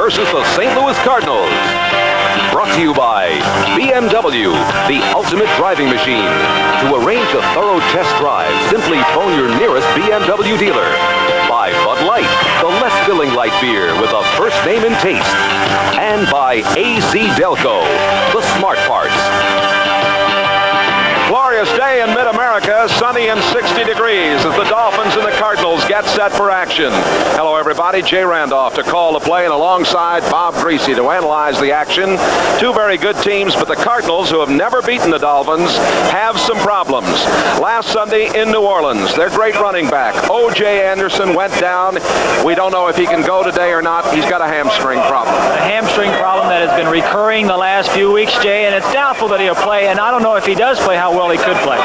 versus the St. Louis Cardinals. Brought to you by BMW, the ultimate driving machine. To arrange a thorough test drive, simply phone your nearest BMW dealer. By Bud Light, the less filling light beer with a first name in taste. And by AC Delco, the smart parts. Glorious day in mid-America, sunny and 60 degrees as the Dolphins and the Cardinals get set for action. Hello, everybody. Jay Randolph to call the play and alongside Bob Greasy to analyze the action. Two very good teams, but the Cardinals, who have never beaten the Dolphins, have some problems. Last Sunday in New Orleans, their great running back, O.J. Anderson, went down. We don't know if he can go today or not. He's got a hamstring problem. A hamstring problem that has been recurring the last few weeks, Jay, and it's doubtful that he'll play, and I don't know if he does play how well he could play.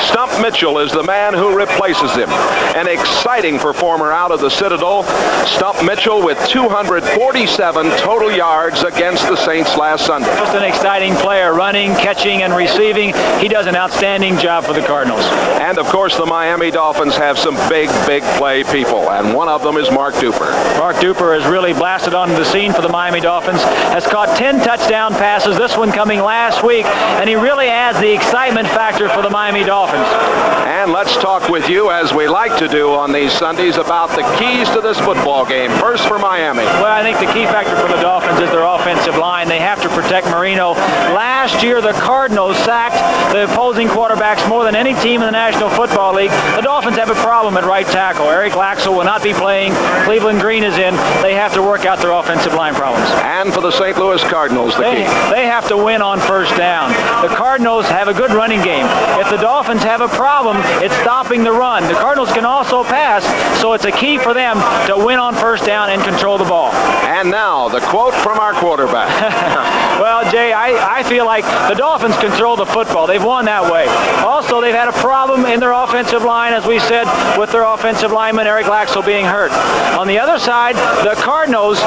Stump Mitchell is the man who replaces him. An exciting performer out of the Citadel. Stump Mitchell with 247 total yards against the Saints last Sunday. Just an exciting player, running, catching, and receiving. He does an outstanding job for the Cardinals. And, of course, the Miami Dolphins have some big play people, and one of them is Mark Duper. Mark Duper has really blasted onto the scene for the Miami Dolphins, has caught 10 touchdown passes, this one coming last week, and he really adds the excitement factor for the Miami Dolphins. And let's talk with you, as we like to do on these Sundays, about the keys to this football game. First for Miami. Well, I think the key factor for the Dolphins is their offensive line. They have to protect Marino. Last year, the Cardinals sacked the opposing quarterbacks more than any team in the National Football League. The Dolphins have a problem at right tackle. Eric Laxell will not be playing. Cleveland Green is in. They have to work out their offensive line problems. And for the St. Louis Cardinals, the key. They have to win on first down. The Cardinals have a good running game. If the Dolphins have a problem, it's stopping the run. The Cardinals can also pass, so it's a key for them to win on first down and control the ball. And now, the quote from our quarterback. Well, Jay, I feel like the Dolphins control the football. They've won that way. Also, they've had a problem in their offensive line, as we said, with their offensive lineman, Eric Laxell, being hurt. On the other side, the Cardinals,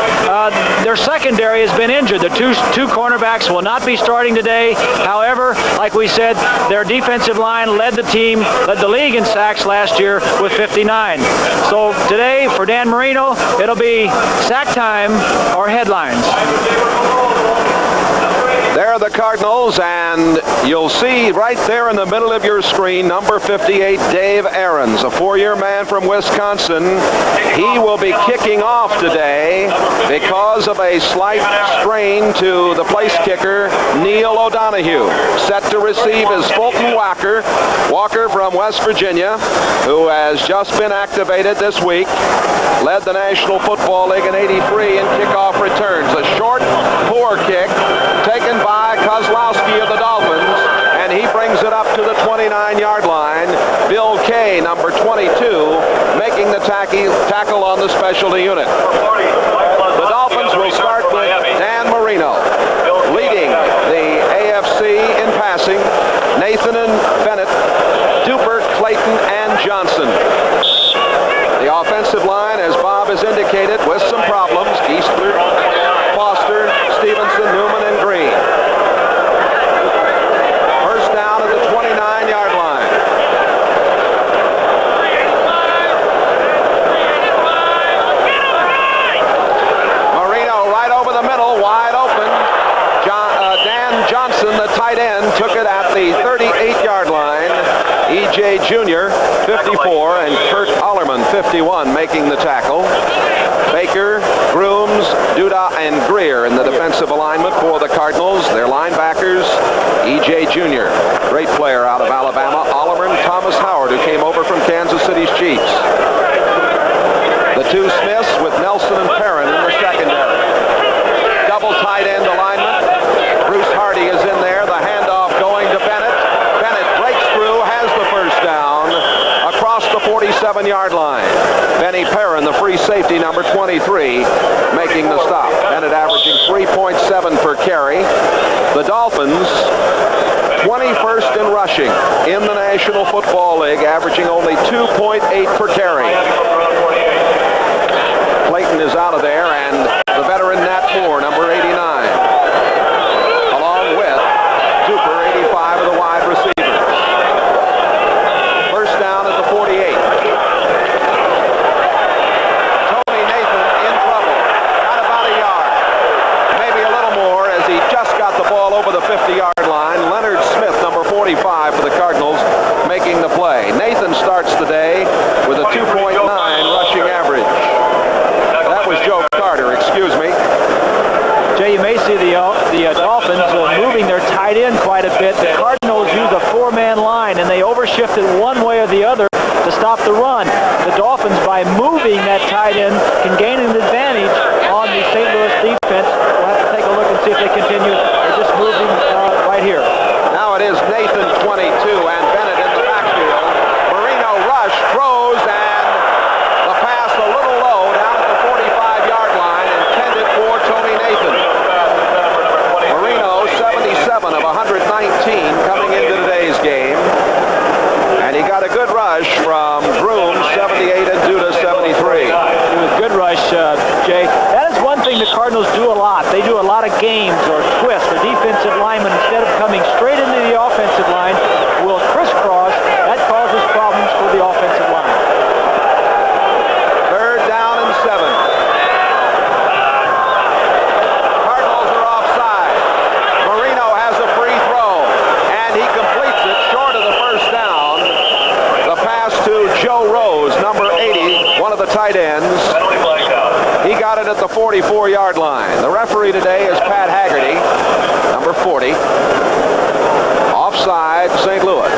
their secondary has been injured. The two cornerbacks will not be starting today. However, like we said, their defensive line led the league in sacks last year with 59. So today, for Dan Marino, it'll be sack time or headlines. There are the Cardinals, and you'll see right there in the middle of your screen, number 58, Dave Aarons, a four-year man from Wisconsin. He will be kicking off today because of a slight strain to the place kicker, Neil O'Donohue. Set to receive is Fulton Walker from West Virginia, who has just been activated this week. Led the National Football League in '83 in kickoff returns. A short, poor kick taken by Kozlowski of the Dolphins, and he brings it up to the 29-yard line. Bill Kay, number 22, making the tackle on the specialty unit. The Dolphins will start with Dan Marino, leading the AFC in passing. Nathan and Bennett, Duper, Clayton, and Johnson. The offensive line, as Bob has indicated, with some problems. Eastler, Foster, Stevenson, Newman, and Green. First down at the 29-yard line. Marino right over the middle, wide open. Dan Johnson, the tight end, took it at the 38-yard line. E.J. Jr., 54, and Kurt Ollerman, 51, making the tackle. Baker, Grooms, Duda, and Greer in the defensive alignment for the Cardinals. Their linebackers, E.J. Jr., great player out of Alabama. Oliver and Thomas Howard, who came over from Kansas City's Chiefs. The two Smiths with Nelson and Perrin in the secondary. Double tight end alignment. Bruce Hardy is in there. The handoff going to Bennett. Bennett breaks through, has the first down across the 47-yard line. Benny Perrin, the free safety, number 23, making the stop. Bennett averaging 3.7 per carry. The Dolphins, 21st in rushing in the National Football League, averaging only 2.8 per carry. Clayton is out of there, and the veteran Nat Moore, number 89, along with Duper, 85, of the wide receivers. First down at the 48. Tony Nathan in trouble. Got about a yard. line, and they overshifted one way or the other to stop the run. The Dolphins, by moving that tight end, can gain an advantage on the St. Louis defense. We'll have to take a look and see if they continue. They're just moving right here. Now it is Nathan 22 and Bennett in the backfield. Marino rush, throws, and the pass a little low down at the 45-yard line, intended for Tony Nathan. Marino, 77 of 119 coming into today's game. And he got a good rush from Groom, 78, and Duda, 73. It was a good rush, Jay. That is one thing the Cardinals do a lot. They do a lot of games or twists. The defensive lineman, instead of coming straight into the offensive line, will crisscross. That causes problems for the offensive line. Third down and 7. Cardinals are offside. Marino has a free throw, and he completes it short of the first down. The pass to Joe Rose, number 80, one of the tight ends. He got it at the 44-yard line. The referee today is Pat Haggerty, number 40. Offside, St. Louis.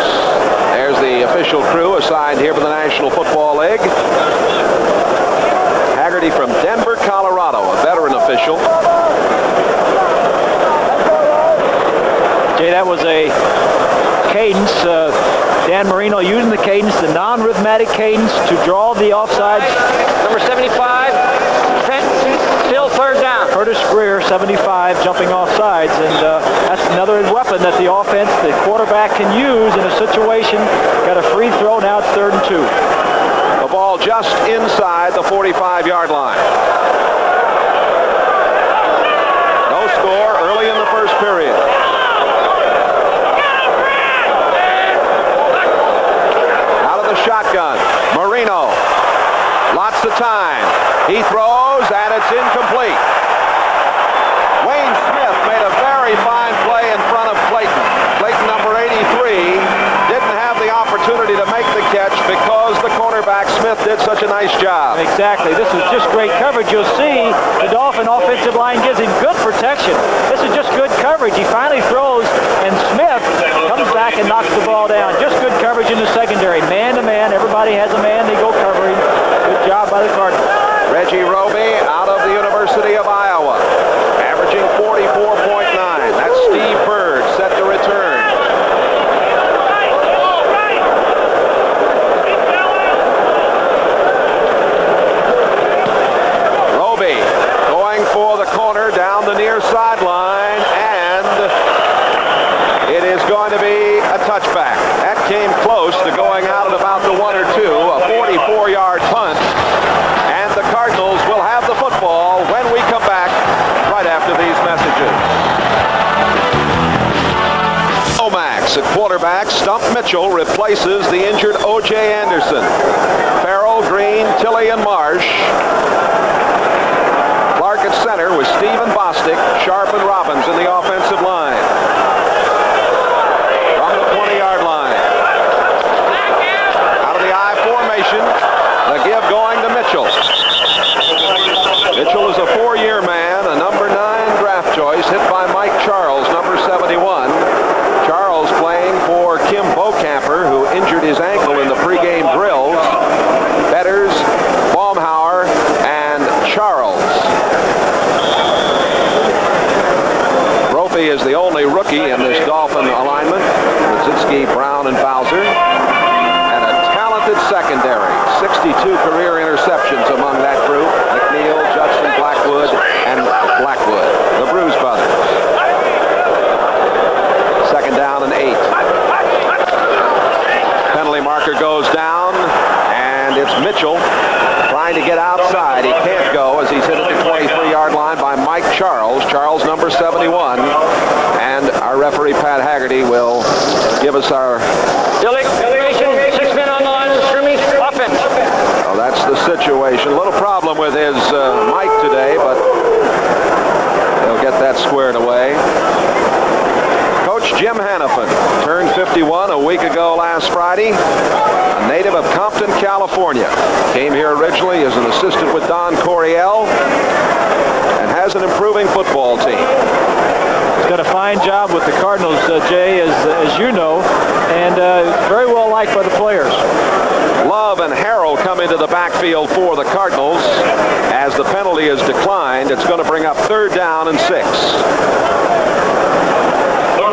There's the official crew assigned here for the National Football League. Haggerty from Denver, Colorado, a veteran official. Jay, that was a cadence. Dan Marino using the cadence, the non-rhythmic cadence, to draw the offside. Number 75, still third down. Curtis Greer, 75, jumping off sides, and that's another weapon that the offense, the quarterback, can use in a situation. Got a free throw, now it's 3rd and 2. The ball just inside the 45-yard line. No score early in the first period. Out of the shotgun, Marino. Lots of time. He throws, and it's incomplete. Wayne Smith made a very fine play in front of Clayton. Clayton, number 83, didn't have the opportunity to make the catch because the cornerback Smith did such a nice job. Exactly. This is just great coverage. You'll see the Dolphin offensive line gives him good protection. This is just good coverage. He finally throws, and Smith comes back and knocks the ball down. Just good coverage in the secondary. Man to man. Everybody has a man. They go covering. Good job by the Cardinals. Reggie Roby out of the University of Iowa, averaging 44.9. That's Steve Bird set to return. Roby going for the corner down the near sideline, and it is going to be a touchback. That came close to going out at about the 1 or 2, a 44-yard punt. And the Cardinals will have the football when we come back right after these messages. Lomax at quarterback. Stump Mitchell replaces the injured O.J. Anderson. Farrell, Green, Tilley, and Marsh. Clark at center with Stephen Bostic, Sharp, and Robbins in the offensive line. From the 20-yard line. Out of the I formation. The give going to Mitchell. Mitchell is a 4-year man, a number 9 draft choice, hit by Mike Charles, number 71. Charles playing for Kim Bocamper, who injured his ankle in the pregame drills. Betters, Baumhauer, and Charles. Brophy is the only rookie in this Dolphin alignment. Radzitsky, Brown, and Bowser. And a talented secondary. 62 career interceptions among that group. McNeil, Judson, Blackwood, and Blackwood. The Bruce brothers. 2nd down and 8. Penalty marker goes down, and it's Mitchell trying to get outside. He can't go as he's hit at the 23-yard line by Mike Charles. Charles, number 71. And our referee, Pat Haggerty, will give us our... Declaration, 6 men on the line of scrimmage, offense. Oh, that's the situation. A little problem with his mic today, but they'll get that squared away. Coach Jim Hanifin turned 51 a week ago last Friday. A native of Compton, California. Came here originally as an assistant with Don Coryell and has an improving football team. done a fine job with the Cardinals, Jay, as you know, and very well liked by the players. Love and Harrell come into the backfield for the Cardinals. As the penalty is declined, it's going to bring up 3rd down and 6. 3rd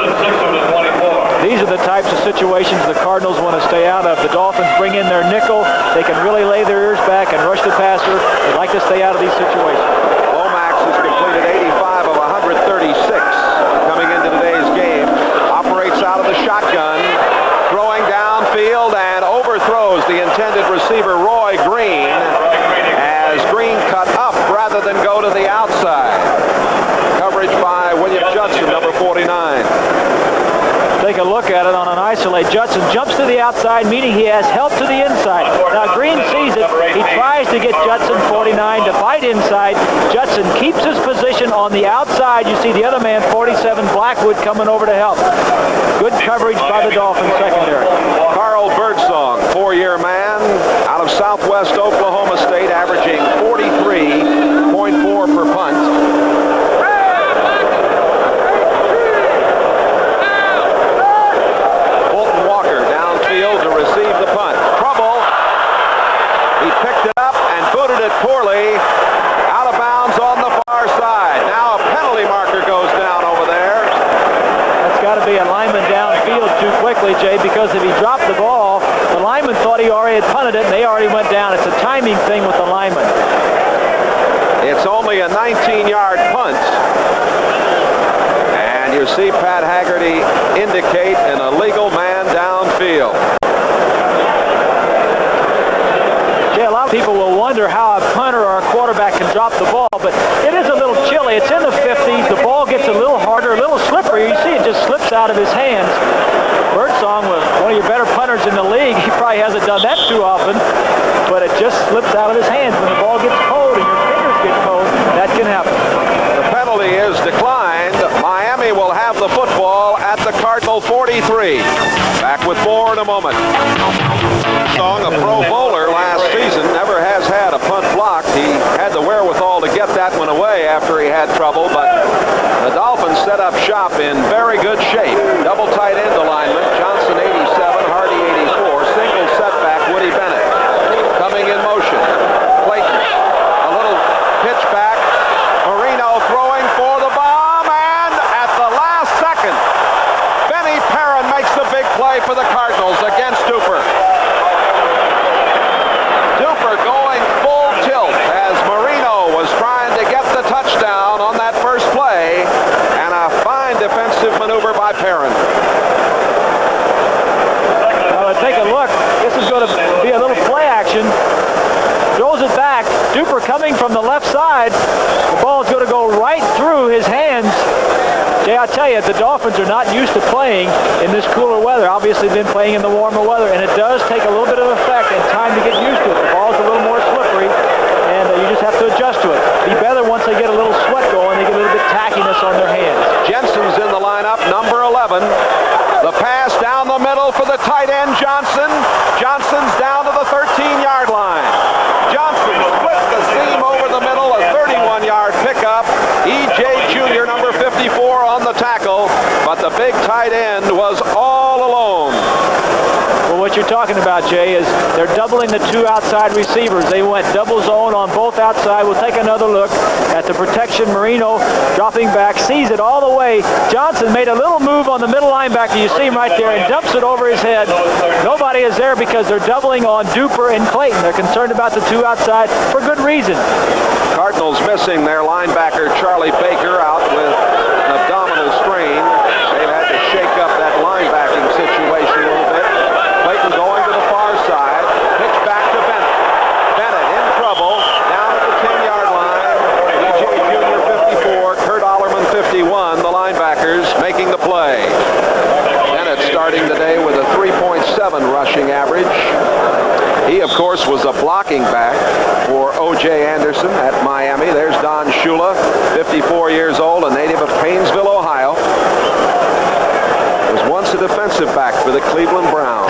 and 6 from the 24. These are the types of situations the Cardinals want to stay out of. The Dolphins bring in their nickel. They can really lay their ears back and rush the passer. They like to stay out of these situations. Lomax has completed 85 of 136 coming into today's game. Operates out of the shotgun, throwing downfield and overthrows the intended receiver, Roy Green, as Green cut up rather than go to the outside. Coverage by William Judson, number 49. Take a look at it on an isolate. Judson jumps to the outside, meaning he has help to the inside. Now Green sees it. He tries to get Judson, 49, to fight inside. Judson keeps his position on the outside. You see the other man, 47, Blackwood, coming over to help. Good coverage by the Dolphins secondary. Carl Birdsong, 4-year man out of Southwest Oklahoma State, averaging 43.4 per punt. To receive the punt. Trouble. He picked it up and booted it poorly. Out of bounds on the far side. Now a penalty marker goes down over there. That's got to be a lineman downfield too quickly, Jay, because if he dropped the ball, the lineman thought he already had punted it, and they already went down. It's a timing thing with the lineman. It's only a 19-yard punt. And you see Pat Haggerty indicate an illegal man downfield. Yeah, a lot of people will wonder how a punter or a quarterback can drop the ball, but it is a little chilly. It's in the 50s. The ball gets a little harder, a little slippery. You see it just slips out of his hands. Birdsong was one of your better punters in the league. He probably hasn't done that too often, but it just slips out of his hands. When the ball gets cold and your fingers get cold, that can happen. The penalty is declined. Miami will have the football at the Cardinal 43. Back with more in a moment. Song, a Pro Bowler last season, never has had a punt blocked. He had the wherewithal to get that one away after he had trouble, but the Dolphins set up shop in very good shape. Double tight end alignment, Johnson 87, Hardy 84, single setback, Woody Bennett. Coming in motion, Clayton, a little pitch back, Marino throwing for the bomb, and at the last second, Benny Perrin makes the big play for the Cardinals against Duper. Duper going full tilt as Marino was trying to get the touchdown on that first play, and a fine defensive maneuver by Perrin. Take a look. This is going to be a little play action. Throws it back. Duper coming from the left side. The ball is going to go right through his hands. Jay, I tell you, the Dolphins are not used to playing in this cooler weather. Obviously, they've been playing in the warmer weather, and it does take a little bit of effect and time to get used to it. The ball's a little more slippery, and you just have to adjust to it. Be better once they get a little sweat going, they get a little bit tackiness on their hands. Jensen's in the lineup, number 11. The pass down the middle for the tight end, Johnson. Johnson's down to the 13-yard line. Johnson split the seam over the middle, a 31-yard pickup. E.J. Jr., number 54, on the tackle, but the big tight end was all alone. Well, what you're talking about, Jay, is they're doubling the two outside receivers. They went double zone on both outside. We'll take another look at the protection. Marino dropping back, sees it all the way. Johnson made a little move on the middle linebacker. You see him right there, and dumps it over his head. Nobody is there because they're doubling on Duper and Clayton. They're concerned about the two outside for good reason. Cardinals missing their linebacker, Charlie Baker, out with an abdominal strain. They've had to shake up that linebacking situation a little bit. Clayton going to the far side. Pitch back to Bennett. Bennett in trouble. Down at the 10-yard line. E.J. Jr. 54. Kurt Ollerman 51. The linebackers making the play. Bennett starting today with a 3.7 rushing average. He, of course, was a blocking back for O.J. Anderson at Miami. There's Don Shula, 54 years old, a native of Painesville, Ohio. Was once a defensive back for the Cleveland Browns.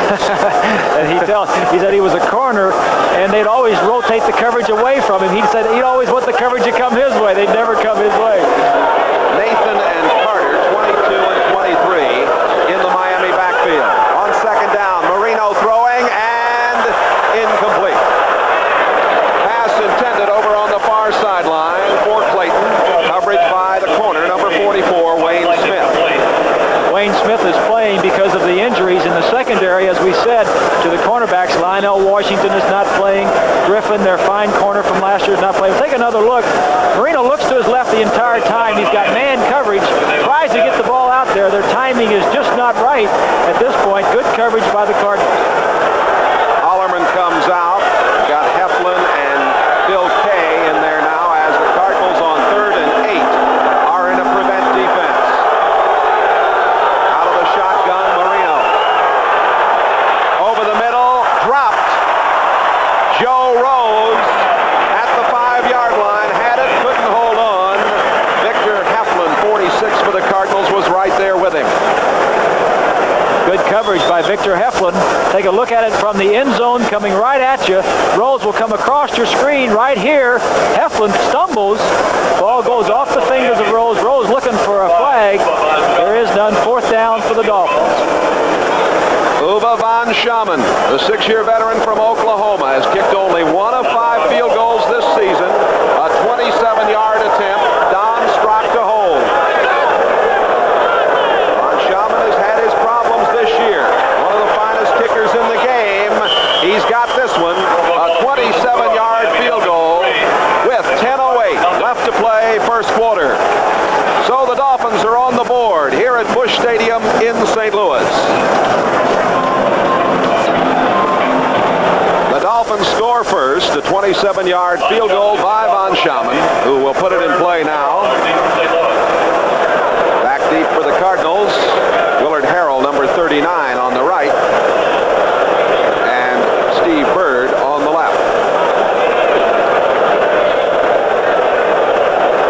And he said he was a corner, and they'd always rotate the coverage away from him. He said he'd always want the coverage to come his way. They'd never come his way. Nathan and Carter, said, to the cornerbacks. Lionel Washington is not playing. Griffin, their fine corner from last year, is not playing. Take another look. Marino looks to his left the entire time. He's got man coverage, tries to get the ball out there. Their timing is just not right at this point. Good coverage by the Cardinals. Hollerman comes out. Got Heflin and Bill Kay in there now as the Cardinals on 3rd and 8 are in a prevent defense. Out of the shotgun, Marino. Over the middle, dropped. Joe Rose at the 5-yard line, had it, couldn't hold on. Victor Heflin, 46 for the Cardinals, was right there with him. Good coverage by Victor Heflin. Take a look at it from the end zone, coming right at you. Rose will come across your screen right here. Heflin stumbles. Ball goes off the fingers of Rose. Rose looking for a flag. There is none. 4th down for the Dolphins. Uwe von Schaman, the 6-year veteran from Oklahoma, has kicked only 1 of 5 field goals this season. A 27-yard attempt. Don Strock to hold. Von Schaman has had his problems this year. One of the finest kickers in the game. He's got this one, a 27-yard field goal with 10:08 left to play, first quarter. So the Dolphins are on the board here at Busch Stadium in St. Louis. The Dolphins score first, a 27-yard field goal by Von Schaman, who will put it in play now. Back deep for the Cardinals, Willard Harrell, number 39 on the right, and Steve Bird on the left.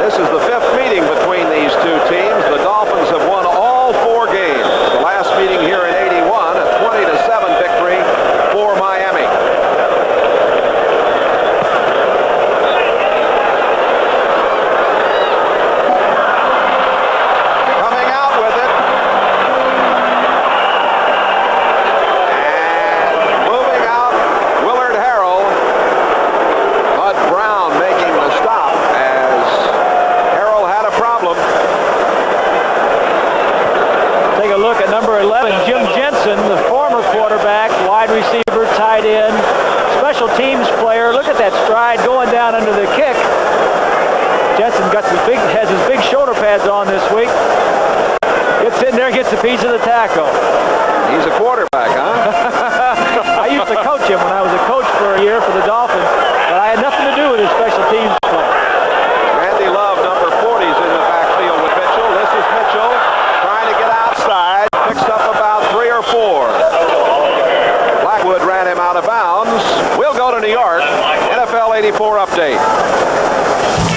This is the 5th meeting between these two teams. The Dolphins have won all 4 games. The last meeting here in '81, a 20-7 victory for Miami. Coming out with it. And moving out, Willard Harrell. Bud Brown making the stop as Harrell had a problem. Take a look at number 11, Jim Jensen, the former quarterback, wide receiver, tight end, special teams player. Look at that stride going down under the kick. Jensen has his big shoulder pads on this week. Gets in there, gets a piece of the tackle. He's a quarterback, huh? I used to coach him when I was a coach for a year for the Dolphins, but I had nothing to do with his special teams play. Randy Love, number 40, is in the backfield with Mitchell. This is Mitchell trying to get outside. Picks up about 3 or 4. Blackwood ran him out of bounds. We'll go to New York. NFL 84 update.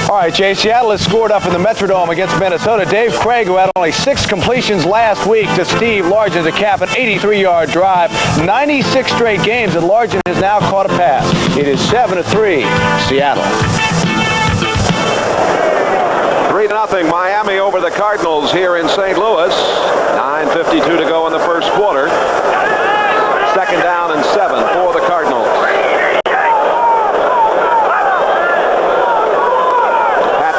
All right, Jay, Seattle has scored up in the Metrodome against Minnesota. Dave Craig, who had only 6 completions last week to Steve Largent to cap an 83-yard drive. 96 straight games, and Largent has now caught a pass. It is 7-3, Seattle. 3-0 Miami over the Cardinals here in St. Louis. 9:52 to go in the first quarter. 2nd down and 7 for the Cardinals.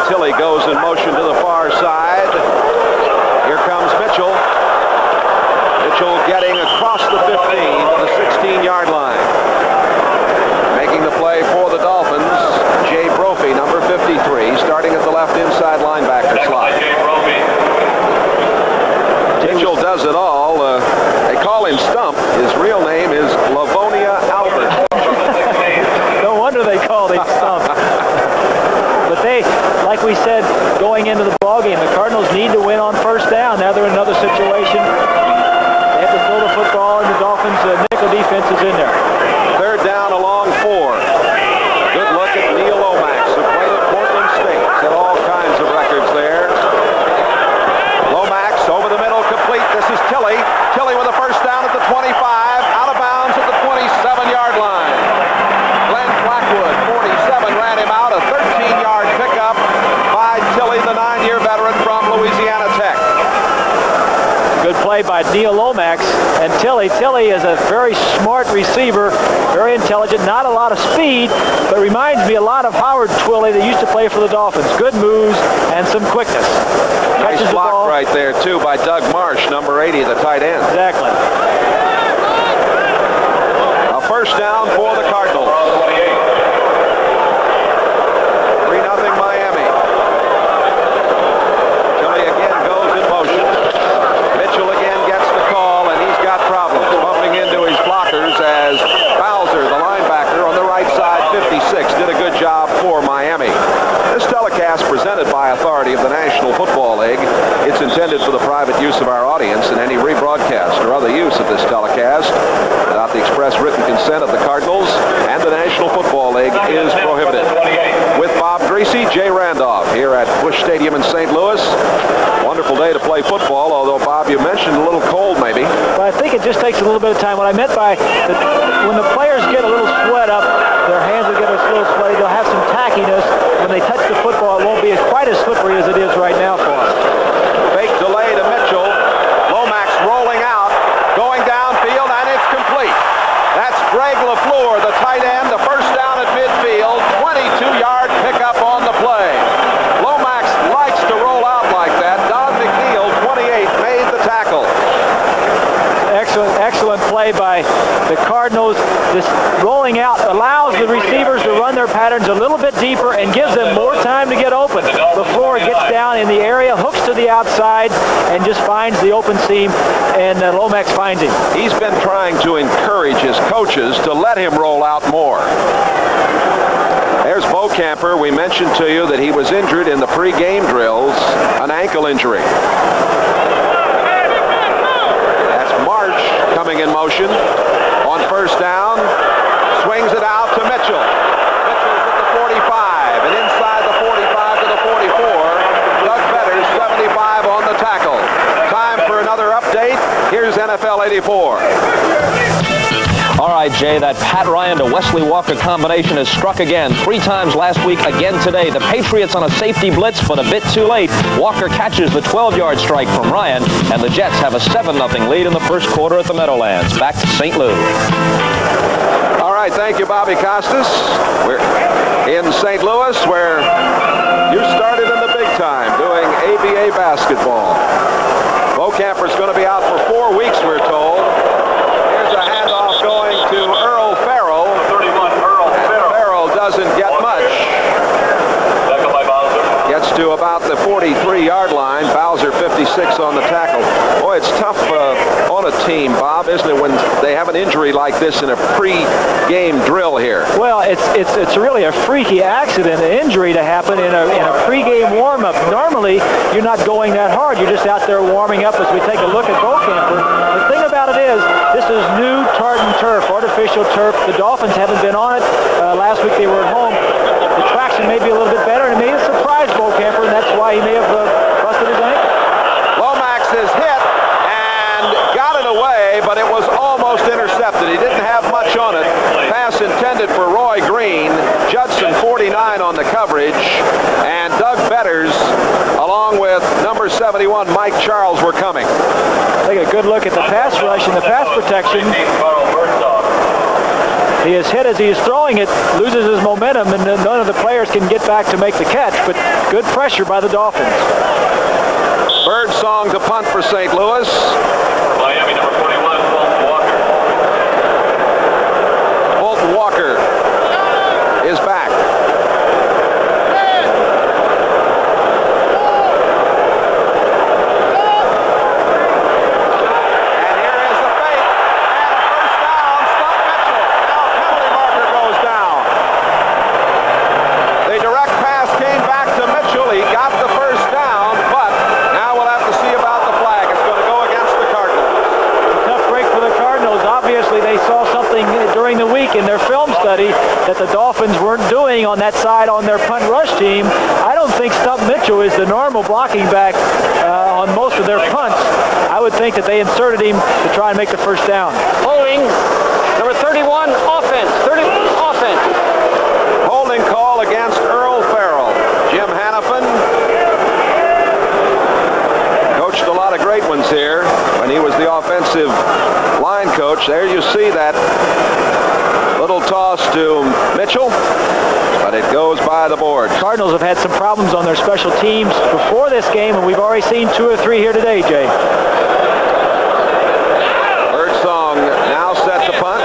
Tilley goes in motion to the far side. Here comes Mitchell. Mitchell getting across the 15 to the 16-yard line. Making the play for the Dolphins, Jay Brophy, number 53, starting at the left inside linebacker slot. Mitchell does it all. They call him Stump. His real name is Livonia Albert. No wonder they called him Stump. But they, like we said, going into the ballgame, the Cardinals need to win on 1st down. Now they're in another situation. They have to throw the football, and the Dolphins' nickel defense is in there. 3rd down along 4. Good look at Neil Lomax, who played at Portland State. Set all kinds of records there. Lomax over the middle, complete. This is Tilley. Tilley with a 1st down at the 25. Out of bounds at the 27-yard line. Glenn Blackwood, 47, ran him out. A 13-yard pickup by Tilley, the 9-year veteran from Louisiana Tech. Good play by Neil Lomax and Tilley. Tilley is a very smart receiver, very intelligent, not a lot of speed, but reminds me a lot of Howard Twilley that used to play for the Dolphins. Good moves and some quickness. Nice block right there, too, by Doug Marsh, number 80, the tight end. Exactly. first down for the Cardinals. 3-0 Miami. Tilly again goes in motion. Mitchell again gets the call, and he's got problems bumping into his blockers as Bowser, the linebacker on the right side, 56, did a good job for Miami. This telecast presented by authority of the National Football League. It's intended for the private use of our audience, and any rebroadcast or other use of this telecast without the express written consent of the Cardinals and the National Football League is prohibited. With Bob Greasy, Jay Randolph here at Busch Stadium in St. Louis. Wonderful day to play football, although, Bob, you mentioned a little cold maybe. But I think it just takes a little bit of time. What I meant by when the players get a little sweat up, their hands will get a little sweaty, they'll have some tackiness. When they touch the football, it won't be quite as slippery as it is right now for them. Fake delay to Mitchell. Lomax rolling out, going downfield, and it's complete. That's Greg LaFleur, the tight end, the first down at midfield, 22-yard pickup on the play. Lomax likes to roll out like that. Don McNeil, 28, made the tackle. Excellent play by the Cardinals. This rolling out allows the receivers to run their patterns a little bit deeper and gives them more time to get open. LaFleur gets down in the area, hooks to the outside, and just finds the open seam, and Lomax finds him. He's been trying to encourage his coaches to let him roll out more. There's Beaucamper. We mentioned to you that he was injured in the pre-game drills, an ankle injury. Coming in motion on first down, swings it out to Mitchell. Mitchell's at the 45 and inside the 45 to the 44. Doug Betters, 75 on the tackle. Time for another update. Here's NFL 84. All right, Jay, that Pat Ryan to Wesley Walker combination has struck again. 3 times last week, again today. The Patriots on a safety blitz, but a bit too late. Walker catches the 12-yard strike from Ryan, and the Jets have a 7-0 lead in the first quarter at the Meadowlands. Back to St. Louis. All right, thank you, Bobby Costas. We're in St. Louis, where you started in the big time doing ABA basketball. Beaucamper's going to be out for 4 weeks, we're told. Here's a handoff going to Earl Farrell. 31, Earl Farrell. Farrell doesn't get much. Gets to about the 43-yard line. Bowser 56 on the tackle. Boy, it's tough on a team, Bob, isn't it, when they have an injury like this in a pre-game drill here? Well, it's really a freaky accident, an injury to happen in a pre-game warm-up. Normally, you're not going that hard. You're just out there warming up as we take a look at Beaucamper. The thing about it is, this is new tartan turf, artificial turf. The Dolphins haven't been on it. Last week they were at home. The traction may be a little bit better, and it may have surprised Beaucamper, and that's why he may have busted his ankle. Lomax is hit and got it away, but it was almost intercepted. He didn't have much on it. Pass intended for Roy Green. Judson, 49 on the coverage, and Doug Betters, along with number 71, Mike Charles, were coming. Take a good look at the pass rush and the pass protection. He is hit as he is throwing it, loses his momentum, and none of the players can get back to make the catch, but good pressure by the Dolphins. Bird song to punt for St. Louis. Miami, number 41, Bolton Walker. Bolton Walker is back. In their film study that the Dolphins weren't doing on that side on their punt rush team. I don't think Stump Mitchell is the normal blocking back on most of their punts. I would think that they inserted him to try and make the first down. Holding, number 31, offense. Offense. Holding call against Earl Farrell. Jim Hannafin coached a lot of great ones here when he was the offensive line coach. There you see that little toss to Mitchell, but it goes by the board. Cardinals have had some problems on their special teams before this game, and we've already seen 2 or 3 here today, Jay. Birdsong now set to punt.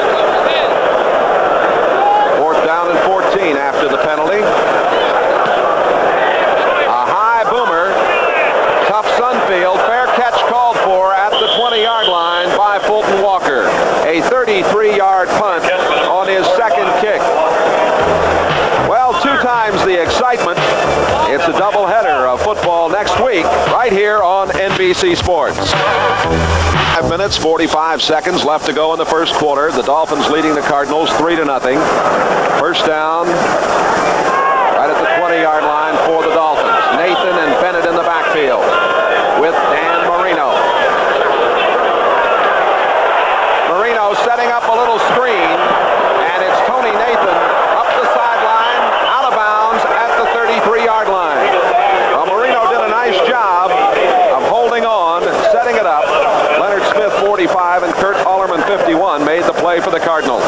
punt on his second kick. Well, 2 times the excitement. It's a doubleheader of football next week right here on NBC Sports. 5 minutes, 45 seconds left to go in the first quarter. The Dolphins leading the Cardinals 3-0. First down right at the 20-yard line for the Dolphins. Nathan and Bennett in the backfield with Dan Marino. Marino setting up a little screen, and it's Tony Nathan up the sideline, out of bounds at the 33-yard line. Well, Marino did a nice job of holding on, setting it up. Leonard Smith, 45, and Kurt Allerman, 51, made the play for the Cardinals.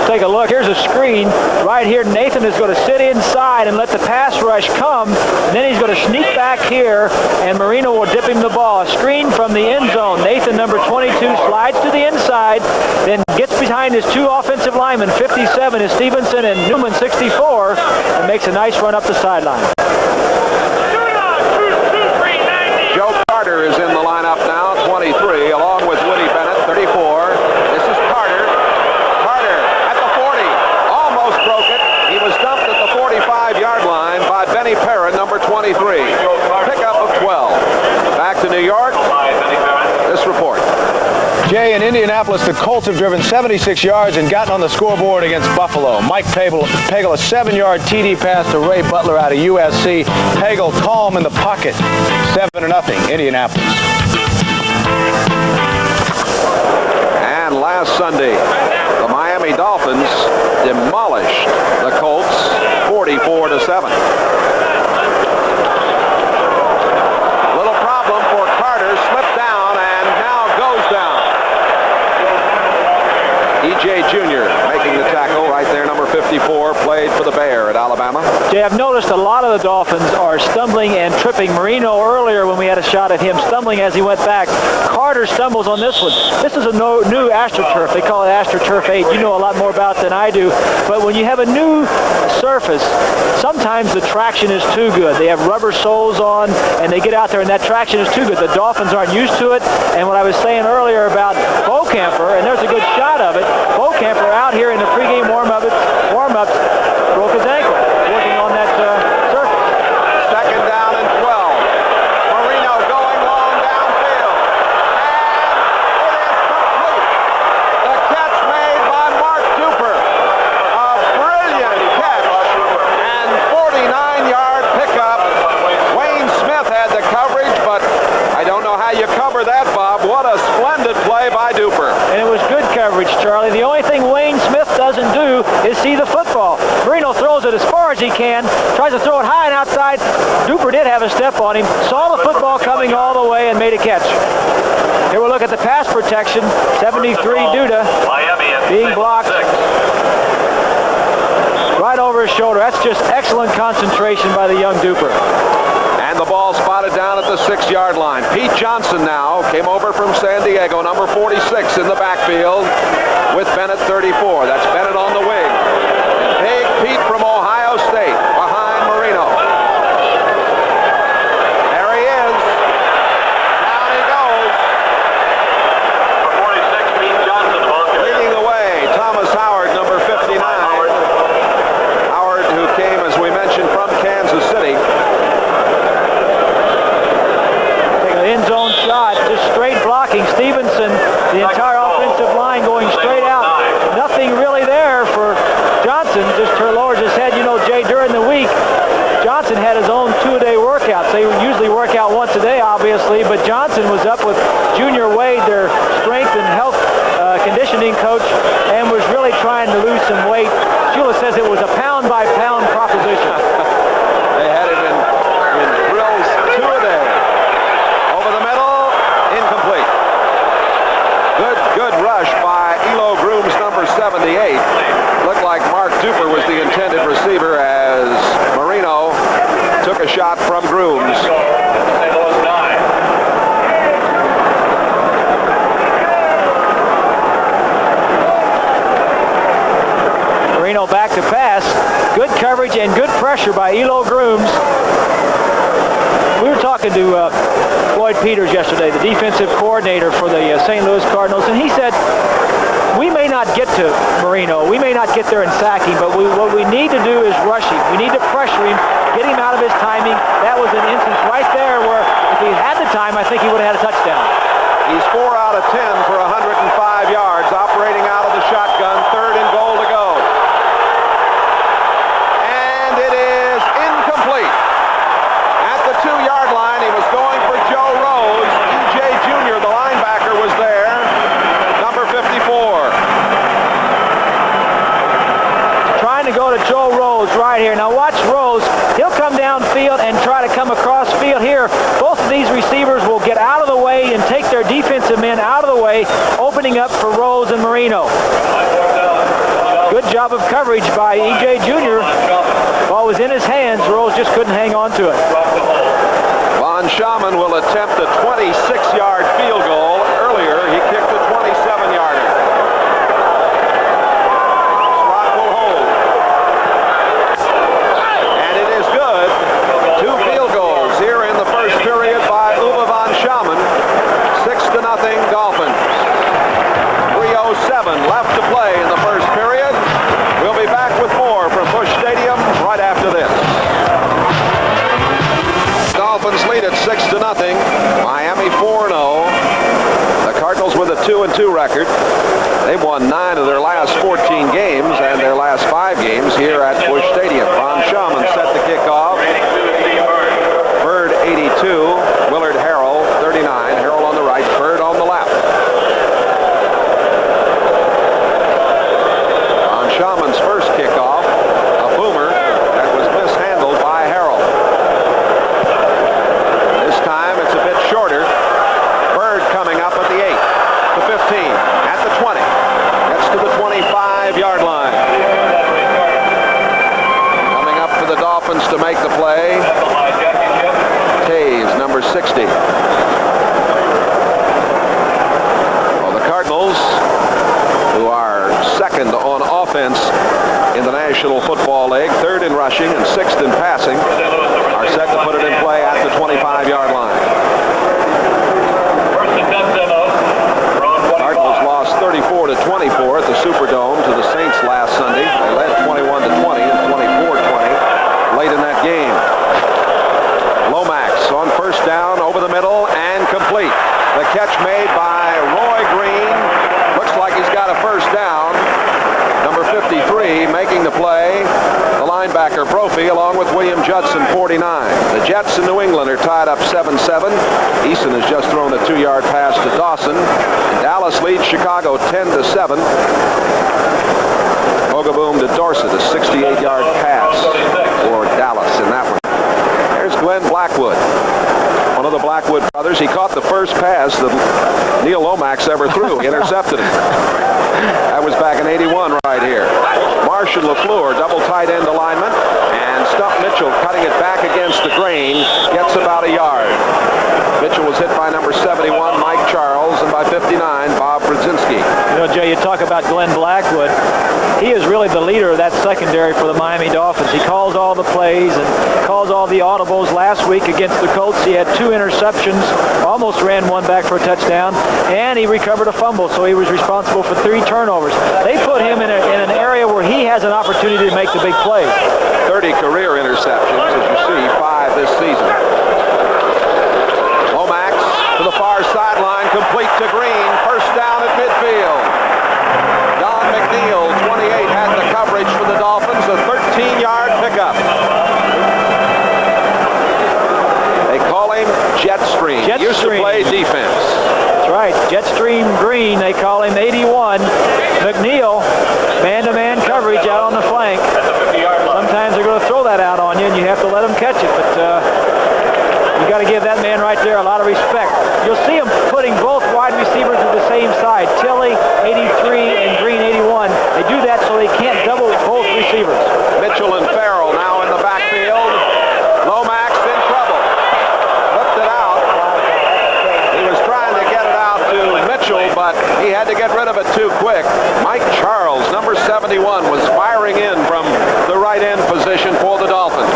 Take a look. Here's a screen right here. Nathan is going to sit inside and let the pass rush come. And then he's going to sneak back here, and Marino will dip him the ball. A screen from the end zone. Nathan, number 22, slides to the inside, then gets behind his 2 offensive linemen. 57 is Stevenson and Newman, 64, and makes a nice run up the sideline. Joe Carter is in the lineup now, 23, along with Woody Bennett, 34. This is Carter. Carter at the 40. Almost broke it. He was dumped at the 45-yard line by Benny Perrin, number 23. Pickup of 12. Back to New York. This report. Jay, in Indianapolis, the Colts have driven 76 yards and gotten on the scoreboard against Buffalo. Mike Pagel, a 7-yard TD pass to Ray Butler out of USC. Pagel calm in the pocket. 7-0, Indianapolis. And last Sunday, the Miami Dolphins demolished the Colts 44-7. Little problem for Carter, slipped down and now goes down. E.J. Jr. making the tackle right there, number 54, played for the Bear at Alabama. Jay, I've noticed a lot of the Dolphins are stumbling and tripping. Marino earlier, when we had a shot at him, stumbling as he went back. Carter stumbles on this one. This is a new AstroTurf. They call it AstroTurf 8. You know a lot more about it than I do. But when you have a new surface, sometimes the traction is too good. They have rubber soles on, and they get out there, and that traction is too good. The Dolphins aren't used to it. And what I was saying earlier about Beaucamper, and there's a good shot of it, Beaucamper out here in the pregame warm-ups broke his ankle working on that surface. Second down and 12. Marino going long downfield. And it is complete. The catch made by Mark Duper. A brilliant catch and 49-yard pickup. Wayne Smith had the coverage, but I don't know how you cover that, Bob. What a splendid play by Duper. And it was good coverage, Charlie. The only thing Wayne Smith doesn't do is see the football. Marino throws it as far as he can, tries to throw it high and outside. Duper did have a step on him, saw the football coming all the way and made a catch. Here we look at the pass protection. 73 Duda being blocked right over his shoulder. That's just excellent concentration by the young Duper. And the ball spotted down at the 6-yard line. Pete Johnson now came over from San Diego, number 46 in the backfield with Bennett, 34. That's Bennett on the wing. Big Pete from Ohio State behind Marino. There he is. Down he goes. 46, Pete Johnson. Leading the way, Thomas Howard, number 59. Howard, who came, as we mentioned, from Kansas City. End zone shot, just straight blocking. Stevenson, the entire offensive line going straight out. Nothing really there for Johnson, just lowers his head. You know, Jay, during the week, Johnson had his own 2-a-day workouts. They usually work out once a day, obviously, but Johnson was up with Junior Wade, their strength and health conditioning coach, and was really trying to lose some weight. Shula says it was a pound-by-pound proposition. They had him in drills 2 a day. Over the middle, incomplete. Good rush by Elo Grooms, number 78. Looked like Mark Duper was the intended receiver as Marino took a shot from Grooms. Marino back to pass. Good coverage and good pressure by Elo Grooms. We were talking to Floyd Peters yesterday, the defensive coordinator for the St. Louis Cardinals, and he said, we may not get to Marino, we may not get there and sack him, but what we need to do is rush him. We need to pressure him, get him out of his timing. That was an instance right there where if he had the time, I think he would have had a touchdown. He's 4 out of 10 for 105 yards, operating out of the shotgun, 3rd and goal to go. And it is incomplete. At the 2-yard line, he was going for Joe Rose. E.J. Jr., the linebacker, was there. Number 54. Trying to go to Joe Rose right here. Now watch Rose. He'll come downfield and try to come across field here. Both of these receivers will get out of the way and take their defensive men out of the way, opening up for Rose and Marino. Good job of coverage by E.J. Jr. Ball was in his hands. Rose just couldn't hang on to it. Von Schamann will attempt a 26-yard field goal. Earlier, he kicked a 27-yarder. Slot will hold. And it is good. 2 field goals here in the first period by Uwe von Schamann. 6-0 Dolphins. 3:07 left to play in the first period. We'll be back with more from Busch Stadium right after this. Dolphins lead at 6-0. Miami 4-0. The Cardinals with a 2-2 record. They've won 9 of their last 14 games and their last 5 games here at Busch Stadium. Von Schamann set the kickoff. Bird 82. Willard Harrell 39. Harrell on the right. Bird on the left. Von Schamann's first kickoff, a boomer that was mishandled by Harrell. This time it's a bit shorter. Bird coming up at the 8, the 15, at the 20. Gets to the 25-yard line. Coming up for the Dolphins to make the play, Taves, number 60. Well, the Cardinals, who are second on offense in the National Football League, 3rd in rushing and 6th in passing, are set to put it in play at the 25-yard line. Cardinals lost 34-24 at the Superdome to the Saints last Sunday. They led 21-20 and 24-20 late in that game. Lomax on first down over the middle and complete. The catch made by Roy Green. Looks like he's got a first down. Number 53 making the play. The linebacker Brophy along with William Judson, 49. The Jets in New England are tied up 7-7. Eason has just thrown a 2-yard pass to Dawson. And Dallas leads Chicago 10-7. Ogaboom to Dorsett, a 68-yard pass for Dallas in that one. There's Glenn Blackwood, one of the Blackwood brothers. He caught the first pass that Neil Lomax ever threw. He intercepted it. That was back in '81 right here. Marshall LaFleur, double tight end alignment, and Stump Mitchell cutting it back against the grain, gets about a yard. Mitchell was hit by number 71, Mike Charles, and by 59, Bob Brzezinski. You know, Jay, you talk about Glenn Blackwood. He is really the leader of that secondary for the Miami Dolphins. He calls all the plays and calls all the audibles. Last week against the Colts, he had 2 interceptions, almost ran one back for a touchdown, and he recovered a fumble, so he was responsible for 3 turnovers. They put him in an area where he has an opportunity to make the big plays. 30 career interceptions, as you see, 5 this season. Lomax to the far sideline, complete to Green, first down at midfield. Don McNeil, 28, had the coverage for the Dolphins, a 13-yard pickup. They call him Jetstream. Used to play defense. That's right, Jetstream Green, they call him 81. McNeil, man-to-man coverage out on the flank. Sometimes they're going to throw that out on you, and you have to let them catch it, but you got to give that man right there a lot of respect. You'll see him putting both wide receivers to the same side. Tilley, 83, and Green, 81. They do that so they can't double both receivers. Mitchell and Farrell now in the backfield. Lomax in trouble. Flipped it out. He was trying to get it out to Mitchell, but he had to get rid of it too quick. Mike Charles, number 71, was firing in from the right end position for the Dolphins.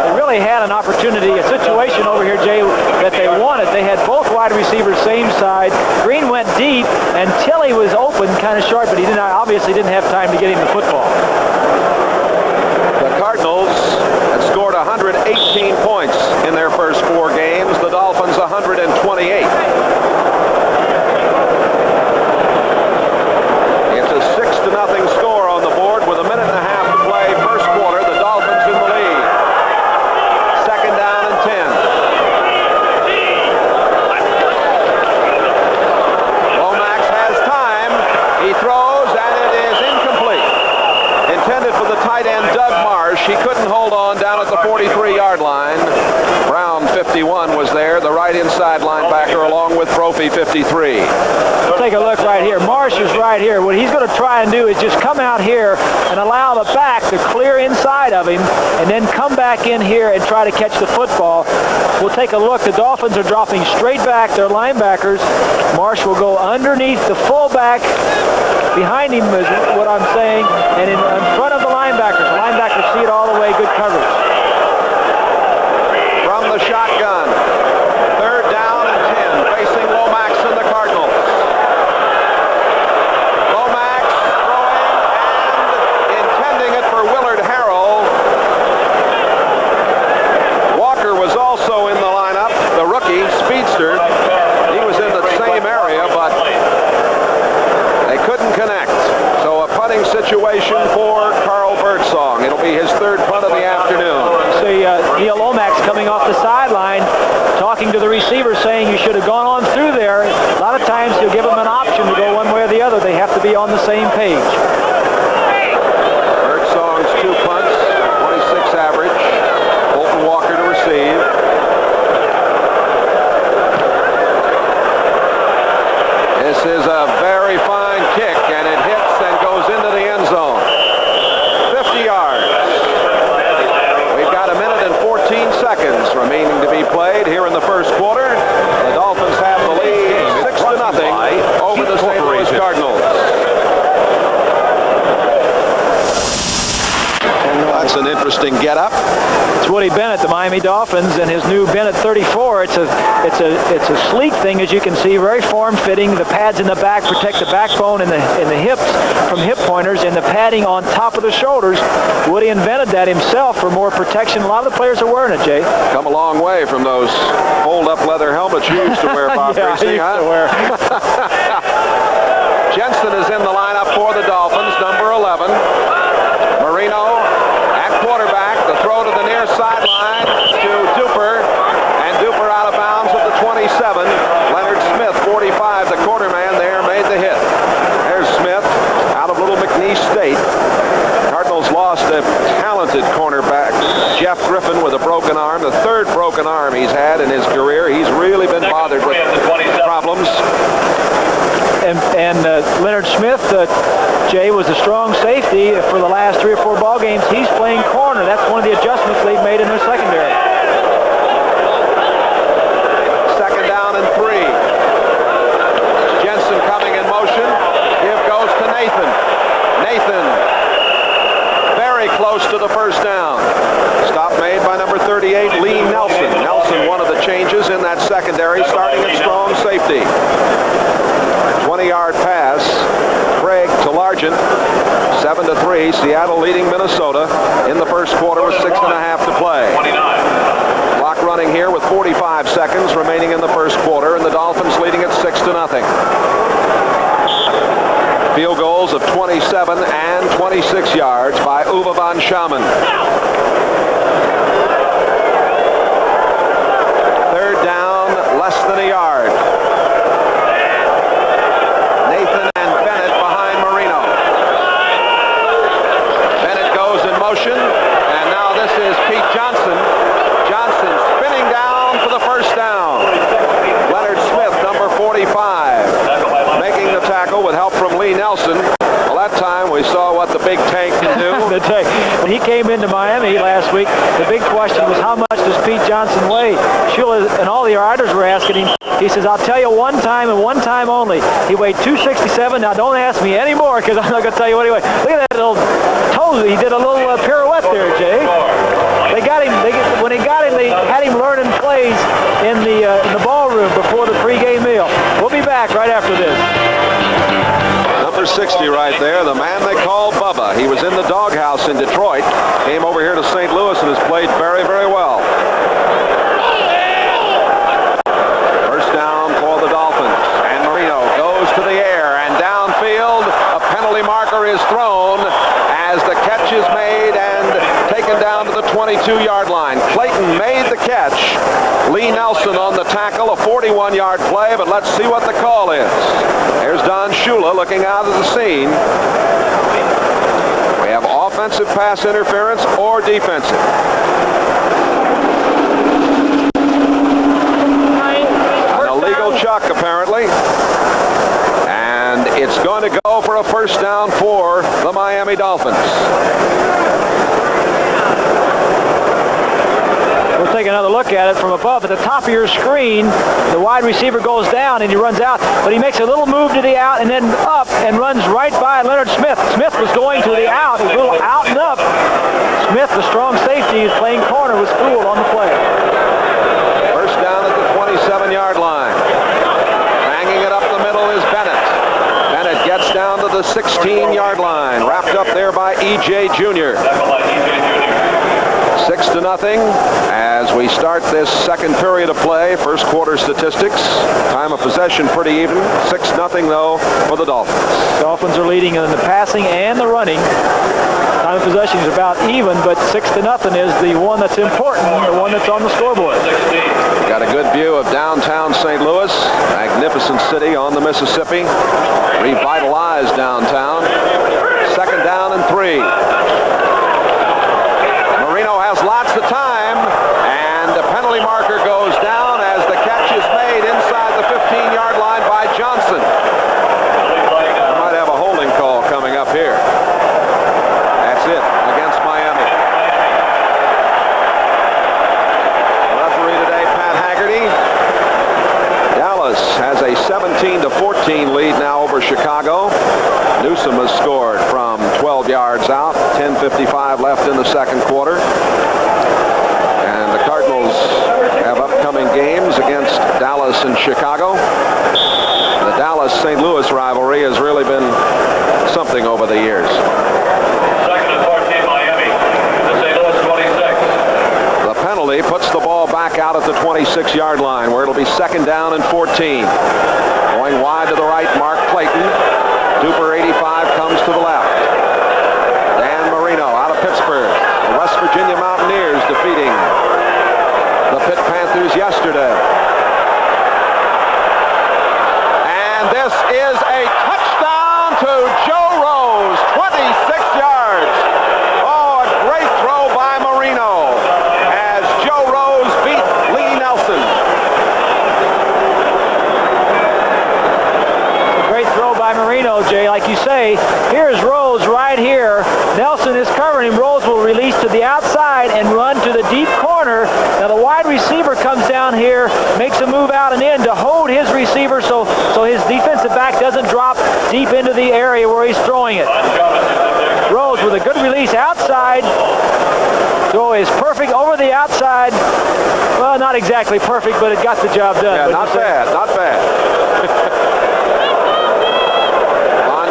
They really had an opportunity, a situation over here, Jay, was open, kind of short, but he obviously didn't have time to get him the football. The Cardinals had scored 118 points in their first 4 games. The Dolphins 128. It's a 6-0 score on the board with a minute and a half to play. First quarter, the Dolphins in the lead. Second down and 10. Lomax has time. He throws, and it is incomplete. Intended for the tight end, Doug Marsh. He couldn't hold on down at the 43-yard line. Brown, 51, was there, the right inside linebacker, along with Brophy, 53. Take a look right here. Marsh is right here. What he's going to try and do is just come out here and allow the back to clear inside of him and then come back in here and try to catch the football. We'll take a look. The Dolphins are dropping straight back their linebackers. Marsh will go underneath the fullback. Behind him is what I'm saying, and in front of the linebackers. The linebackers see it all the way. Good coverage. From the shotgun, third down and 10, facing Lomax and the Cardinals. Lomax throwing and intending it for Willard Harrell. Walker was also in the lineup, the rookie speedster. He was in the same area, but they couldn't connect. So a punting situation for Carl Birdsong. It'll be his third punt of the afternoon. See Neil Lomax coming off the sideline, talking to the receiver, saying you should have gone on through there. A lot of times he'll give them an option to go one way or the other. They have to be on the same page. Birdsong's 2 punts, 26 average. Bolton Walker to receive. This is a very fine kick, and it hits and goes into the end zone. 50 yards. We've got a minute and 14 seconds remaining to be played here in the first quarter. The Dolphins have the lead 6-0 over the St. Louis Cardinals. That's an interesting get-up. It's Woody Bennett, the Miami Dolphins, and his new Bennett 34. It's a sleek thing, as you can see, very form-fitting. The pads in the back protect the backbone and the hips from hip pointers, and the padding on top of the shoulders. Woody invented that himself for more protection. A lot of the players are wearing it, Jay. Come a long way from those fold-up leather helmets you used to wear, Bob Yeah, Greasy, I used to wear. Jensen is in the lineup for the Dolphins, number 11. Marino at quarterback. The throw to the near sideline to Duper, and Duper out of bounds at the 27. Leonard Smith, 45, the quarter man there, made the hit. There's Smith out of Little McNeese State. Cardinals lost a talented cornerback, Jeff Griffin, with a broken arm, the third broken arm he's had in his career. He's really been bothered with problems. And Leonard Smith, Jay, was a strong safety for the last 3 or 4 ball games. He's playing corner. That's one of the adjustments they've made in their secondary. Second down and 3. Jensen coming in motion. Give goes to Nathan. Nathan very close to the first down. Stop made by number 38, Lee Nelson. Nelson, one of the changes in that secondary, starting at strong safety. 20-yard pass. Craig to Largent. 7-3. Seattle leading Minnesota in the first quarter with 6.5 to play. Clock running here with 45 seconds remaining in the first quarter, and the Dolphins leading it 6-0. Field goals of 27 and 26 yards by Uwe von Schaman. Third down, less than a yard. Nathan and Bennett behind Marino. Bennett goes in motion, and now this is Pete Johnson. Johnson spinning down for the first down. Leonard Smith, number 45, making the tackle with help from Lee Nelson. Well, that time we saw what the big tank can do. When he came into Miami last week, the big question was, how much does Pete Johnson weigh? Shula and all the writers were asking him. He says, I'll tell you one time and one time only. He weighed 267. Now don't ask me anymore, because I'm not going to tell you what he weighed. Look at that little toes. He did a little pirouette there, Jay. They got him. When he got him, they had him learning plays in the ballroom before the pregame meal. We'll be back right after this. Number 60 right there, the man they call Bubba. He was in the doghouse in Detroit, came over here to St. Louis and has played very, very well. First down for the Dolphins, and Marino goes to the air, and downfield, a penalty marker is thrown as the catch is made and taken down to the 22-yard line. Clayton made the catch. Lee Nelson on the tackle, a 41-yard play, but let's see what the call is. There's Don Shula looking out of the scene. We have offensive pass interference or defensive. An illegal chuck, apparently. And it's going to go for a first down for the Miami Dolphins. We'll take another look at it from above. At the top of your screen, the wide receiver goes down and he runs out, but he makes a little move to the out and then up and runs right by Leonard Smith. Smith was going to the out. He's a little out and up. Smith, the strong safety, is playing corner, was fooled on the play. First down at the 27-yard line. Banging it up the middle is Bennett. Bennett gets down to the 16-yard line. Wrapped up there by E.J. Jr. 6-0 as we start this second period of play. First quarter statistics. Time of possession pretty even. 6-0 though for the Dolphins. Dolphins are leading in the passing and the running. Time of possession is about even, but 6-0 is the one that's important, the one that's on the scoreboard. Got a good view of downtown St. Louis. Magnificent city on the Mississippi. Revitalized downtown. Second down and 3. Marino has lots of time, and the penalty marker goes down as the catch is made inside the 15-yard line by Johnson. We might have a holding call coming up here. That's it, against Miami. The referee today, Pat Haggerty. Dallas has a 17-14 lead now over Chicago. Newsom has scored from 12 yards out. 10:55 left in the second quarter. And the Cardinals have upcoming games against Dallas and Chicago. The Dallas-St. Louis rivalry has really been something over the years. Second and 14, Miami. The St. Louis 26. The penalty puts the ball back out at the 26-yard line, where it'll be second down and 14. Going wide to the right, Mark Clayton. Duper 85 comes to the left. Dan Marino out of Pittsburgh. The West Virginia Mountaineers defeating the Pitt Panthers yesterday. And this is a touchdown to Joe Rose, 26 yards. Oh, a great throw by Marino as Joe Rose beat Lee Nelson. Great throw by Marino, Jay. Like you say, here's Rose right here. Nelson is covering him. Rose will release to the outside and run to the deep corner. Now the wide receiver comes down here, makes a move out and in to hold his receiver so his defensive back doesn't drop deep into the area where he's throwing it. Rose with a good release outside. Throw is perfect over the outside. Well, not exactly perfect, but it got the job done. Yeah, not bad, not bad.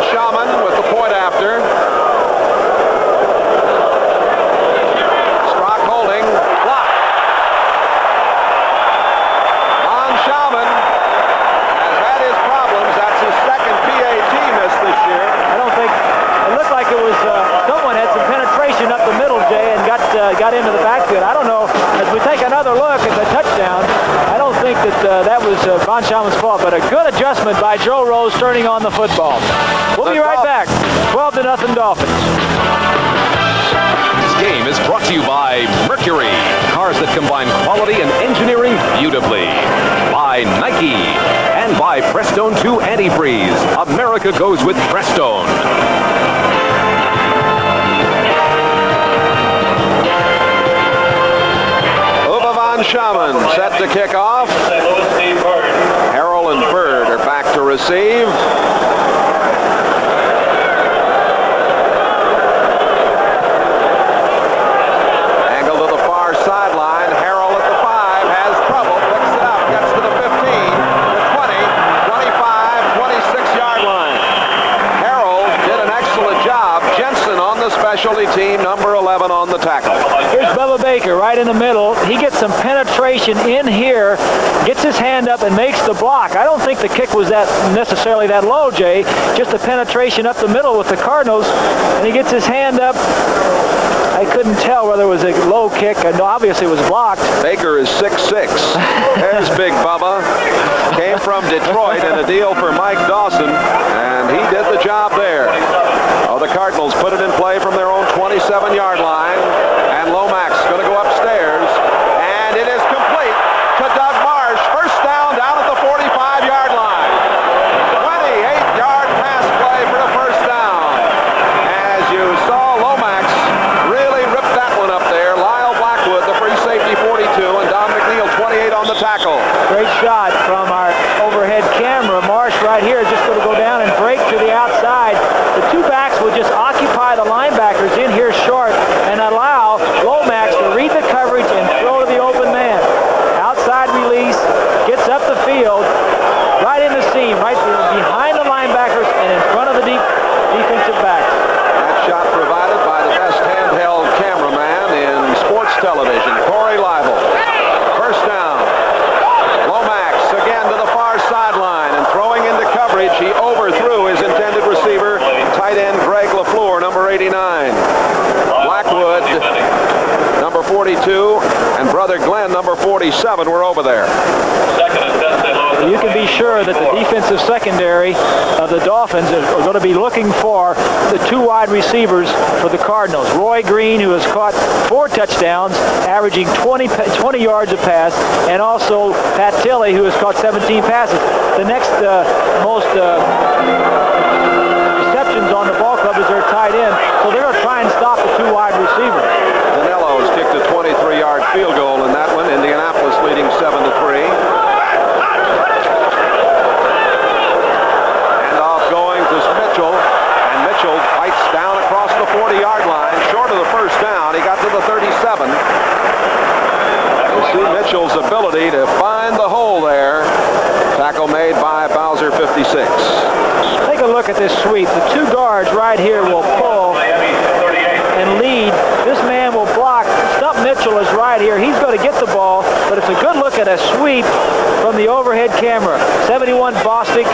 Shaman with the point after. Strock holding. Block. Von Shaman has had his problems. That's his second PAT miss this year. I don't think it looked like it was someone had some penetration up the middle, Jay, and got into the backfield. I don't know. As we take another look at the touchdown, I don't think that was Von Shaman's fault, but a good adjustment by Joe Rose turning on the football. We'll be right back. 12-0 Dolphins. This game is brought to you by Mercury, cars that combine quality and engineering beautifully. By Nike and by Prestone 2 Antifreeze. America goes with Prestone. Uwe von Shaman set to kick off. Harrell and Bird are back to receive. specialty team, number 11 on the tackle. Here's Bubba Baker right in the middle. He gets some penetration in here, gets his hand up and makes the block. I don't think the kick was that necessarily that low, Jay. Just a penetration up the middle with the Cardinals, and he gets his hand up. I couldn't tell whether it was a low kick, and obviously it was blocked. Baker is 6'6". There's Big Bubba. Came from Detroit in a deal for Mike Dawson, and he did the job there. Oh, the Cardinals put it in play from their own 27-yard line, and Lomax going to go upstairs, and it is complete to Doug Marsh. First down at the 45-yard line. 28-yard pass play for the first down. As you saw, Lomax really ripped that one up there. Lyle Blackwood, the free safety, 42, and Don McNeil, 28 on the tackle. Great shot from our overhead camera. Marsh right here is just going to go down and break to the outside. The two backs will just occupy the linebackers in here short and allow Lomax to read the coverage and throw to the open man. Outside release, gets up the field, right in the seam, right behind the linebackers and in front of the defensive backs. That shot provided by the best handheld cameraman in sports television, Corey Leibel. First down. Lomax again to the far sideline and throwing into coverage. He overthrew his intended receiver, tight end Greg LaFleur, number 89. Blackwood, number 42, and brother Glenn, number 47, were over there. You can be sure that the defensive secondary of the Dolphins are going to be looking for the two wide receivers for the Cardinals. Roy Green, who has caught 4 touchdowns, averaging 20 yards a pass, and also Pat Tilley, who has caught 17 passes. The next most receptions on the ball club is their tight end, so they're going to try and stop the two wide receivers. Danello's kicked a 23-yard field goal in that one. Indianapolis leading 7-3. Mitchell, and Mitchell fights down across the 40-yard line, short of the first down. He got to the 37. You see Mitchell's ability to find the hole there. Tackle made by Bowser, 56. Take a look at this sweep. The two guards right here will pull and lead. This man will block. Stump Mitchell is right here. He's going to get the ball, but it's a good look at a sweep from the overhead camera. 71 Bostic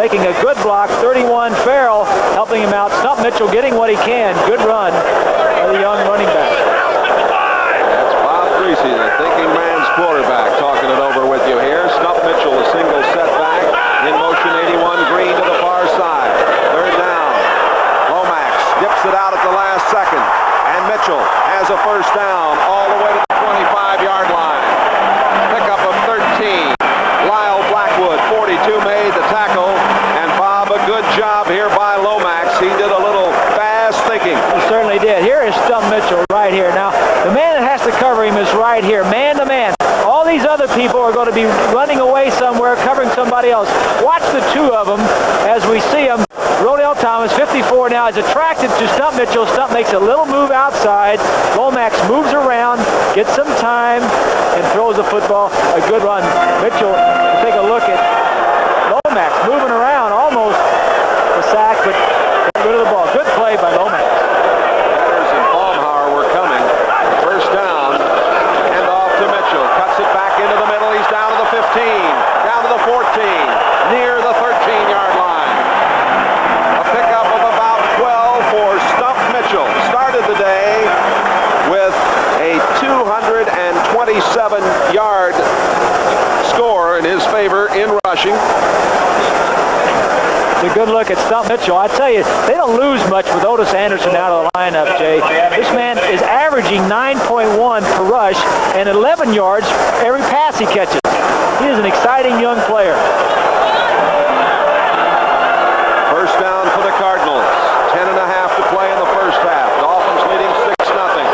making a good block. 31 Farrell helping him out. Stump Mitchell getting what he can. Good run by the young running back. That's Bob Greasy, the thinking man's quarterback, talking it over with you here. Stump Mitchell, a single setback. In motion, 81 Green to the far side. Third down. Lomax dips it out at the last second. And Mitchell has a first down all the way to the 25-yard line. Pickup of 13. Lyle Blackwood, 42, made the tackle. And Bob, a good job here by Lomax. He did a little fast thinking. He certainly did. Here is Stump Mitchell right here. Now, the man that has to cover him is right here, man to man. All these other people are going to be running away somewhere, covering somebody else. Watch the two of them as we see them. Rodell Thomas, 54 now, is attracted to Stump Mitchell. Stump makes a little move outside. Lomax moves around, gets some time, and throws the football. A good run. Mitchell, take a look at Lomax moving around, almost a sack, but rid of the ball. Good play by Lomax. Peters and Baumhauer were coming. First down. Hand off to Mitchell. Cuts it back into the middle. He's down to the 15. Down to the 14. Near the 13-yard line. A pickup of about 12 for Stump Mitchell. Started the day with a 227-yard score in his favor in rushing. It's a good look at Stump Mitchell. I tell you, they don't lose much with Otis Anderson out of the lineup, Jay. This man is averaging 9.1 per rush and 11 yards every pass he catches. He is an exciting young player. First down for the Cardinals. 10.5 to play in the first half. Dolphins leading 6-0.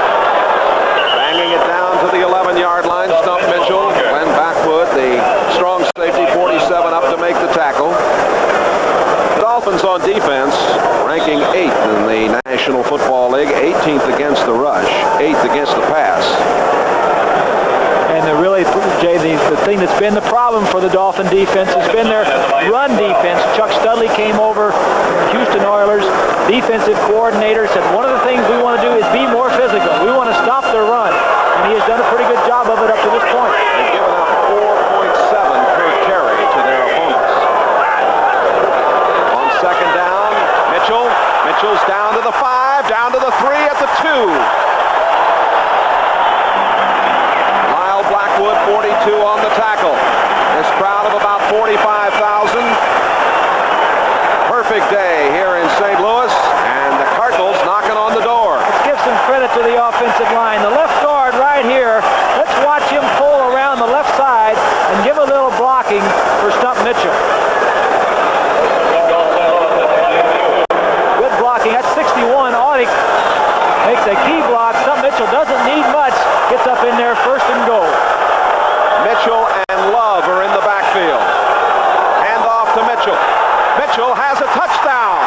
Banging it down to the 11-yard line. Stump Mitchell. Glenn Backwood, the strong safety, 47 up to make the tackle. Dolphins on defense, ranking 8th in the National Football League, 18th against the rush, 8th against the pass. And really, Jay, the thing that's been the problem for the Dolphin defense has been their run defense. Chuck Studley came over, Houston Oilers, defensive coordinator, said one of the things we want to do is be more physical. We want to stop their run, and he has done a pretty good job of it up to this point. They've given up 4.7 per carry to their opponents. On second down, Mitchell's down to the 5, down to the 3, at the 2. Lyle Blackwood, 42 on the tackle. This crowd of about 45,000. Perfect day here in St. Louis, and the Cardinals knocking on the door. Let's give some credit to the offensive line. The left guard right here, let's watch him pull around the left side and give a little blocking for Stump Mitchell. Good blocking. That's 61. Audick makes a key block. Stump Mitchell doesn't need much. Gets up in there, first and goal. Mitchell and Love are in the backfield. Hand off to Mitchell. Mitchell has a touchdown.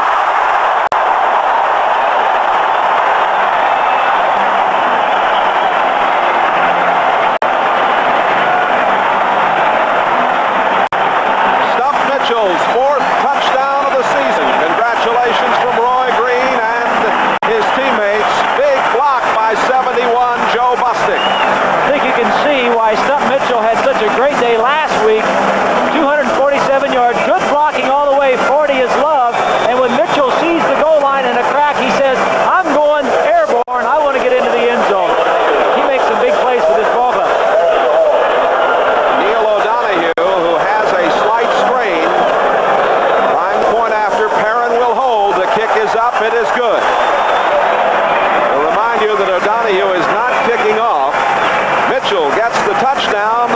Stump Mitchell's 4th touchdown of the season. Congratulations from Roy Green and his teammates. Big block by 71, Joe Bustick. I think you can see why Stump Mitchell had such a great day last week. 247 yards, good blocking all the way, 40 is Love. And when Mitchell sees the goal line and a crack, he says, I'm going airborne, I want to get into the end zone. He makes some big plays for this ball club. Neil O'Donohue, who has a slight sprain, trying to point after. Perrin will hold. The kick is up. It is good. To remind you that O'Donohue is not kicking off. Mitchell gets the touchdown.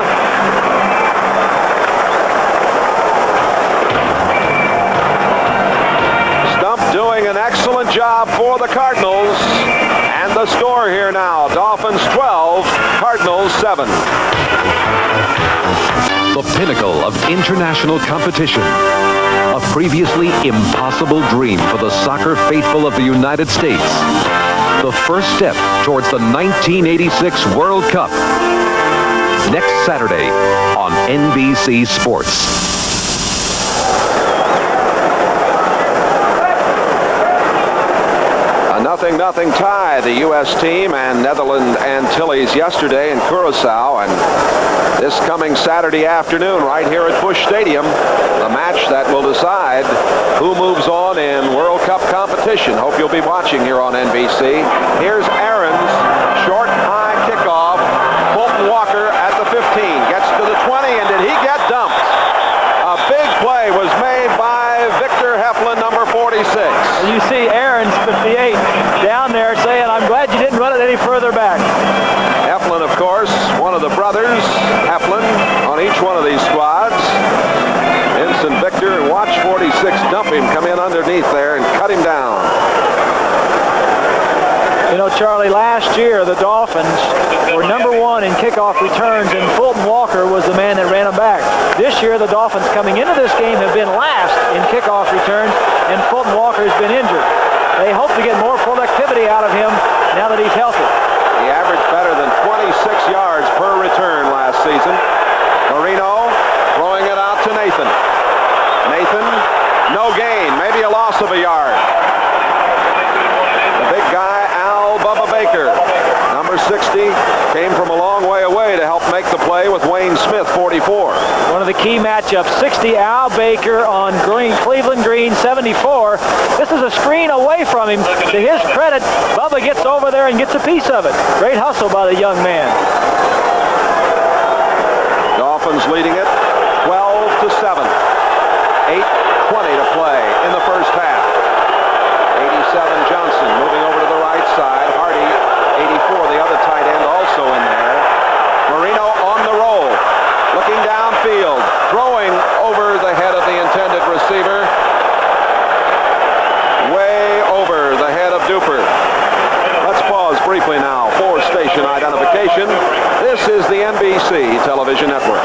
Stump doing an excellent job for the Cardinals. And the score here now, Dolphins 12, Cardinals 7. The pinnacle of international competition. A previously impossible dream for the soccer faithful of the United States. The first step towards the 1986 World Cup. Next Saturday on NBC Sports. A 0-0 tie, the U.S. team and Netherlands Antilles yesterday in Curacao, and this coming Saturday afternoon right here at Busch Stadium, the match that will decide who moves on in World Cup competition. Hope you'll be watching here on NBC. Here's Aaron's short, high kickoff. Fulton Walker at the 15, gets to the 20, and did he get dumped? A big play was made by Victor Heflin, number 46. And you see Aaron's 58 down there saying, I'm glad you didn't run it any further back. Heflin, of course, one of the brothers, Heflin, on each one of these squads. Ensign Victor, and watch 46 dump him, come in underneath there and cut him down. You know, Charlie, last year the Dolphins were number 1 in kickoff returns, and Fulton Walker was the man that ran them back. This year the Dolphins coming into this game have been last in kickoff returns, and Fulton Walker has been injured. They hope to get more productivity out of him now that he's healthy. He averaged better than 26 yards per return last season. Marino throwing it out to Nathan. Nathan, no gain, maybe a loss of a yard. The big guy, Al Bubba Baker, number 60, came from a long way away to help make the play with Wayne Smith, 44. One of the key matchups, 60 Al Baker on Cleveland Green, 74. This is a screen away from him. To his credit, Bubba gets over there and gets a piece of it. Great hustle by the young man. Dolphins leading it 12-7. 8:20 to play in the first half. 87 Johnson moving over to the right side. Hardy, 84, the other tight end, also in there. Marino on the roll, looking downfield, throwing over the head of the intended receiver. Way over the head of Duper. Let's pause briefly now for station identification. This is the NBC television network.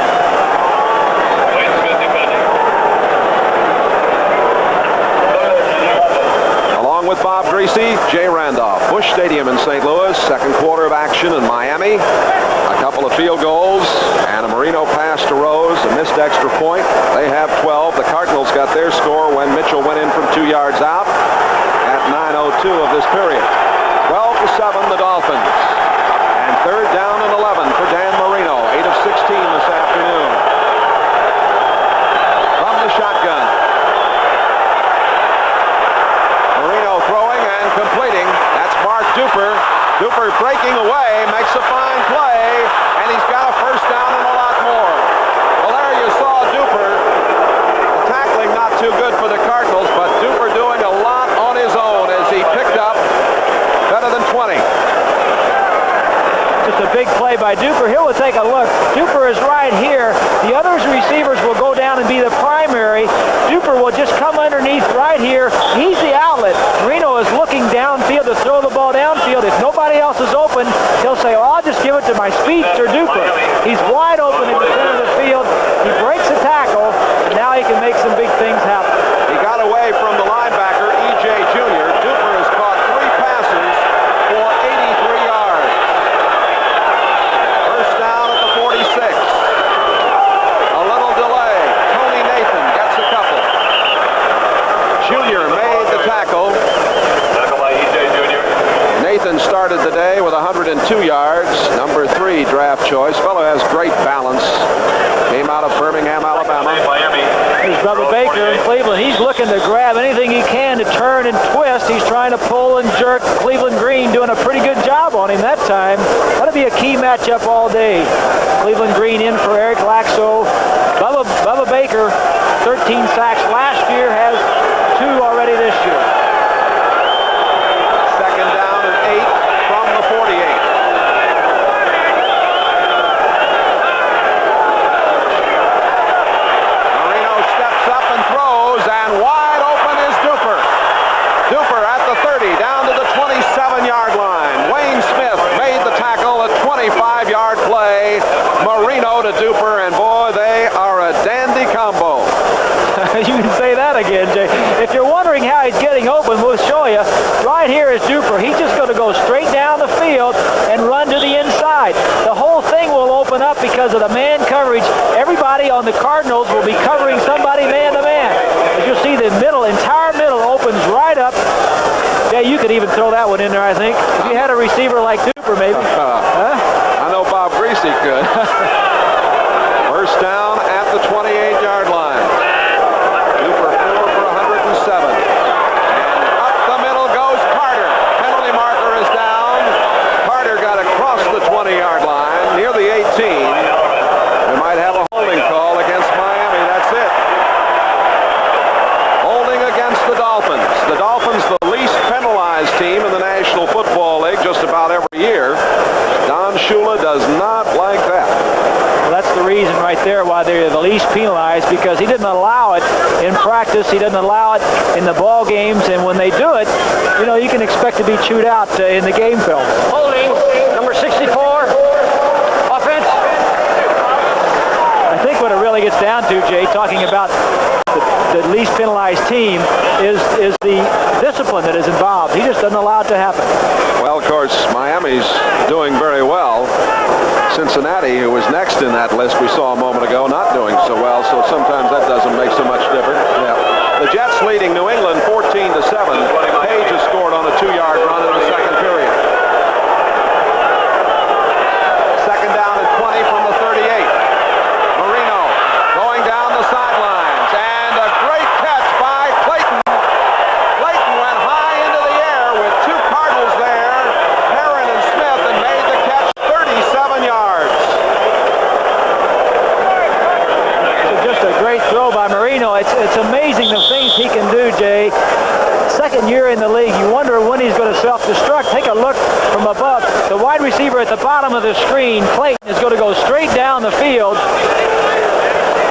With Bob Greasy, Jay Randolph. Busch Stadium in St. Louis, second quarter of action in Miami. A couple of field goals and a Marino pass to Rose, a missed extra point. They have 12. The Cardinals got their score when Mitchell went in from 2 yards out at 2 of this period. 12-7, the Dolphins. And third down and 11 for Dan Marino. 8 of 16 this afternoon. From the shotgun. Marino throwing and completing. That's Mark Duper. Duper breaking away, makes a fine play, and he's got a first down and a lot more. Well, there you saw Duper. The tackling not too good for the Cardinals, but Duper doing a lot on his own as he picked up better than 20. Just a big play by Duper. Here we'll take a look. Duper is right here. The other receivers will go down and be the primary. Duper will just come underneath right here. He's the outlet. Marino is looking downfield to throw the ball downfield. If nobody else is open, he'll say, oh, I'll just give it to my speedster Duper. He's wide open in the center of the field. He breaks a tackle, and now he can make some big things happen. He got away from the linebacker, E.J. Jr. Duper has caught 3 passes for 83 yards. First down at the 46. A little delay. Tony Nathan gets a couple. Jr. made the tackle. Tackle by E.J. Jr. Nathan started the day with 102 yards. Number 3 draft choice. Fellow has great balance. Came out of Birmingham, Alabama. Miami. There's Bubba Baker in Cleveland. He's looking to grab anything he can to turn and twist. He's trying to pull and jerk. Cleveland Green doing a pretty good job on him that time. That'll be a key matchup all day. Cleveland Green in for Eric Laxo. Bubba Baker, 13 sacks last year, has 2 already this year. Second down and 8 from the 48. Marino steps up and throws, and wide open is Duper. Duper at the 30, down to the 27-yard line. Wayne Smith made the tackle, a 25-yard play. Marino to Duper, and boy, they are a dandy combo. You can say that again, Jay. If you're wondering how he's getting open, we'll show you. Right here is Duper. He's just going to go straight down the field and run to the inside. The whole thing will open up because of the man coverage. Everybody on the Cardinals will be covering somebody man to man. As you'll see, the entire middle opens right up. Yeah, you could even throw that one in there, I think. If you had a receiver like Duper, maybe. I know Bob Greasy could. First down at the 28-yard line. Duper 4 for 107. And up the middle goes Carter. Penalty marker is down. Carter got across the 20-yard line near the 18. We might have a holding call against Miami. That's it. Holding against the Dolphins. The Dolphins, the least penalized team in the National Football League just about every year. Don Shula does not like that. Well, that's the reason right there why they're the least penalized, because he didn't allow it in practice. He didn't allow it in the ball games, and when they do it, you know, you can expect to be chewed out in the game film. Holding, number 64, offense. I think what it really gets down to, Jay, talking about the least penalized team is the discipline that is involved. He just doesn't allow it to happen. Well, of course, Miami's doing very well. Cincinnati, who was next in that list we saw a moment ago, not doing so well, so sometimes that doesn't make so much difference. Yeah. The Jets leading New England 14-7. Page has scored on a 2-yard run in the second period. Second down and 20 from the 38. Marino going down the sidelines, and a great catch by Clayton. Clayton went high into the air with 2 Cardinals there, Herron and Smith, and made the catch 37 yards. Just a great throw by Marino. It's amazing the things he can do, Jay. Second year in the league, you wonder when he's going to self-destruct. Take a look from above. The wide receiver at the bottom of the screen, Clayton, is going to go straight down the field.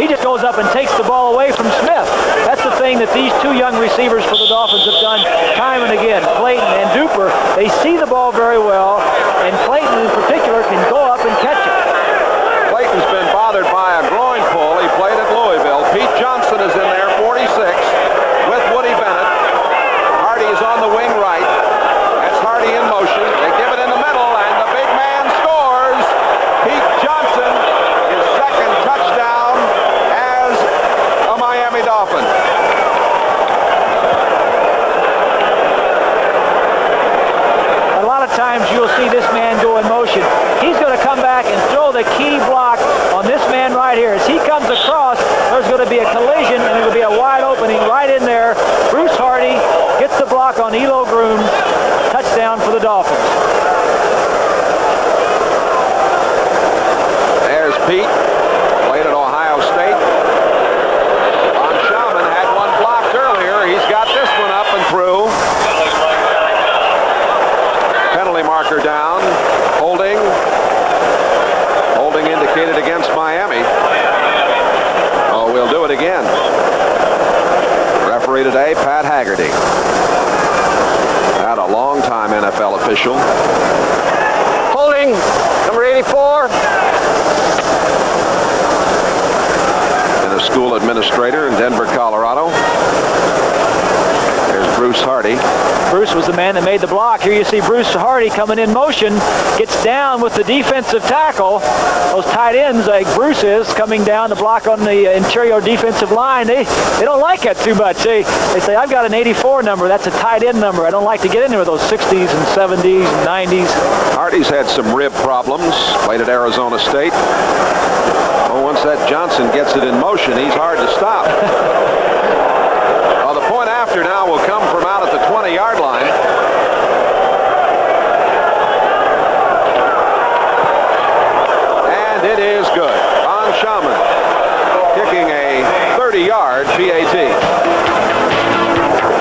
He just goes up and takes the ball away from Smith. That's the thing that these 2 young receivers for the Dolphins have done time and again. Clayton and Duper, they see the ball very well, and Clayton in particular can go up and catch it. Clayton's been bothered by a groin pull. He played at Louisville. Pete Johnson is in there, 46, with Woody Bennett. Hardy is on the wing right. That's Hardy in motion. They give it in the middle, and the big man scores. Pete Johnson, his second touchdown as a Miami Dolphin. times you'll see this man go in motion. He's going to come back and throw the key block on this man right here. As he comes across, there's going to be a collision, and it'll be a wide opening right in there. Bruce Hardy gets the block on Elo Grooms. Touchdown for the Dolphins. There's Pete, played at Ohio State. Von Schaumann had one blocked earlier. He's got this one up and through. Penalty marker down. Holding indicated against Miami. Oh, we'll do it again. Referee today, Pat Haggerty. Not a long-time NFL official. Holding, number 84. And a school administrator in Denver, Colorado. There's Bruce Hardy. Bruce was the man that made the block. Here you see Bruce Hardy coming in motion, gets down with the defensive tackle. Those tight ends, like Bruce is, coming down to block on the interior defensive line. They don't like that too much. They say, I've got an 84 number. That's a tight end number. I don't like to get in there with those 60s and 70s and 90s. Hardy's had some rib problems. Played at Arizona State. Well, once that Johnson gets it in motion, he's hard to stop. Well, the point after now will come from out at the 20-yard line. And it is good. Von Schaumann kicking a 30-yard PAT.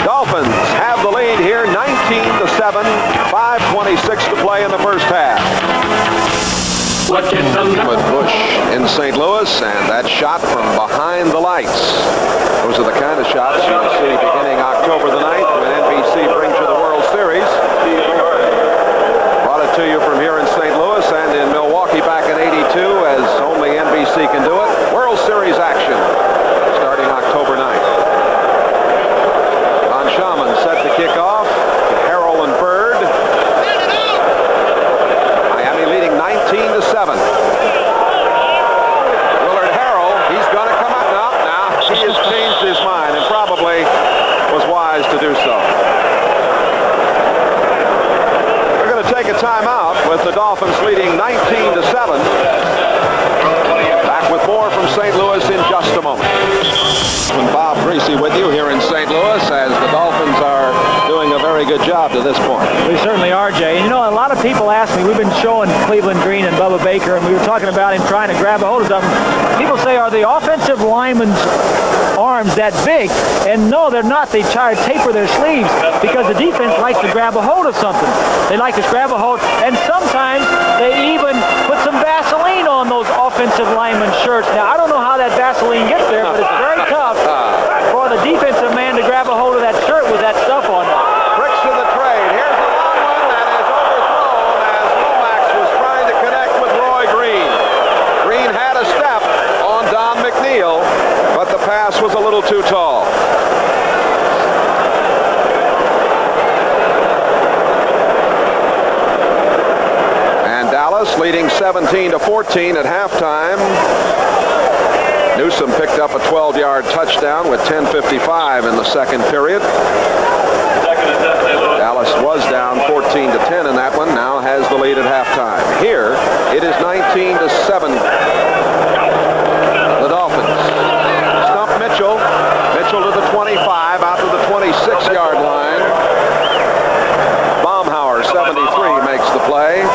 Dolphins have the lead here, 19-7, 5:26 to play in the first half. With Bush in St. Louis, and that shot from behind the lights. Those are the kind of shots you'll see beginning October the 9th when NBC brings you the World Series. Brought it to you from here in St. Louis and in Milwaukee back in '82, as only NBC can do it. World Series action starting October 9th. Von Schaumann set to kick off. Harrell and Bird. Miami leading 19-7. Willard Harrell, he's going to come up now. He has changed his mind and probably was wise to do so. We're going to take a timeout with the Dolphins leading 19-7. Back with more from St. Louis in just a moment. And Bob Greasy with you here in St. Louis, as the Dolphins are doing a very good job to this point. We certainly are, Jay. And you know, a lot of people ask me, we've been showing Cleveland Green and Bubba Baker, and we were talking about him trying to grab a hold of something. People say, are the offensive linemen's arms that big? And no, they're not. They try to taper their sleeves because the defense likes to grab a hold of something. They like to grab a hold, and sometimes they even put some Vaseline on those offensive linemen's shirts. Now, I don't know how that Vaseline gets there, but it's very tough for the defensive man to grab a hold of that shirt with that stuff on it. Bricks to the trade. Here's a long one that is overthrown as Lomax was trying to connect with Roy Green. Green had a step on Don McNeil, but the pass was a little too tall. And Dallas leading 17-14 at halftime. Newsome picked up a 12-yard touchdown with 10:55 in the second period. Dallas was down 14-10 in that one, now has the lead at halftime. Here, it is 19-7. The Dolphins. Stump Mitchell. Mitchell to the 25, out to the 26-yard line. Baumhauer, 73, makes the play.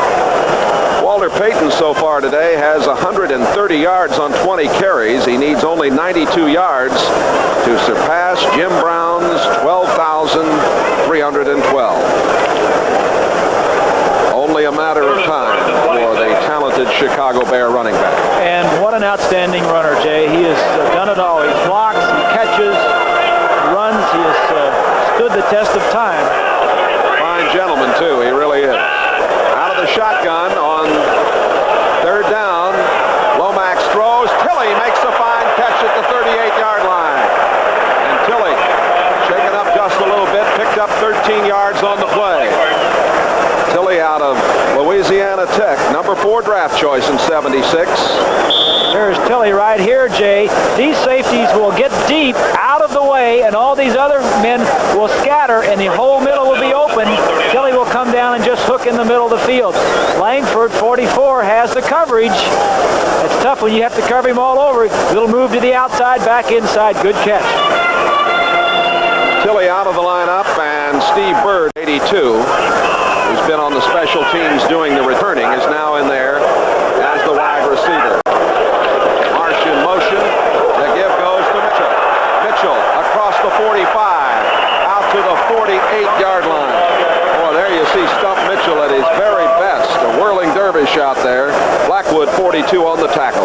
Walter Payton so far today has 130 yards on 20 carries. He needs only 92 yards to surpass Jim Brown's 12,312. Only a matter of time for the talented Chicago Bear running back. And what an outstanding runner, Jay. He has done it all. He blocks, he catches, he runs. He has stood the test of time. Fine gentleman, too. He really is. Out of the shotgun on third down. Lomax throws. Tilley makes a fine catch at the 38-yard line. And Tilley, shaken up just a little bit, picked up 13 yards on the play. Tilley out of Louisiana Louisiana Tech, number 4 draft choice in '76. There's Tilley right here, Jay. These safeties will get deep out of the way, and all these other men will scatter, and the whole middle will be open. Tilley will come down and just hook in the middle of the field. Langford, 44, has the coverage. It's tough when you have to cover him all over. Little move to the outside, back inside. Good catch. Tilley out of the lineup, and Steve Bird, 82, who's been on the special teams doing the returning, is now in there as the wide receiver. Marsh in motion. The give goes to Mitchell. Mitchell across the 45, out to the 48-yard line. Boy, there you see Stump Mitchell at his very best. A whirling dervish out there. Blackwood, 42 on the tackle.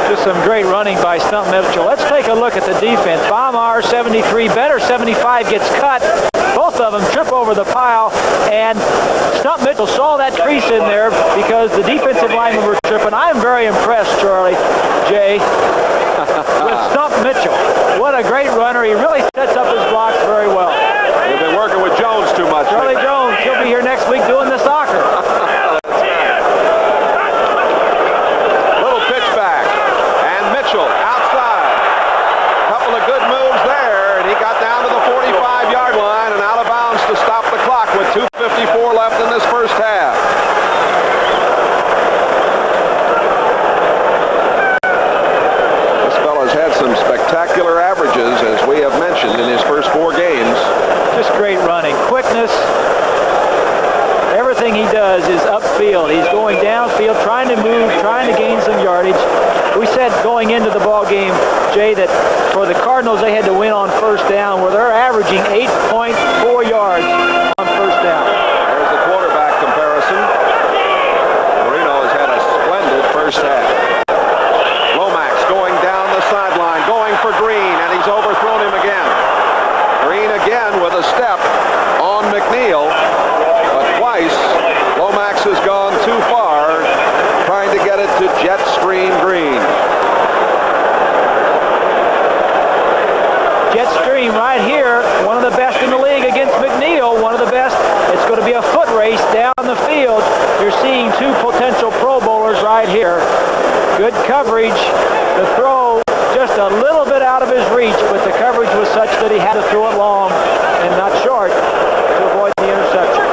Just some great running by Stump Mitchell. Let's take a look at the defense. Baumar, 73, Better, 75, gets cut. Both of them trip over the pile, and Stump Mitchell saw that crease in there because the defensive linemen were tripping. I'm very impressed, Charlie, Jay, with Stump Mitchell. What a great runner. He really sets up his blocks very well. You've been working with Jones too much. Charlie Jones, he'll be here next week doing the soccer. Little pitch back. Mitchell outside. Couple of good moves there, and he got down to the 45-yard line and out of bounds to stop the clock with 2:54 left in this first half. This fella's had some spectacular averages, as we have mentioned, in his first 4 games. Just great running, quickness. Everything he does is upfield. He's going downfield, trying to move, trying to gain some yardage. We said going into the ball game, Jay, that for the Cardinals they had to win on first down, where they're averaging 8.4 yards on first down. There's the quarterback comparison. Marino has had a splendid first half. Lomax going down the sideline, going for Green, and he's overthrown him again. Green again with a step on McNeil, but twice Lomax has gone too far, trying to get it to jet stream Green. Jet stream right here, one of the best in the league against McNeil, one of the best. It's going to be a foot race down the field. You're seeing 2 potential Pro Bowlers right here. Good coverage. The throw just a little bit out of his reach, but the coverage was such that he had to throw it long and not short to avoid the interception.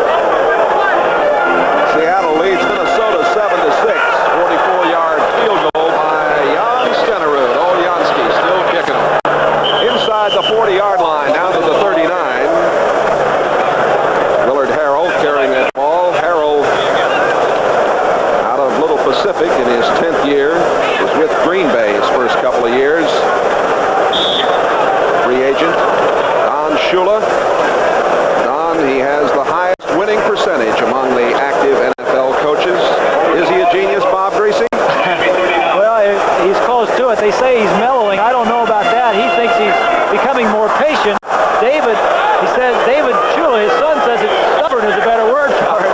Seattle leads Minnesota 7-6. 44-yard field goal by Jan Stenerud. Old Jansky still kicking them. Inside the 40-yard line, down to the 39. Willard Harrell carrying that ball. Harrell out of Little Pacific in his 10th year. Was with Green Bay his first couple of years. Free agent Don Shula. Don, he has the highest winning percentage among the active NFL coaches. Is he a genius, Bob Greasy? Well, he's close to it. They say he's mellowing. I don't know about that. He thinks he's becoming more patient. David Shula, his son, says it's stubborn is a better word for it.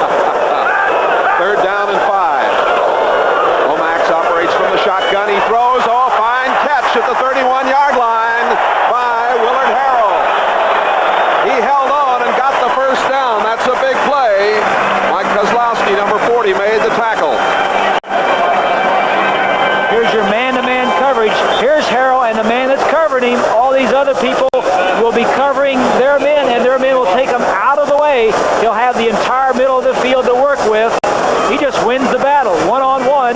3rd down and 5. Lomax operates from the shotgun. He throws. Oh, fine catch at the 31-yard line by Willard Harrell. He held on and got the first down. That's a big play. Mike Kozlowski, number 40, made the tackle. Here's your man-to-man coverage. Here's Harrell and the man that's covering him. All these other people will be covering their men, and their men will take them out of the way. He'll have the entire middle of the field to work with. He just wins the battle. One-on-one,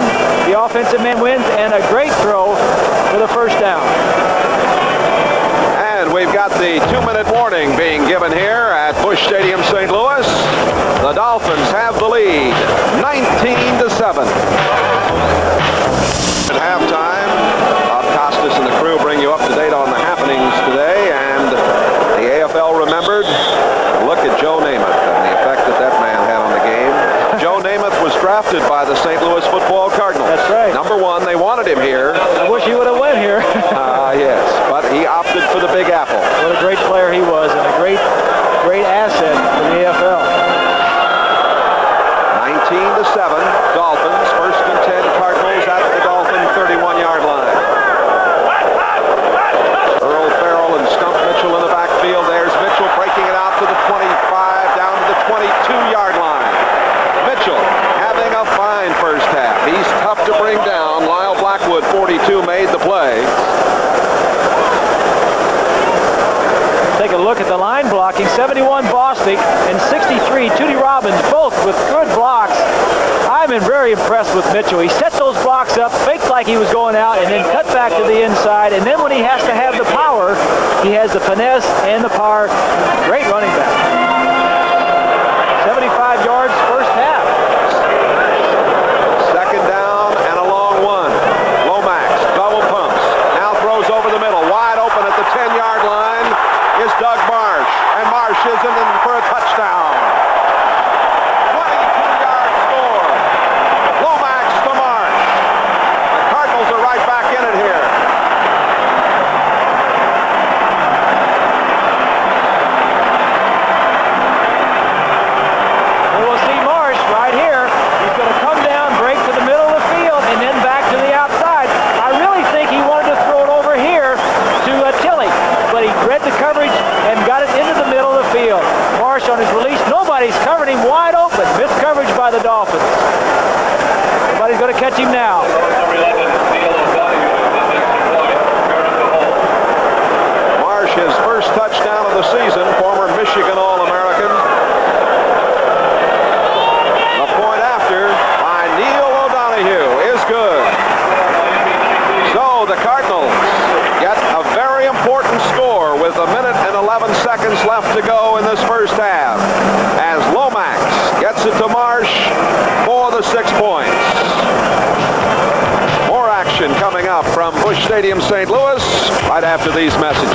the offensive man wins, and a great throw for the first down. And we've got the 2-minute warning being given here at Busch Stadium, St. Louis. The Dolphins have the lead, 19-7. At halftime, Bob Costas and the crew bring you up to date on the happenings today, and the AFL remembered. Look at Joe Namath and the effect that man had on the game. Joe Namath was drafted by the St. Louis Football Cardinals. That's right. Number 1, they wanted him here. I wish he would have went here. Yes, but he opted for the Big Apple. What a great player he was, and a great asset for the AFL. 19-7, Dolphins, 1st and 10, Cardinals at the Dolphin 31-yard line. Earl Farrell and Stump Mitchell in the backfield. There's Mitchell breaking it out to the 25, down to the 22-yard line. Mitchell has 71 Bostic, and 63 Tootie Robbins, both with good blocks. I've been very impressed with Mitchell. He set those blocks up, faked like he was going out, and then cut back to the inside. And then when he has to have the power, he has the finesse and the power. Great running back. 75 yards first half. Second down and a long one. Lomax double pumps. Now throws over the middle. Wide open at the 10-yard line is Doug Marsh. And Marsh is in for a touchdown. 22-yard score. Lomax to Marsh. The Cardinals are right back in it here. We'll see Marsh right here. He's going to come down, break to the middle of the field, and then back to the outside. I really think he wanted to throw it over here to Tilley, but he read the coverage and got it into the middle of the field. Marsh on his release. Nobody's covering him wide open. Missed coverage by the Dolphins. Nobody's going to catch him now. Marsh, his first touchdown of the season, former Michigan All-American. The point after by Neil O'Donoghue is good. So the Cardinals get a very important score with a minute and 11 seconds left to go in this first half as Lomax gets it to Marsh for the 6 points. More action coming up from Busch Stadium, St. Louis, right after these messages.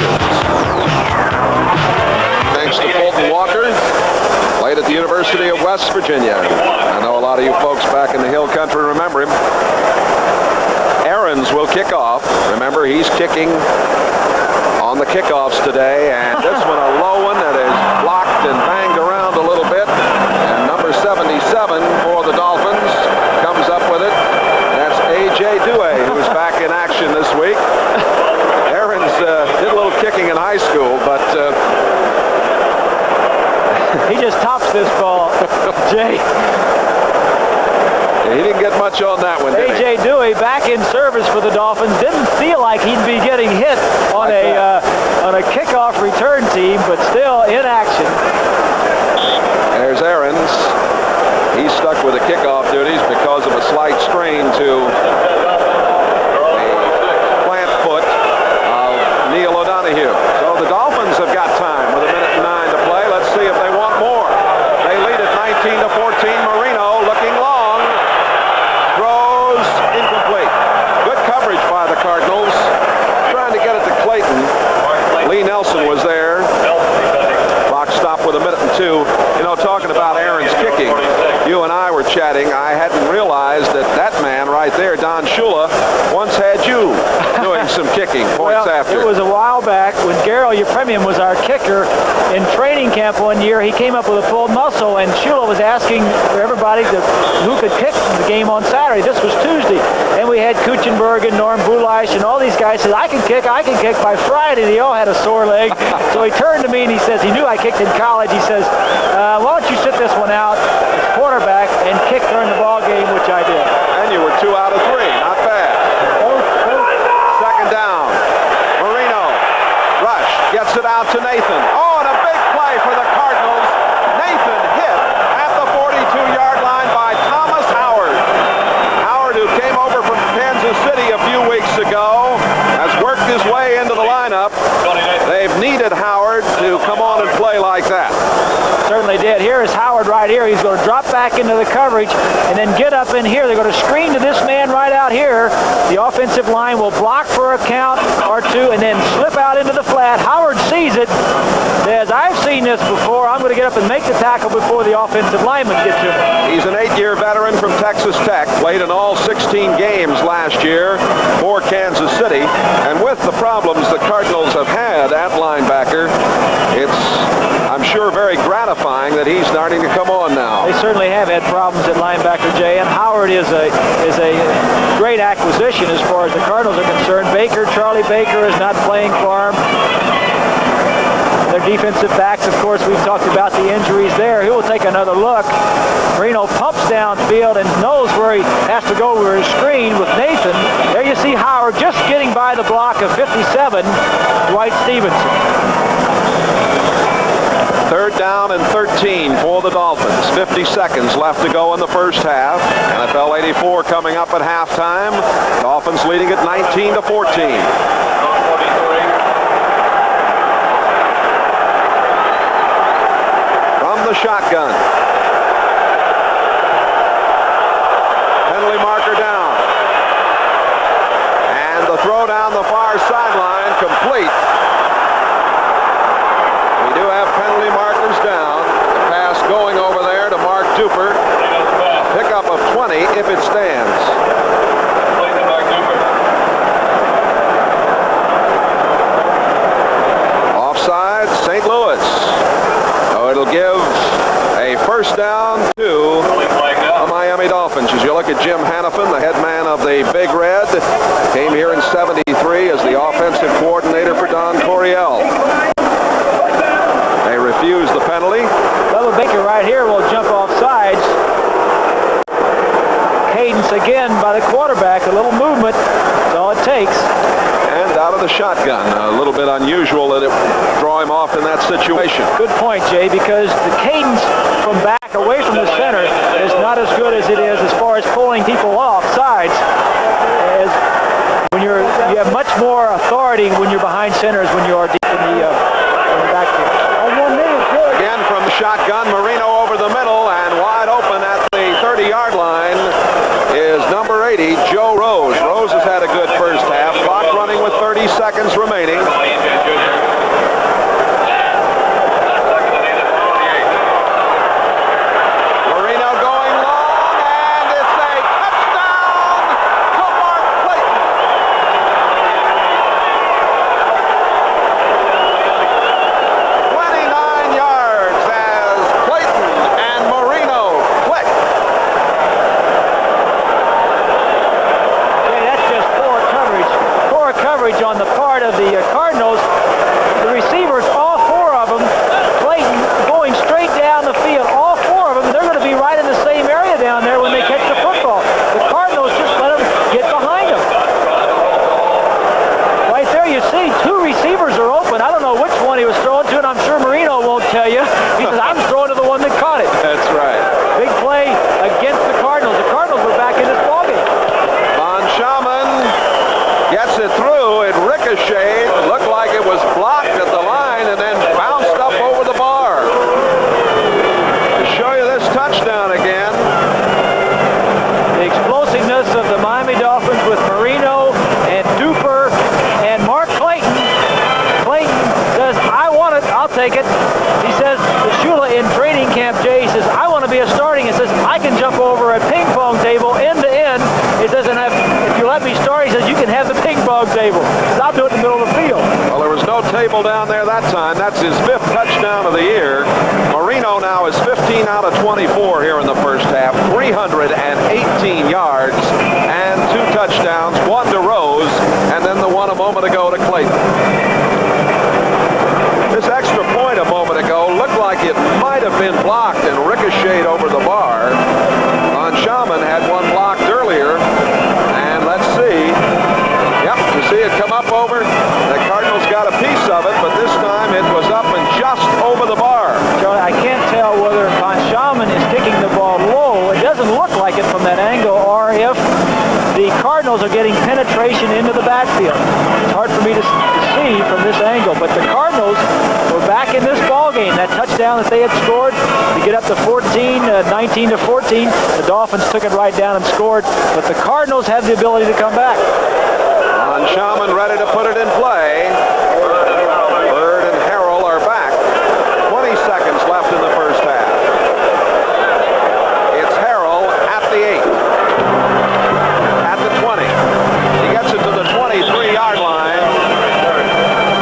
Thanks to Fulton Walker, played at the University of West Virginia. I know a lot of you folks back in the Hill Country remember him. Ahrens will kick off. Remember, he's kicking on the kickoffs today, and this one a low one that is blocked and banged around a little bit. And number 77 for the Dolphins comes up with it. That's A.J. Dewey, who's back in action this week. Ahrens did a little kicking in high school, but He just tops this ball, Jay. he didn't get much on that one, did he? A.J. Dewey back in service for the Dolphins. Didn't feel like he'd be getting hit on a kickoff return team, but still in action. There's Ahrens. He's stuck with the kickoff duties because of a slight strain to the plant foot of Neil O'Donoghue. So the Dolphins have got time with a minute and 9 to play. Let's see if they want more. They lead at 19-14. Marino looking long. Throws incomplete. Good coverage by the Cardinals. Trying to get it to Clayton. Lee Nelson was there. Clock stopped with a minute and 2. You know, talking about Ahrens kicking, you and I were chatting. I hadn't realized that man right there, Don Shula, once had you doing some kicking points after. It was a while back when Gerald Yepremian was our kicker in training camp one year. He came up with a pulled muscle, and Shula was asking for everybody who could kick the game on Saturday. This was Tuesday, and we had Kuchenberg and Norm Bulash and all these guys said, I can kick. By Friday, they all had a sore leg. So he turned to me and he says, he knew I kicked in college. He says, why don't you sit this one out as quarterback and kick during the ball game, which I did. And you were 2 out of 3. Not bad. Second down. Marino. Rush gets it out to Nathan. Oh, and a big play for the Cardinals. Nathan hit at the 42-yard line by Thomas Howard. Howard, who came over from Kansas City a few weeks ago, has worked his way into the lineup. They've needed Howard to come on and play like that. Certainly did. Here is Howard right here. He's going to drop back into the coverage and then get up in here. They're going to screen to this man right out here. The offensive line will block for a count or 2 and then slip out into the flat. Howard sees it. Says, I've seen this before. I'm going to get up and make the tackle before the offensive lineman gets to him. He's an 8-year veteran from Texas Tech. Played in all 16 games last year for Kansas City. And with the problems the Cardinals have had at linebacker, it's, I'm sure, very gratifying that he's starting to come on now. They certainly have had problems at linebacker, Jay, and Howard is a great acquisition as far as the Cardinals are concerned. Charlie Baker is not playing for him. Their defensive backs, of course, we've talked about the injuries there. He will take another look. Marino pumps downfield and knows where he has to go with his screen with Nathan. There you see Howard just getting by the block of 57, Dwight Stevenson. Third down and 13 for the Dolphins. 50 seconds left to go in the first half. NFL 84 coming up at halftime. Dolphins leading at 19-14. From the shotgun. Penalty marker down. And the throw down the far sideline complete. We do have penalty markers down. The pass going over there to Mark Duper. A pickup of 20 if it stands. Offside, St. Louis. So it'll give a first down to the Miami Dolphins. As you look at Jim Hannafin, the head man of the Big Red, came here in '73 as the offensive coordinator for Don Coryell. They refuse the penalty. Bubba Baker right here will jump off sides. Cadence again by the quarterback. A little movement. That's all it takes. And out of the shotgun. A little bit unusual that it draw him off in that situation. Good point, Jay, because the cadence from back away from the center is not as good as it is as far as pulling people off sides. As when you have much more authority when you're behind centers when you are deep in the backfield. Again from the shotgun, Marino over the middle and wide open at the 30-yard line is number 80, Joe Rose. Rose has had a good first half. Clock running with 30 seconds remaining. Marino going long, and it's a touchdown to Mark Clayton. 29 yards as Clayton and Marino click. Okay, that's just poor coverage. Poor coverage on the part of the Cardinals. The receivers, all four of them, Clayton going straight down the field. All four of them, they're going to be right in the same area down there when they catch the football. The Cardinals just let them get behind them. Right there you see two receivers are open. I don't know which one he was throwing to, and I'm sure Marino won't tell you. He says, I'm throwing to the one that caught it. That's right. Big play against the Cardinals. The Cardinals were back in this ballgame. Von Schaman gets it through. It ricocheted. Looked like it was blocked at the line and then bounced up over the bar. To show you this touchdown again. The explosiveness of the Miami Dolphins with Marino and Duper and Mark Clayton. Clayton says, I want it. I'll take it. He says, the Shula in training camp, Jay, he says, I want to be a starting. He says, I can jump over a ping pong table end to end. He says, and if you let me start, he says, you can have the ping pong table. He says, I'll do it in the middle of the field. Well, there was no table down there that time. That's his 5th touchdown of the year. Marino now is 15 out of 24 here in the first half. 318 yards and 2 touchdowns. One to Rose, and then the one a moment ago to Clayton. This extra point a moment ago looked like it might have been blocked and ricocheted over the bar. Von Schaman had one blocked earlier, and let's see. Yep, you see it come up over. The Cardinals got a piece of it, but this time it was up and just over the bar. Charlie, I can't tell whether Von Schaman is kicking the ball low. It doesn't look like it from that angle, or if the Cardinals are getting penetration into the backfield. It's hard for me to see from this angle, but the Cardinals were back in this ball game. That touchdown that they had scored to get up to 19 to 14. The Dolphins took it right down and scored, but the Cardinals have the ability to come back. Von Schaman ready to put it in play. Bird and Harrell are back. 20 seconds left in the first half. It's Harrell at the 8. At the 20. He gets it to the 23-yard line.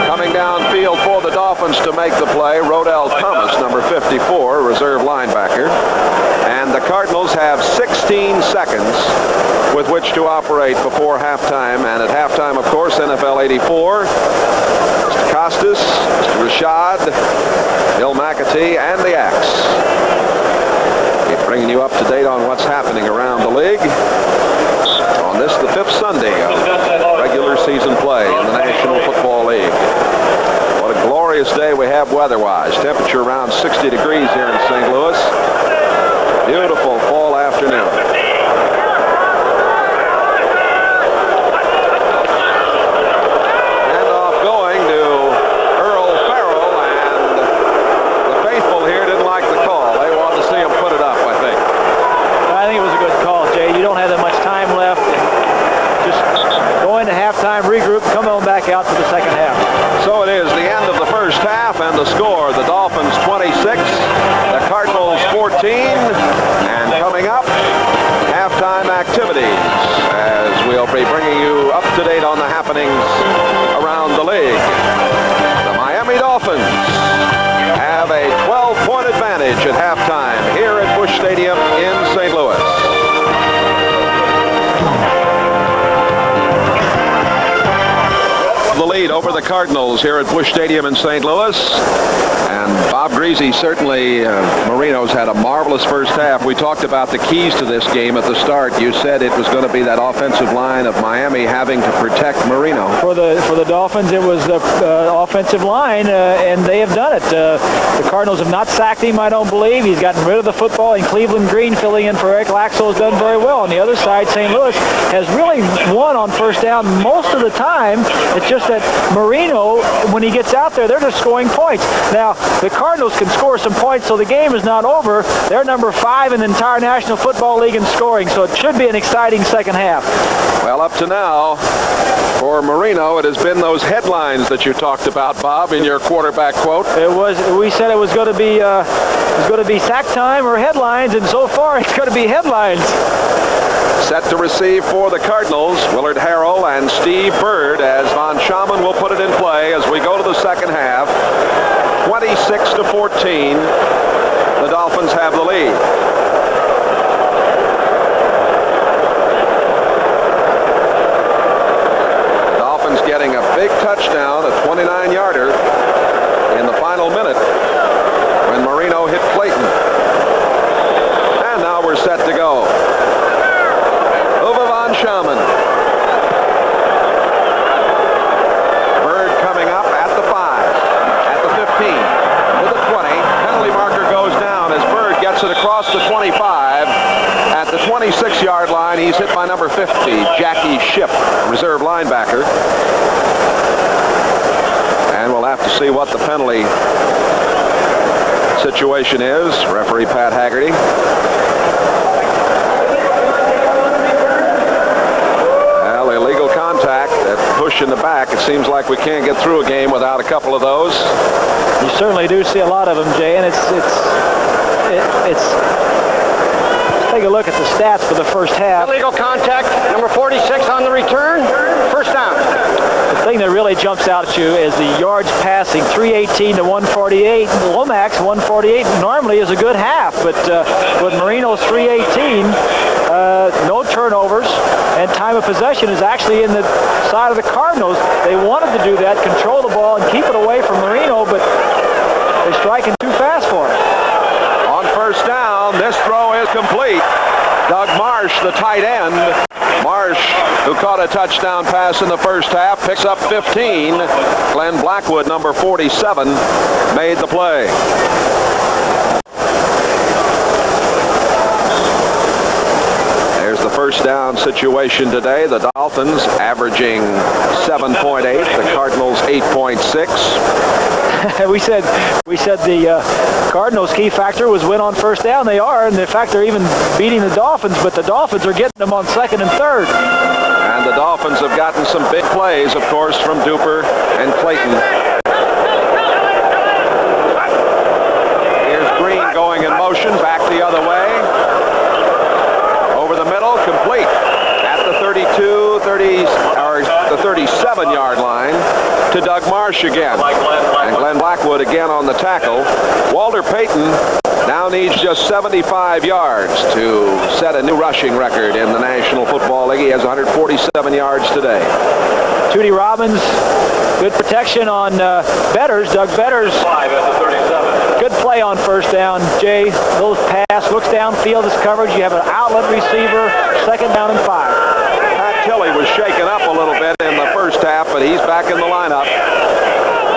Coming downfield for the Dolphins to make the play, Rodell Thomas, number 54, reserve linebacker. And the Cardinals have 16 seconds with which to operate before halftime. And at halftime, of course, NFL 84, Mr. Costas, Mr. Rashad, Bill McAtee, and the Axe. Keep bringing you up to date on what's happening around the league on this, the 5th Sunday of regular season play in the National Football League. What a glorious glorious day we have weather-wise. Temperature around 60 degrees here in St. Louis. Beautiful fall afternoon. Handoff going to Earl Farrell, and the faithful here didn't like the call. They wanted to see him put it up, I think. I think it was a good call, Jay. You don't have that much time left. Just go into halftime, regroup, come on back out for the second half. So it is the end of the first half, and the score, the Dolphins 26, the Cardinals 14, and coming up, halftime activities, as we'll be bringing you up to date on the happenings around the league. The Miami Dolphins have a 12-point advantage at halftime here at Busch Stadium in St. Louis. The lead over the Cardinals here at Busch Stadium in St. Louis. And Bob Greasy, certainly Marino's had a marvelous first half. We talked about the keys to this game at the start. You said it was going to be that offensive line of Miami having to protect Marino. For the Dolphins, it was the offensive line, and they have done it. The Cardinals have not sacked him, I don't believe. He's gotten rid of the football, and Cleveland Green, filling in for Eric Laxell, has done very well. On the other side, St. Louis has really won on first down most of the time. It's just that Marino, when he gets out there, they're just scoring points. Now, the Cardinals can score some points, so the game is not over. They're number 5 in the entire National Football League in scoring, so it should be an exciting second half. Well, up to now, for Marino, it has been those headlines that you talked about, Bob, in your quarterback quote. We said it was going to be sack time or headlines, and so far it's going to be headlines. Set to receive for the Cardinals, Willard Harrell and Steve Bird, as Von Schaman will put it in play as we go to the second half. 26-14, the Dolphins have the lead. Dolphins getting a big touchdown, a 29-yarder, in the final minute when Marino hit Clayton. And now we're set to go. Von Schaman. Bird coming up at the 5, at the 15, to the 20. Penalty marker goes down as Bird gets it across the 25. At the 26-yard line, he's hit by number 50, Jackie Shipp, reserve linebacker. And we'll have to see what the penalty situation is. Referee Pat Haggerty. Illegal contact, that push in the back. It seems like we can't get through a game without a couple of those. You certainly do see a lot of them, Jay, and it's take a look at the stats for the first half. Illegal contact, number 46 on the return, first down. The thing that really jumps out at you is the yards passing, 318 to 148. Lomax 148 normally is a good half, but with Marino's 318, no turnovers, and time of possession is actually in the side of the Cardinals. They wanted to do that, control the ball and keep it away from Marino, but they're striking too fast for him. On first down, this throw is complete. Doug Marsh, the tight end. Marsh, who caught a touchdown pass in the first half, picks up 15. Glenn Blackwood, number 47, made the play. There's the first down situation today. The Dolphins averaging 7.8, the Cardinals 8.6. we said the Cardinals' key factor was win on first down. They are, and in fact, they're even beating the Dolphins, but the Dolphins are getting them on second and third. And the Dolphins have gotten some big plays, of course, from Duper and Clayton. Here's Green going in motion, back the other way. Over the middle, complete. At the 37-yard line to Doug Marsh again. And Glenn Blackwood again on the tackle. Walter Payton now needs just 75 yards to set a new rushing record in the National Football League. He has 147 yards today. Tootie Robbins, good protection on Betters. Doug Betters. 5 at the 37. Good play on first down. Jay, little pass, looks downfield, is coverage. You have an outlet receiver, second down and 5. Pat Tilley was shaken up a little bit in the first half, but he's back in the lineup.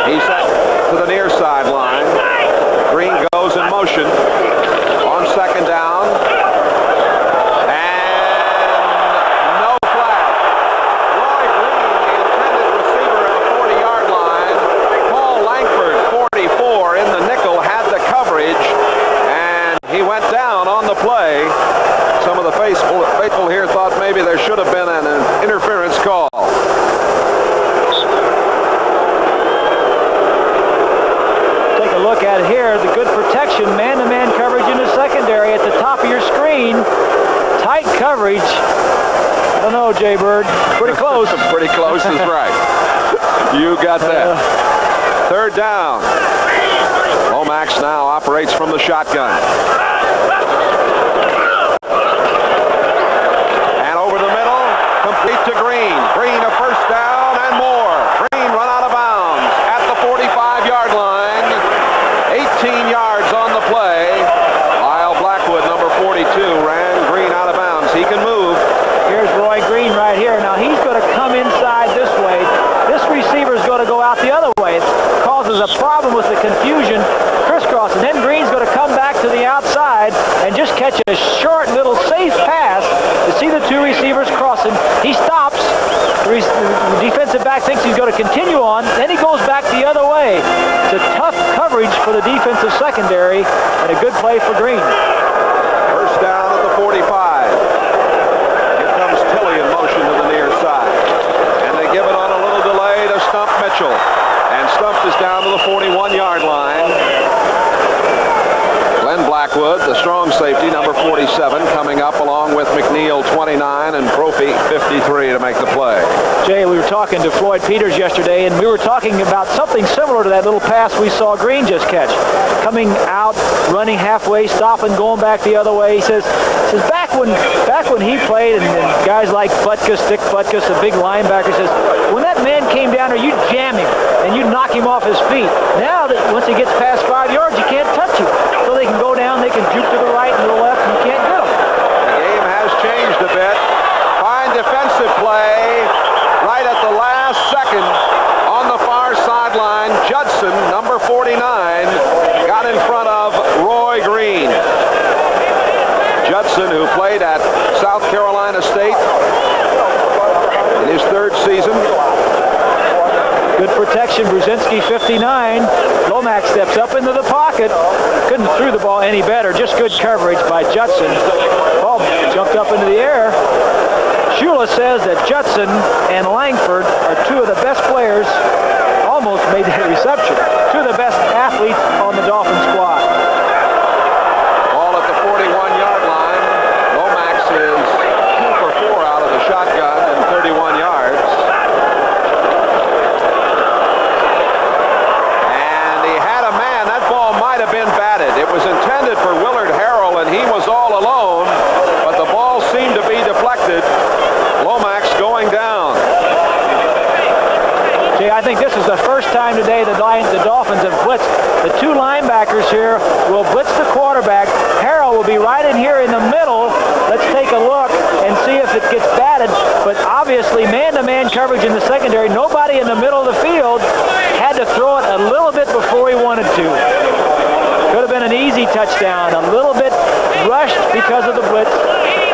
He set to the near sideline. Green goes in motion on second down. And no flag. Roy Green, the intended receiver at the 40-yard line. Paul Langford, 44, in the nickel, had the coverage. And he went down on the play. Some of the faithful here thought maybe there should have been an interference call. Take a look at it here. The good protection, man-to-man coverage in the secondary at the top of your screen. Tight coverage. I don't know, Jay Bird. Pretty close. Pretty close is right. You got that. Third down. Lomax now operates from the shotgun. And over the middle, complete to Green. Green a first down and more. Green run out of bounds at the 45-yard line. 18 yards on the play. Lyle Blackwood, number 42, ran Green out of bounds. He can move. Here's Roy Green right here. Now he's going to come inside this way. This receiver is going to go out the other way. It causes a problem with the confusion, crisscross, and then Green's going to come back to the outside and just catch a short little safe pass. You see the two receivers crossing. He stops. The defensive back thinks he's going to continue on. Then he goes back the other way. It's a tough coverage for the defensive secondary and a good play for Green. First down at the 45. Here comes Tilley in motion to the near side. And they give it on a little delay to Stump Mitchell. And Stump is down to the 41-yard line. Glenn Blackwood, the strong safety, number 47, coming up along with McNeil, 29, and Brophy, 53, to make the play. Jay, we were talking to Floyd Peters yesterday, and we were talking about something similar to that little pass we saw Green just catch. Coming out, running halfway, stopping, going back the other way. He says back when he played, and guys like Butkus, Dick Butkus, a big linebacker, says, when that man came down there, you'd jam him, and you'd knock him off his feet. Now that once he gets past 5 yards, you can't touch him. So they can go down, they can juke to the right and to the left, and you can't get them. The game has changed a bit. Fine defensive play right at the last second on the far sideline. Judson, number 49, got in front of Roy Green. Judson, who played at South Carolina State in his third season. Good protection, Brzezinski 59. Lomax steps up into the pocket. Couldn't throw the ball any better. Just good coverage by Judson. Ball jumped up into the air. Shula says that Judson and Langford are two of the best players, almost made that reception, two of the best athletes on the Dolphins squad. Ball at the 41-yard line. Lomax is 2 for 4 out of the shotgun and 31 yards. And he had a man. That ball might have been batted. It was intended for Willard Harrell, and he was all alone, but the ball seemed to be deflected. Lomax going down. Jay, I think this is the first time today the Dolphins have blitzed. The two linebackers here will blitz the quarterback. Harrell will be right in here in the middle. Let's take a look and see if it gets batted. But obviously, man-to-man coverage in the secondary. Nobody in the middle of the field. Had to throw it a little bit before he wanted to. Could have been an easy touchdown. A little bit rushed because of the blitz.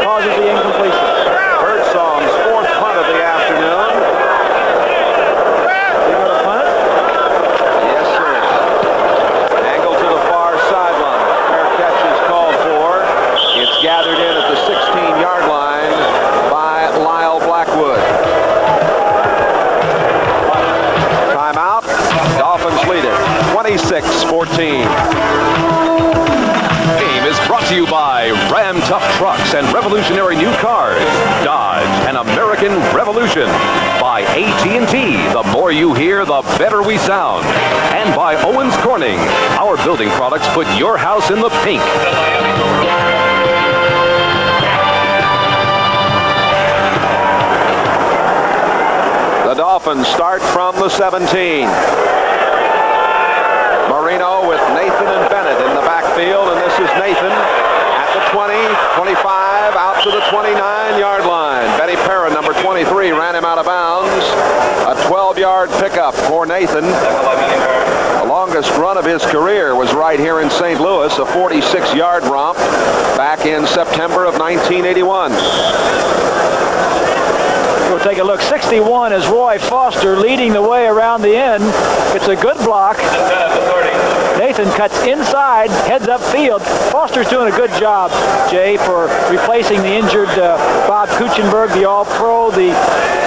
Causes the incompletion. Birdsong's fourth punt of the afternoon. You going to punt it? Yes, sir. Angle to the far sideline. Fair catch is called for. It's gathered in at the 16-yard line by Lyle Blackwood. Timeout. Dolphins lead it 26-14. Game is brought to you by Ram Tough Trucks and revolutionary new cars. Dodge, an American revolution. By AT&T, the more you hear, the better we sound. And by Owens Corning, our building products put your house in the pink. The Dolphins start from the 17. Marino with Nathan and Bennett in the backfield, and this is Nathan at the 20, 25, out to the 29-yard line. Benny Perrin, number 23, ran him out of bounds. A 12-yard pickup for Nathan. Along a 46-yard romp back in September of 1981. We'll take a look. 61 is Roy Foster leading the way around the end. It's a good block. Nathan cuts inside, heads upfield. Foster's doing a good job, Jay, for replacing the injured Bob Kuchenberg, the All-Pro, the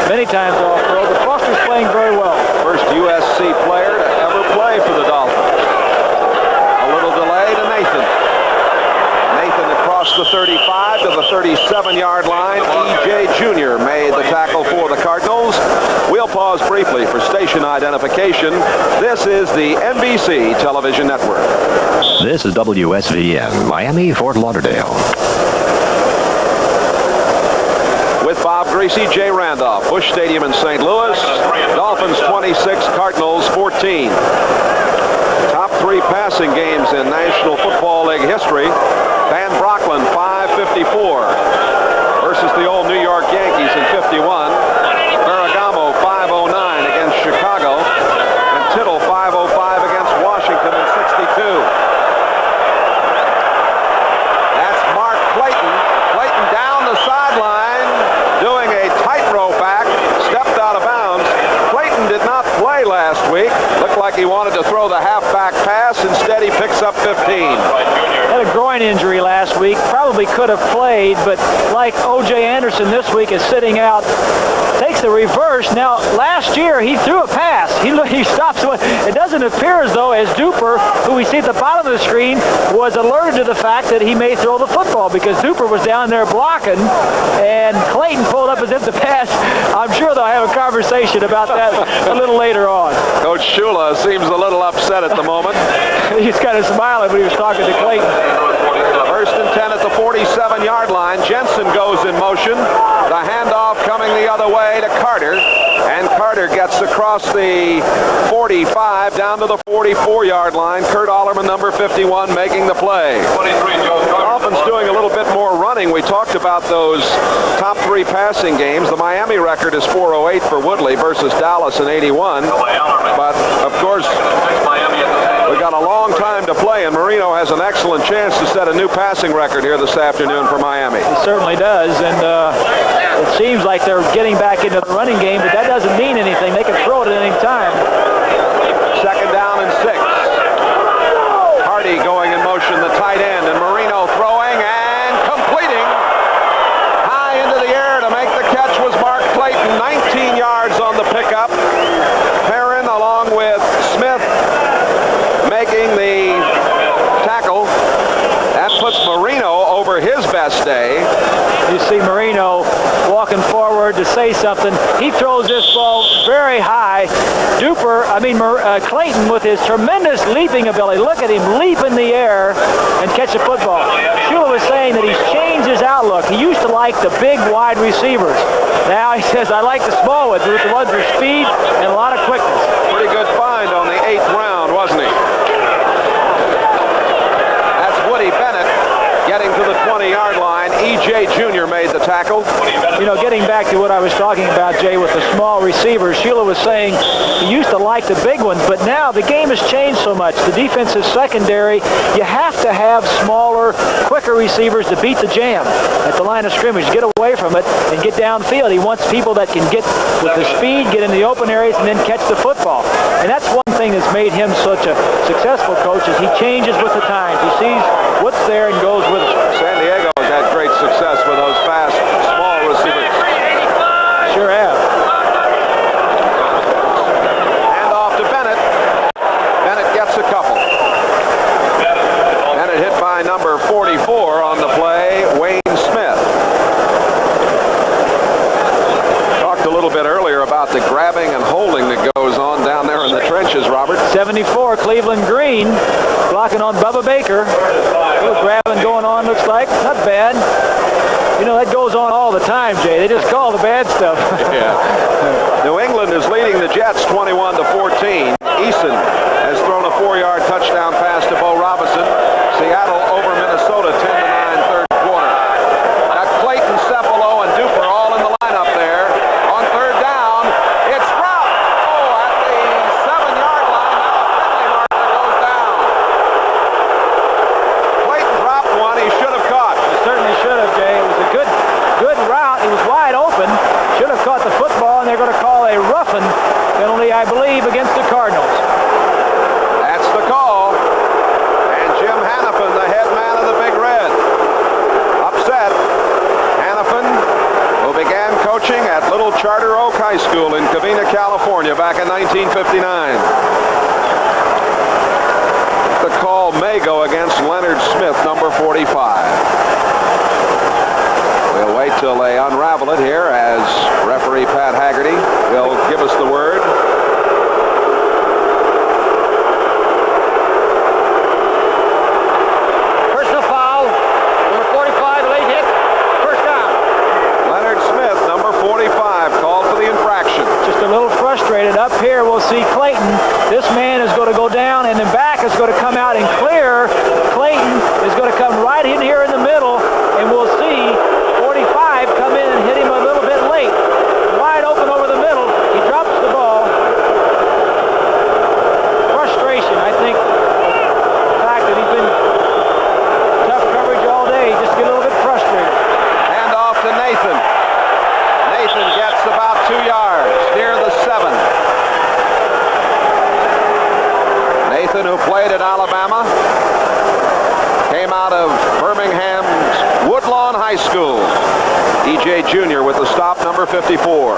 many times All-Pro. But Foster's playing very well. First USC player to ever play for the Dolphins. A little delay to Nathan. Nathan had crossed the 35 to the 37-yard line. E.J. Jr. made the tackle for the Cardinals. We'll pause briefly for station identification. This is the NBC Television Network. This is WSVN, Miami, Fort Lauderdale. With Bob Greasy, Jay Randolph, Busch Stadium in St. Louis. Dolphins 26, Cardinals 14. Top 3 passing games in National Football League history. Van Brocklin 554 versus the old New York Yankees in 51. Ferragamo 509 against Chicago, and Tittle 505 against Washington in 62. That's Mark Clayton. Clayton down the sideline doing a tightrope act, stepped out of bounds. Clayton did not play last week. Looked like he wanted to throw the halfback pass. Instead, he picks up 15. Had a groin injury last week. Probably could have played, but like O.J. Anderson this week is sitting out. Takes the reverse. Now, last year, he threw a pass. He stops. It doesn't appear as though, as Duper, who we see at the bottom of the screen, was alerted to the fact that he may throw the football, because Duper was down there blocking, and Clayton pulled up as if to pass. I'm sure they'll have a conversation about that a little later on. Coach Shula seems a little upset at the moment. He's kind of smiling when he was talking to Clayton. First and 10 at the 47-yard line. Jensen goes in motion. The handoff coming the other way to Carter. And Carter gets across the 45 down to the 44-yard line. Kurt Ollerman, number 51, making the play. Dolphins doing a little bit more running. We talked about those top 3 passing games. The Miami record is 408 for Woodley versus Dallas in 81. But, of course, we've got a long time to play, and Marino has an excellent chance to set a new passing record here this afternoon for Miami. He certainly does, and it seems like they're getting back into the running game, but that doesn't mean anything. They can throw it at any time. Second down and 6. Hardy going in motion, the tight end, and Marino throwing and completing. High into the air to make the catch was Mark Clayton, 19 yards on the pickup. Perrin along with Smith making the tackle. That puts Marino over his best day. You see Marino walking forward to say something. He throws this ball very high. Clayton with his tremendous leaping ability. Look at him leap in the air and catch a football. Shula was saying that he's changed his outlook. He used to like the big wide receivers. Now he says, I like the small ones with the ones with speed and a lot of quickness. Pretty good find on the 8th round, wasn't he? That's Woody Bennett getting to the 20-yard line. E.J. Jr. made the tackle. You know, getting back to what I was talking about, Jay, with the small receivers, Shula was saying he used to like the big ones, but now the game has changed so much. The defensive secondary, you have to have smaller, quicker receivers to beat the jam at the line of scrimmage, get away from it, and get downfield. He wants people that can get with the speed, get in the open areas, and then catch the football. And that's one thing that's made him such a successful coach, is he changes with the times. He sees what's there and goes with it. San Diego has had great success with those fast, small receivers. Sure have. Hand off to Bennett. Bennett gets a couple. Bennett hit by number 44 on the play, Wayne Smith. Talked a little bit earlier about the grabbing and holding that goes on down there in the trenches, Robert. 74, Cleveland Green, blocking on Bubba Baker. A little grabbing going on, looks like. Not bad. You know, that goes on all the time, Jay. They just call the bad stuff. Yeah. New England is leading the Jets 21-14. Eason has thrown a 4-yard touchdown pass to Bo Robinson. Seattle over Minnesota 10-9 third quarter. Now Clayton, Cepolo, and Duper all in the lineup there. On third down, it's Sprout. Oh, at the 7-yard line. Now a penalty marker goes down. I believe, against the Cardinals. That's the call. And Jim Hannafin, the head man of the Big Red, upset. Hannafin, who began coaching at Little Charter Oak High School in Covina, California back in 1959. The call may go against Leonard Smith, number 45. We'll wait till they unravel it here as referee Pat Haggerty will give us the word. Personal foul. Number 45, late hit. First down. Leonard Smith, number 45, called for the infraction. Just a little frustrated. Up here, we'll see Clayton. This man is going to go down, and then back is going to come out and clear. Clayton is going to come right in here in the middle, and we'll see 45 come in and hit him a little bit late. Wide open over the middle. He drops the ball. Frustration, I think. The fact that he's been tough coverage all day, just get a little bit frustrated. Hand off to Nathan. Nathan gets about 2 yards near the 7. Nathan, who played at Alabama, came out of Birmingham's Woodlawn High School. E.J. Jr. with the stop, number 54.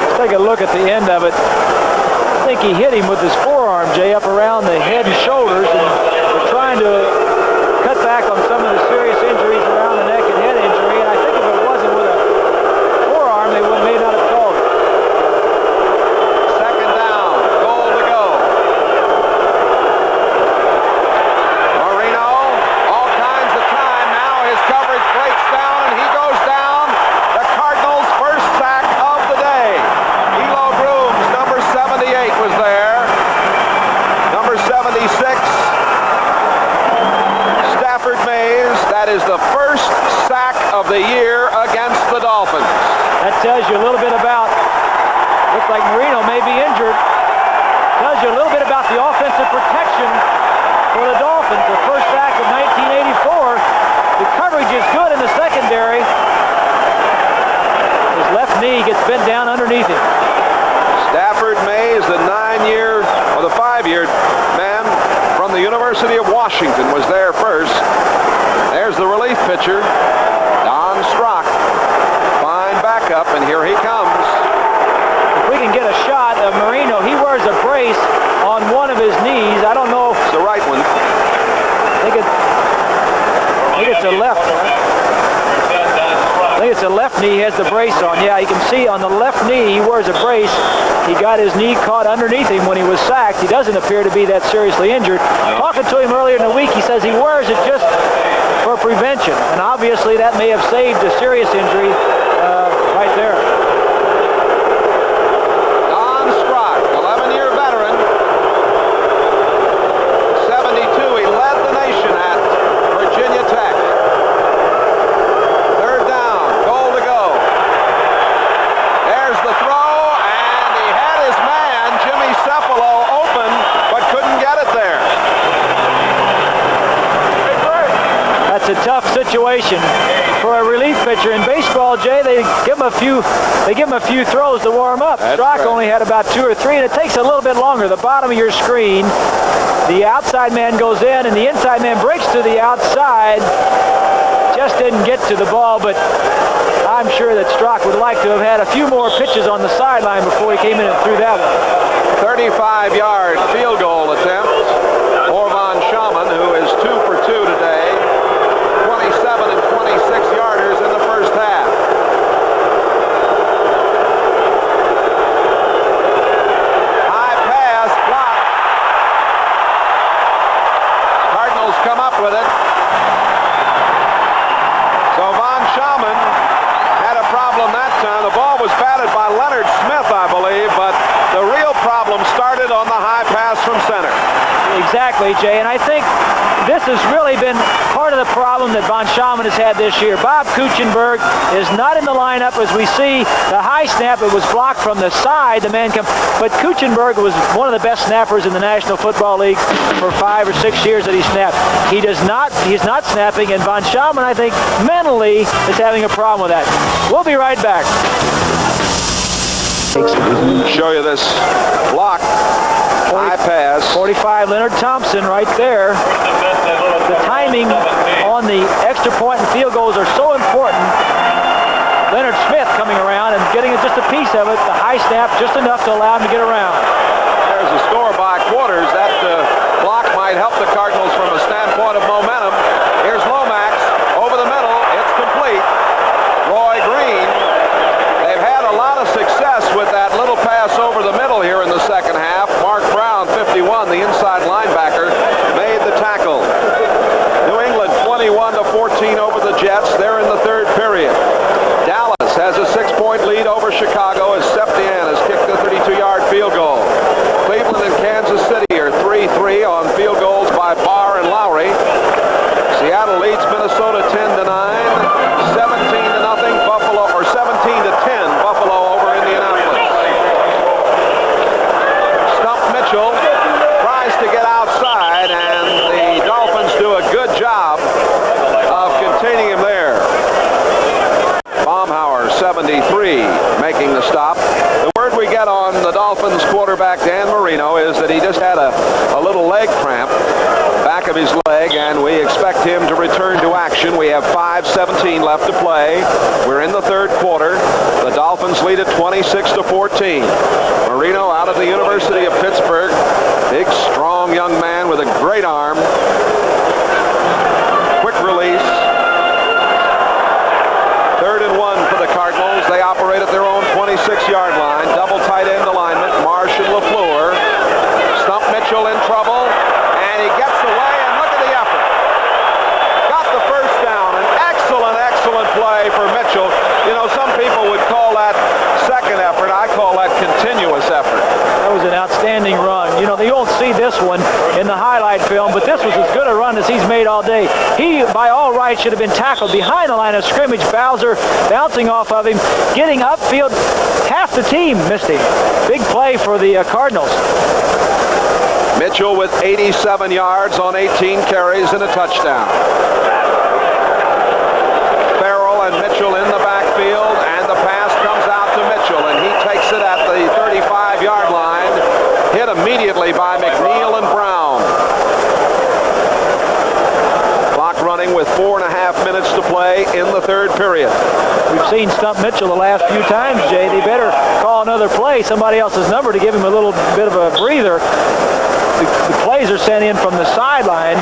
Let's take a look at the end of it. I think he hit him with his forearm, Jay, up around the head and shoulders, and we're trying to cut back on some of the serious injuries around the neck and head injury, and I think if it wasn't with a forearm, they may not have called it. Second down, goal to go. Marino, all kinds of time now. His coverage breaks down, and he goes down. The Cardinals' first sack of the day. Elo Grooms, number 78, was there. Number 76, Stafford Mays. That is the first sack of the year against the Dolphins. That tells you a little bit about, looks like Marino may be injured. Tells you a little bit about the offensive protection for the Dolphins. The first sack of 1984. The coverage is good in the secondary. His left knee gets bent down underneath him. Stafford Mays, the 5-year man from the University of Washington, was there first. There's the relief pitcher, Don Strock. Fine backup, and here he comes. If we can get a shot of Marino, he wears a brace on one of his knees. I don't know. It's the right one. I think it's the left. I think it's the left knee he has the brace on. Yeah, you can see on the left knee he wears a brace. He got his knee caught underneath him when he was sacked. He doesn't appear to be that seriously injured. Talking to him earlier in the week, he says he wears it just for prevention. And obviously that may have saved a serious injury right there. Don Strock, 11-year veteran. 72, he led the nation at Virginia Tech. Third down, goal to go. There's the throw, and he had his man, Jimmy Cephalo, open, but couldn't get it there. That's a tough situation for a relief pitcher. In baseball, Jay, they give him a few throws to warm up. Strock only had about 2 or 3, and it takes a little bit longer. The bottom of your screen, the outside man goes in, and the inside man breaks to the outside. Just didn't get to the ball, but I'm sure that Strock would like to have had a few more pitches on the sideline before he came in and threw that one. 35-yard field goal attempt for Von Schaman, who is 2 for 2 today. 27 and 26-yarders in the first half. High pass blocked. Cardinals come up with it. So Von Schaman had a problem that time. The ball was batted by Leonard Smith, I believe, but the real problem started on the high pass from center. Exactly, Jay, and I think this has really been part of the problem that Von Schaman has had this year. Bob Kuchenberg is not in the lineup. As we see, the high snap, it was blocked from the side. The man but Kuchenberg was one of the best snappers in the National Football League for 5 or 6 years that he snapped. He's not snapping, and Von Schaman, I think, mentally is having a problem with that. We'll be right back. Show you this block. High pass. 45, Leonard Thompson right there. The timing on the extra point and field goals are so important. Leonard Smith coming around and getting just a piece of it. The high snap just enough to allow him to get around. There's a score by quarters. That block might help the Cardinals from a standpoint of momentum. Here's Lomax over the middle. It's complete. Roy Green. They've had a lot of success with that little pass over the middle here in the second half. Mark Brown, 51, the inside linebacker, made the tackle. New England 21-14 over the Jets. They're in the third period. Dallas has a 6-point lead over Chicago as Septien has kicked the 32-yard field goal. Cleveland and Kansas City are 3-3 on field goals by Barr and Lowry. Seattle leads Minnesota 10-9, 17-0 Buffalo, or 17-10 Buffalo over Indianapolis. Stump Mitchell tries to get outside, and the Dolphins do a good job of containing him there. Baumhauer, 73, making the stop. The word we get on the Dolphins quarterback Dan Marino is that he just had a little leg cramp, back of his leg, and we expect him to return to action. We have 5:17 left to play. We're in the third quarter. The Dolphins lead at 26-14. Marino out of the University of Pittsburgh. Big, strong young man with a great arm. Quick release. 3rd and 1 for the Cardinals. They operate at their own 26-yard line. Double tight end alignment. Marsh and LaFleur. Stump Mitchell in trouble, and he gets away, and look at the effort. Got the first down. An excellent play for Mitchell. You know, some people would call that second effort. I call that continuous effort. That was an outstanding run. You know, you won't see this one in the highlight film, but this was as good a run as he's made all day. He, by all rights, should have been tackled behind the line of scrimmage. Bowser bouncing off of him, getting upfield. Half the team missed him. Big play for the Cardinals. Mitchell with 87 yards on 18 carries and a touchdown. Farrell and Mitchell in the backfield, and the pass comes out to Mitchell, and he takes it at the 35-yard line, hit immediately by McNeil and Brown. Clock running with 4.5 minutes to play in the third period. We've seen Stump Mitchell the last few times, Jay. They better call another play, somebody else's number, to give him a little bit of a breather. The plays are sent in from the sideline.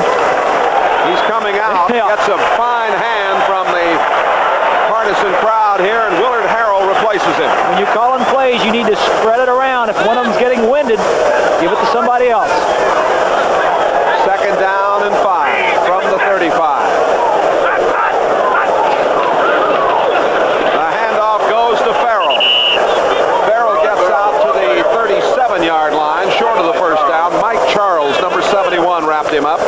He's coming out, gets a fine hand from the partisan crowd here, and Willard Harrell replaces him. When you call in plays, you need to spread it around. If one of them's getting winded, give it to somebody else. 2nd down and 5 from the 35. The handoff goes to Farrell. Farrell gets out to the 37-yard line, short of the first down. Mike Charles, number 71, wrapped him up.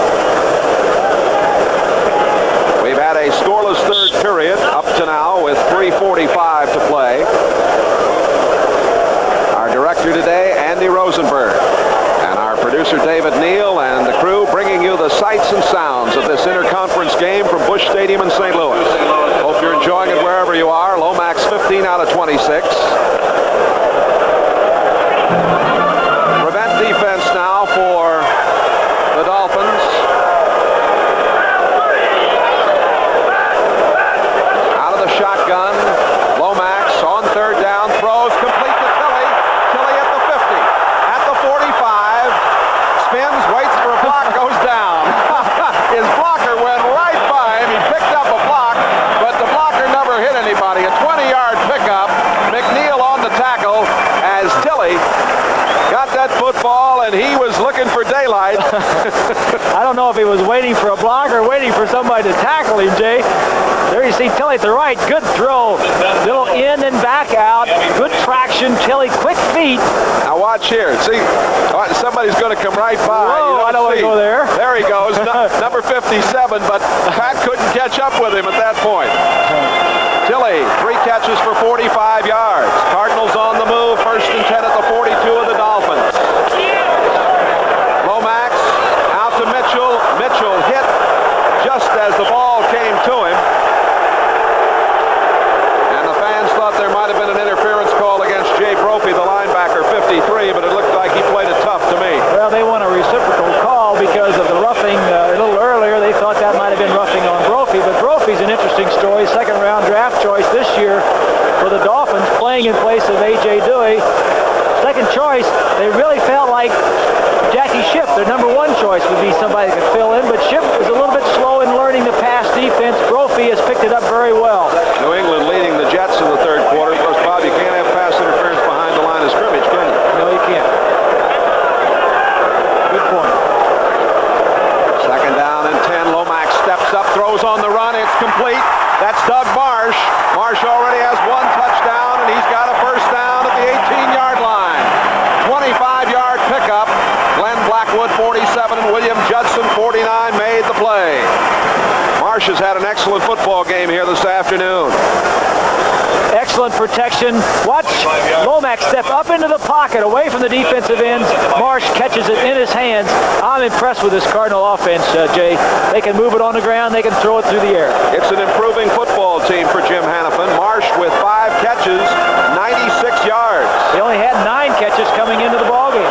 We've had a scoreless third period up to now with 3:45 to play. Our director today, Andy Rosenberg, and our producer, David Neal, and the crew bringing you the sights and sounds of this interconference game from Busch Stadium in St. Louis. Hope you're enjoying it wherever you are. Lomax 15 out of 26. Prevent defense now for the Dolphins. Out of the shotgun, Lomax on 3rd down, throws complete to Tilley. Tilley at the 50, at the 45, spins, waits for a block, goes down. His blocker went right by him. He picked up a block, but the blocker never hit anybody. A 20-yard pickup. McNeil on the tackle as Tilley got that football, and he was looking for daylight. I don't know if he was waiting for a block or waiting for somebody to tackle him, Jay. There you see Tilley at the right. Good throw. Little in and back out. Good traction. Tilley, quick feet. Now watch here. See, somebody's going to come right by. Whoa, I don't want to go there. There he goes, number 57, but Pat couldn't catch up with him at that point. Tilley, 3 catches for 45 yards. Cardinals on the move, 1st and 10 at the 42 of the Dolphins. Lomax out to Mitchell. Mitchell hit just as the ball came to him. And the fans thought there might have been an interference call against Jay Brophy, roughing a little earlier. They thought that might have been roughing on Brophy, but Brophy's an interesting story. Second-round draft choice this year for the Dolphins, playing in place of A.J. Dewey. Second choice, they really felt like Jackie Shipp, their number one choice, would be somebody that could fill in, but Shipp is a little bit slow in learning the pass defense. Brophy has picked it up very well. New England leading the Jets in the third quarter. Of course, Bob, you can't have pass interference behind the line of scrimmage, can you? No, you can't. Good point. Second down and 10. Lomax steps up, throws on the run. It's complete. That's Doug Marsh. Marsh already has one touchdown, and he's got a first down at the 18-yard line. 25-yard pickup. Glenn Blackwood, 47, and William Judson, 49, made the play. Marsh has had an excellent football game here this afternoon. Excellent protection. Watch Lomax step up into the pocket, away from the defensive ends. Marsh catches it in his hands. I'm impressed with this Cardinal offense, Jay. They can move it on the ground. They can throw it through the air. It's an improving football team for Jim Hannafin. Marsh with 5 catches, 96 yards. He only had 9 catches coming into the ballgame.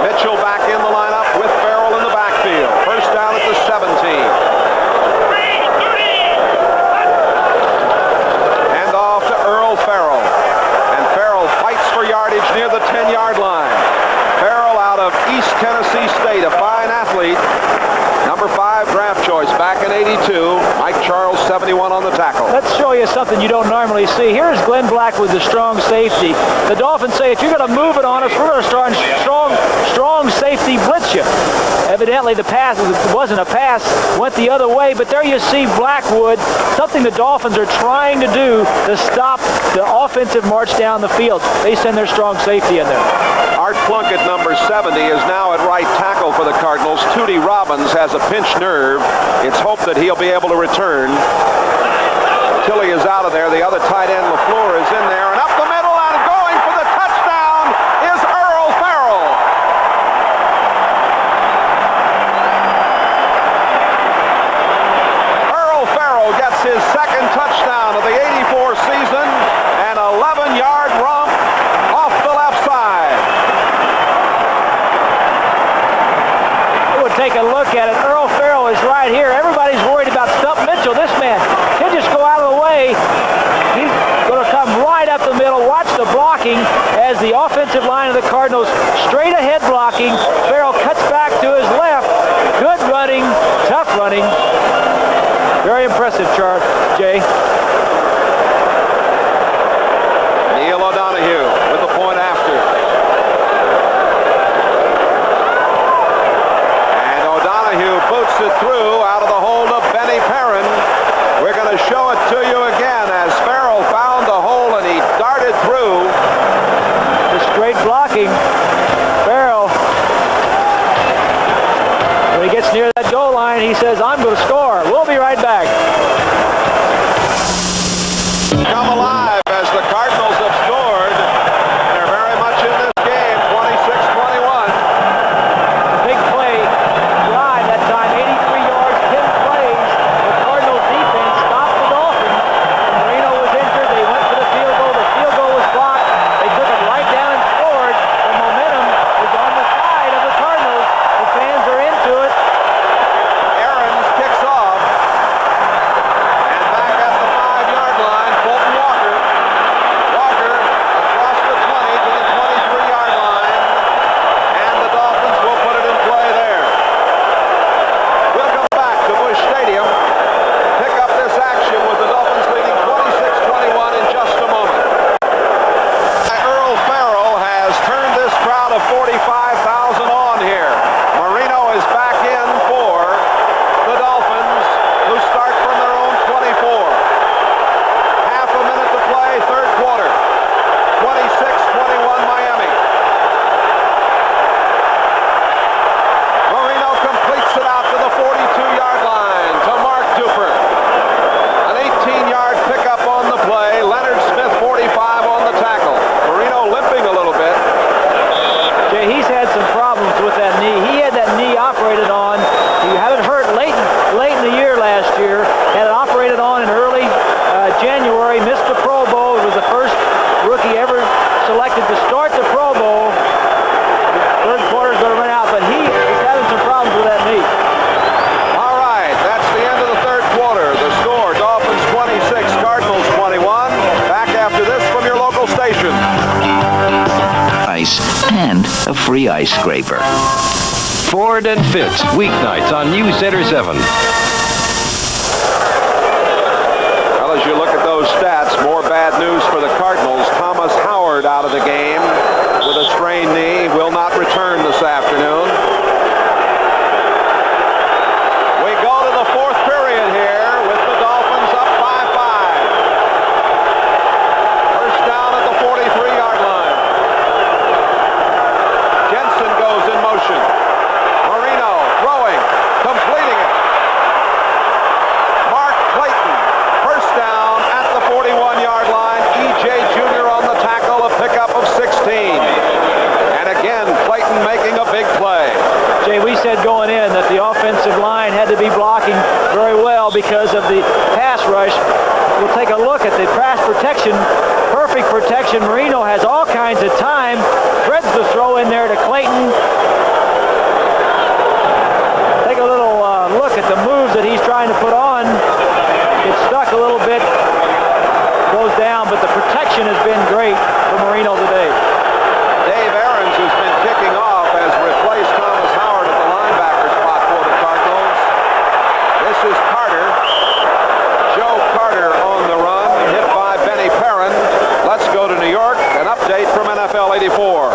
Mitchell back in the lineup with Farrell in the backfield. First down at the 17. Farrell, and Farrell fights for yardage near the 10-yard line. Farrell out of East Tennessee State, a fine athlete, number 5 draft choice back in '82. Mike Charles, 71 on the tackle. Let's show you something you don't normally see. Here's Glenn Blackwood, the strong safety. The Dolphins say, if you're going to move it on us, we're going to start strong safety blitz you. Evidently, the pass wasn't a pass, went the other way, but there you see Blackwood, something the Dolphins are trying to do to stop the offensive march down the field. They send their strong safety in there. Art Plunkett, number 70, is now at right tackle for the Cardinals. Tootie Robbins has a pinched nerve. It's hoped that he'll be able to return. Tilly is out of there. The other tight end, LaFleur, is in there. And up the middle and going for the touchdown is Earl Farrell. Earl Farrell gets his second touchdown of the '84 season. An 11-yard romp off the left side. We'll take a look at it. Earl Farrell is right here. Everybody's worried about Stump Mitchell. This man, he'll just go out of the way. He's going to come right up the middle. Watch the blocking as the offensive line of the Cardinals straight ahead blocking. Farrell cuts back to his left. Good running, tough running. Very impressive, Jay. Neil O'Donoghue with the point after. And O'Donoghue boots it through out of the hold of Benny Perrin. We're going to show it to you again as Farrell found the hole and he darted through. The straight blocking. Farrell, when he gets near that goal line, he says, I'm going to score. We'll be right back. Come alive as the Cardinals have scored. They're very much in this game, 26-21. Big play drive that time, 83 yards, 10 plays. The Cardinals defense stopped the Dolphins. Marino was injured. They went for the field goal. The field goal was blocked. They took it right down and scored. The momentum is on the side of the Cardinals. The fans are into it. Aarons kicks off. free ice scraper. Ford and Fitz, weeknights on News Center 7. Well, as you look at those stats, more bad news for the Cardinals. Thomas Howard out of the game with a sprained knee, will not return this afternoon. We go to the fourth period here with the Dolphins up by 5. First down at the 43-yard line. Jensen goes in motion. Marino throwing, completing it. Mark Clayton, first down at the 41-yard line. E.J. Jr. on the tackle, a pickup of 16. And again, Clayton making a big play. Jay, we said going in that the offensive line had to be blocking very well because of the pass rush. We'll take a look at the pass protection. Perfect protection. Marino has all kinds of time. Threads the throw in there to Clayton. Take a little look at the moves that he's trying to put on. It's stuck a little bit. Goes down, but the protection has been great for Marino today. Dave Aarons, who's been kicking off, has replaced Thomas Howard at the linebacker spot for the Cardinals. This is Carter. Joe Carter on the run, hit by Benny Perrin. Let's go to New York. An update from NFL 84.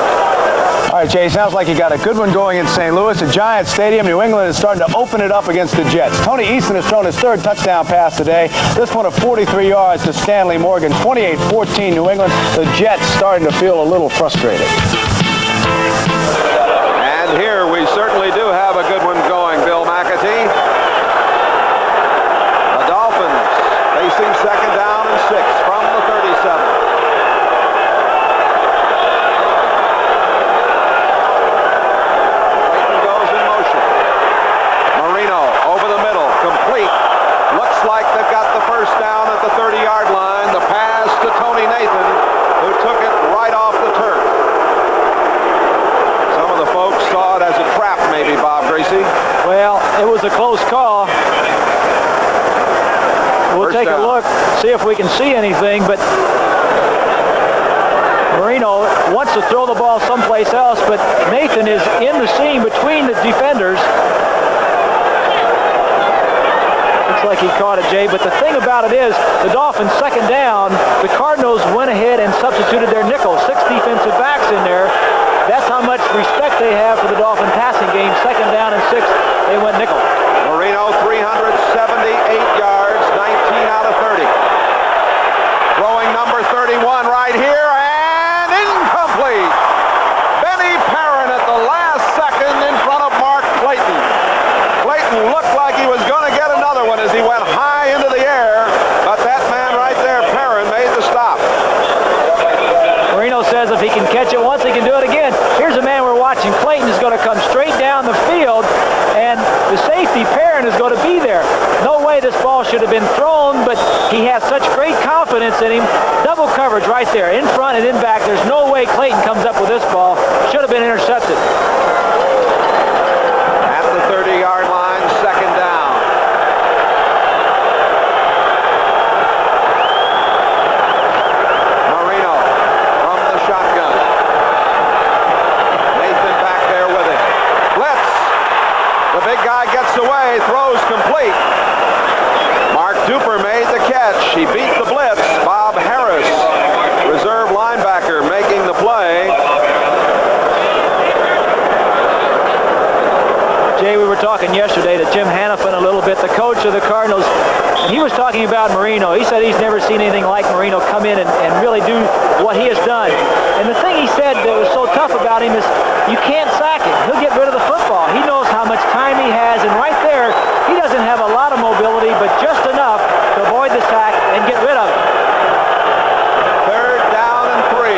All right, Jay, sounds like you got a good one going in St. Louis. The Giants Stadium, New England is starting to open it up against the Jets. Tony Easton has thrown his third touchdown pass today. This one of 43 yards to Stanley Morgan. 28-14 New England. The Jets starting to feel a little frustrated. And here we certainly do have a good one going, Bill McAtee. The Dolphins facing second down and 6 from the 37. Like they've got the first down at the 30-yard line. The pass to Tony Nathan, who took it right off the turf. Some of the folks saw it as a trap, maybe, Bob Greasy. Well, it was a close call. We'll take a look, see if we can see anything, but Marino wants to throw the ball someplace else, but Nathan is in the seam between the defenders. Looks like he caught it, Jay, but the thing about it is the Dolphins second down, the Cardinals went ahead and substituted their nickel, 6 defensive backs in there. That's how much respect they have for the Dolphin passing game. Second down and 6, they went nickel. Marino 378 yards, 19 out of 30. Throwing number 31 right here, and incomplete. Benny Perrin at the last second in front of Mark Clayton. Clayton looked like he was going to get another one as he went high into the air, but that man right there, Perrin, made the stop. Marino says if he can catch it once, he can do it again. Here's a man we're watching. Clayton is going to come straight down the field, and the safety, Perrin, is going to be there. No way this ball should have been thrown, but he has such great confidence in him. Double coverage right there, in front and in back. There's no way Clayton comes up with this ball. Should have been intercepted. At the 30-yard line, second down. Marino from the shotgun. Nathan back there with it. Blitz. The big guy gets away, throws complete. Mark Duper made the catch. He beat the blitz. Bob Harris, reserve linebacker, making the play. Jay, we were talking yesterday to Jim Hannafin a little bit, the coach of the Cardinals, and he was talking about Marino. He said he's never seen anything like Marino come in and really do what he has done. And the thing he said that was so tough about him is you can't sack him. He'll get rid of the football. He knows how much time he has, and right there, he doesn't have a lot of mobility, but just enough to avoid the sack and get rid of it. Third down and 3.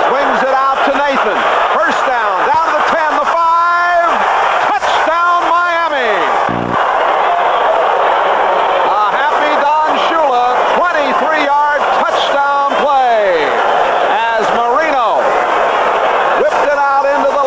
Swings it out to Nathan. First down, down to the 10, the 5. Touchdown, Miami. A happy Don Shula 23-yard touchdown play as Marino whipped it out into the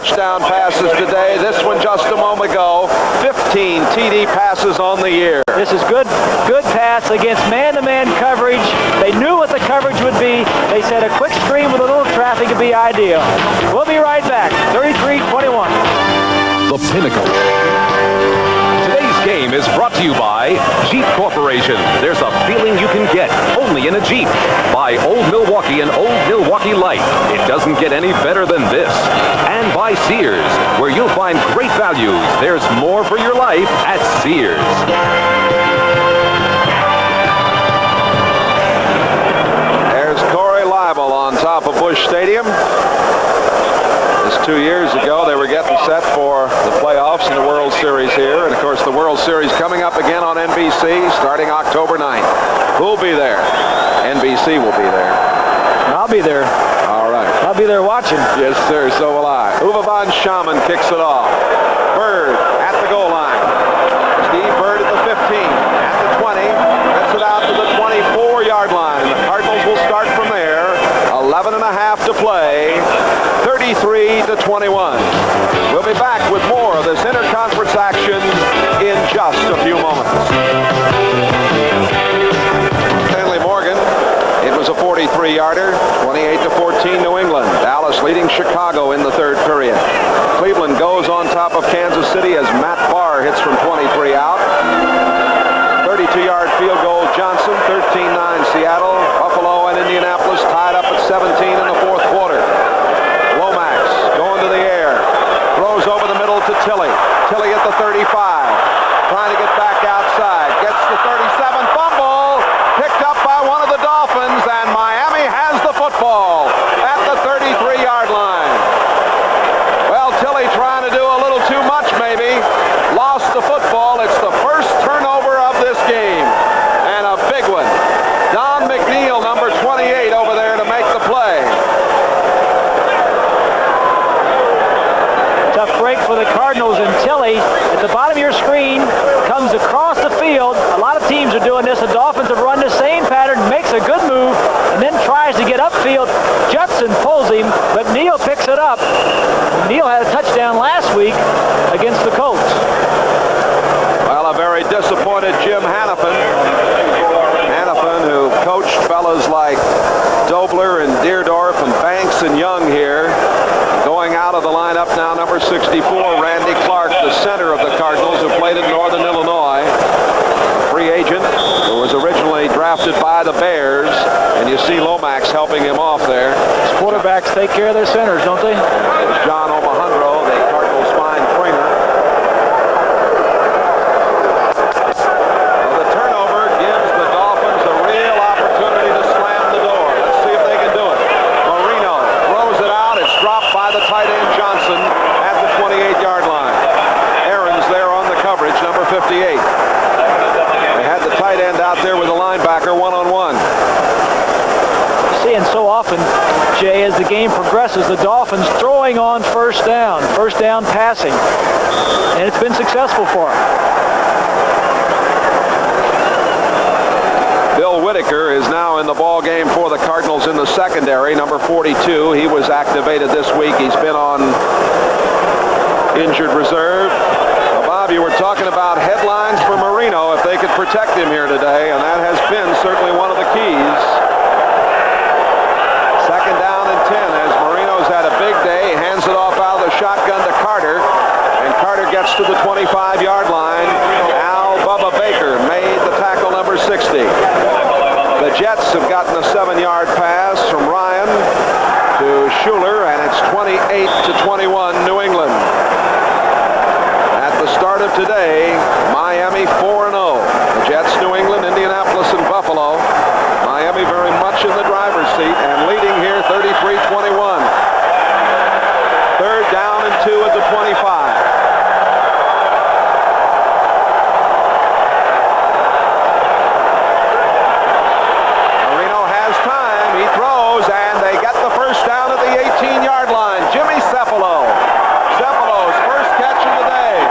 touchdown passes today. This one just a moment ago. 15 TD passes on the year. This is good pass against man-to-man coverage. They knew what the coverage would be. They said a quick screen with a little traffic would be ideal. We'll be right back. 33-21. The pinnacle. Today's game is brought to you by Jeep Corporation. There's a feeling you can get only in a Jeep. By Old Milwaukee and Old Milwaukee Light. It doesn't get any better than this. And by Sears, where you'll find great values. There's more for your life at Sears. There's Corey Leibel on top of Busch Stadium. This 2 years ago, they were getting set for the playoffs in the World Series here. And, of course, the World Series coming up again on NBC starting October 9th. Who'll be there? NBC will be there. I'll be there. All right. I'll be there watching. Yes, sir. So will I. Uwe von Schamann kicks it off. Bird at the goal line. Steve Bird at the 15, at the 20. Gets it out to the 24-yard line. And the Cardinals will start from there. 11 and a half to play. 33-21. We'll be back with more of this interconference action in just a few moments. Stanley Morgan. It was a 43-yarder, 28-14 New England. Dallas leading Chicago in the third period. Cleveland goes on top of Kansas City as Matt Barr hits from 23 out. 32-yard field goal Johnson, 13-9 Seattle. Buffalo and Indianapolis tied up at 17 in the fourth quarter. Lomax going to the air. Throws over the middle to Tilley. Tilley at the 35. Trying to get back outside. Gets the 37. Fumble. Picked up by one of the Dolphins, and Miami has the football at the 33-yard line. Well, Tilley trying to do a little too much, maybe. Lost the football. It's the first turnover of this game, and a big one. Don McNeil, number 28, over there to make the play. Tough break for the Cardinals, and Tilley at the bottom of your screen comes across the field. A lot of teams are doing this. The Dolphins have run the same pattern, makes a good move, and then tries to get upfield. Judson pulls him, but Neal picks it up. Neal had a touchdown last week against the Colts. Well, a very disappointed Jim Hannafin. Hannafin, who coached fellas like Dobler and Deerdorf and Banks and Young here. Going out of the lineup now, number 64, Randy Clark, the center of the Cardinals, who played in Northern Illinois. A free agent who was originally drafted by the Bears. And you see Lomax helping him off there. Quarterbacks take care of their centers, don't they? It's John Omohundro, the Cardinals fine trainer. Well, the turnover gives the Dolphins a real opportunity to slam the door. Let's see if they can do it. Marino throws it out. It's dropped by the tight end Johnson at the 28-yard line. Aaron's there on the coverage, number 58. They had the tight end out there with the linebacker one-on-one. Seeing so often, Jay, as the game progresses, the Dolphins throwing on first down passing, and it's been successful for them. Bill Whitaker is now in the ball game for the Cardinals in the secondary, number 42. He was activated this week. He's been on injured reserve. Well, Bob, you were talking about headlines for Marino if they could protect him here today, and that has been certainly one of the keys. Second down and 10 as Marino's had a big day. He hands it off out of the shotgun to Carter, and Carter gets to the 25-yard line. Al Bubba Baker made the tackle, number 60. The Jets have gotten a 7-yard pass from Ryan to Schuler, and it's 28-21 New England. At the start of today, Miami 4-0. The Jets, New England, Indianapolis, and Buffalo. Miami very much in the driver's seat and leading here 33-21. Third down and 2 at the 25. And they get the first down at the 18-yard line. Jimmy Cephalo. Cephalo's first catch of the day.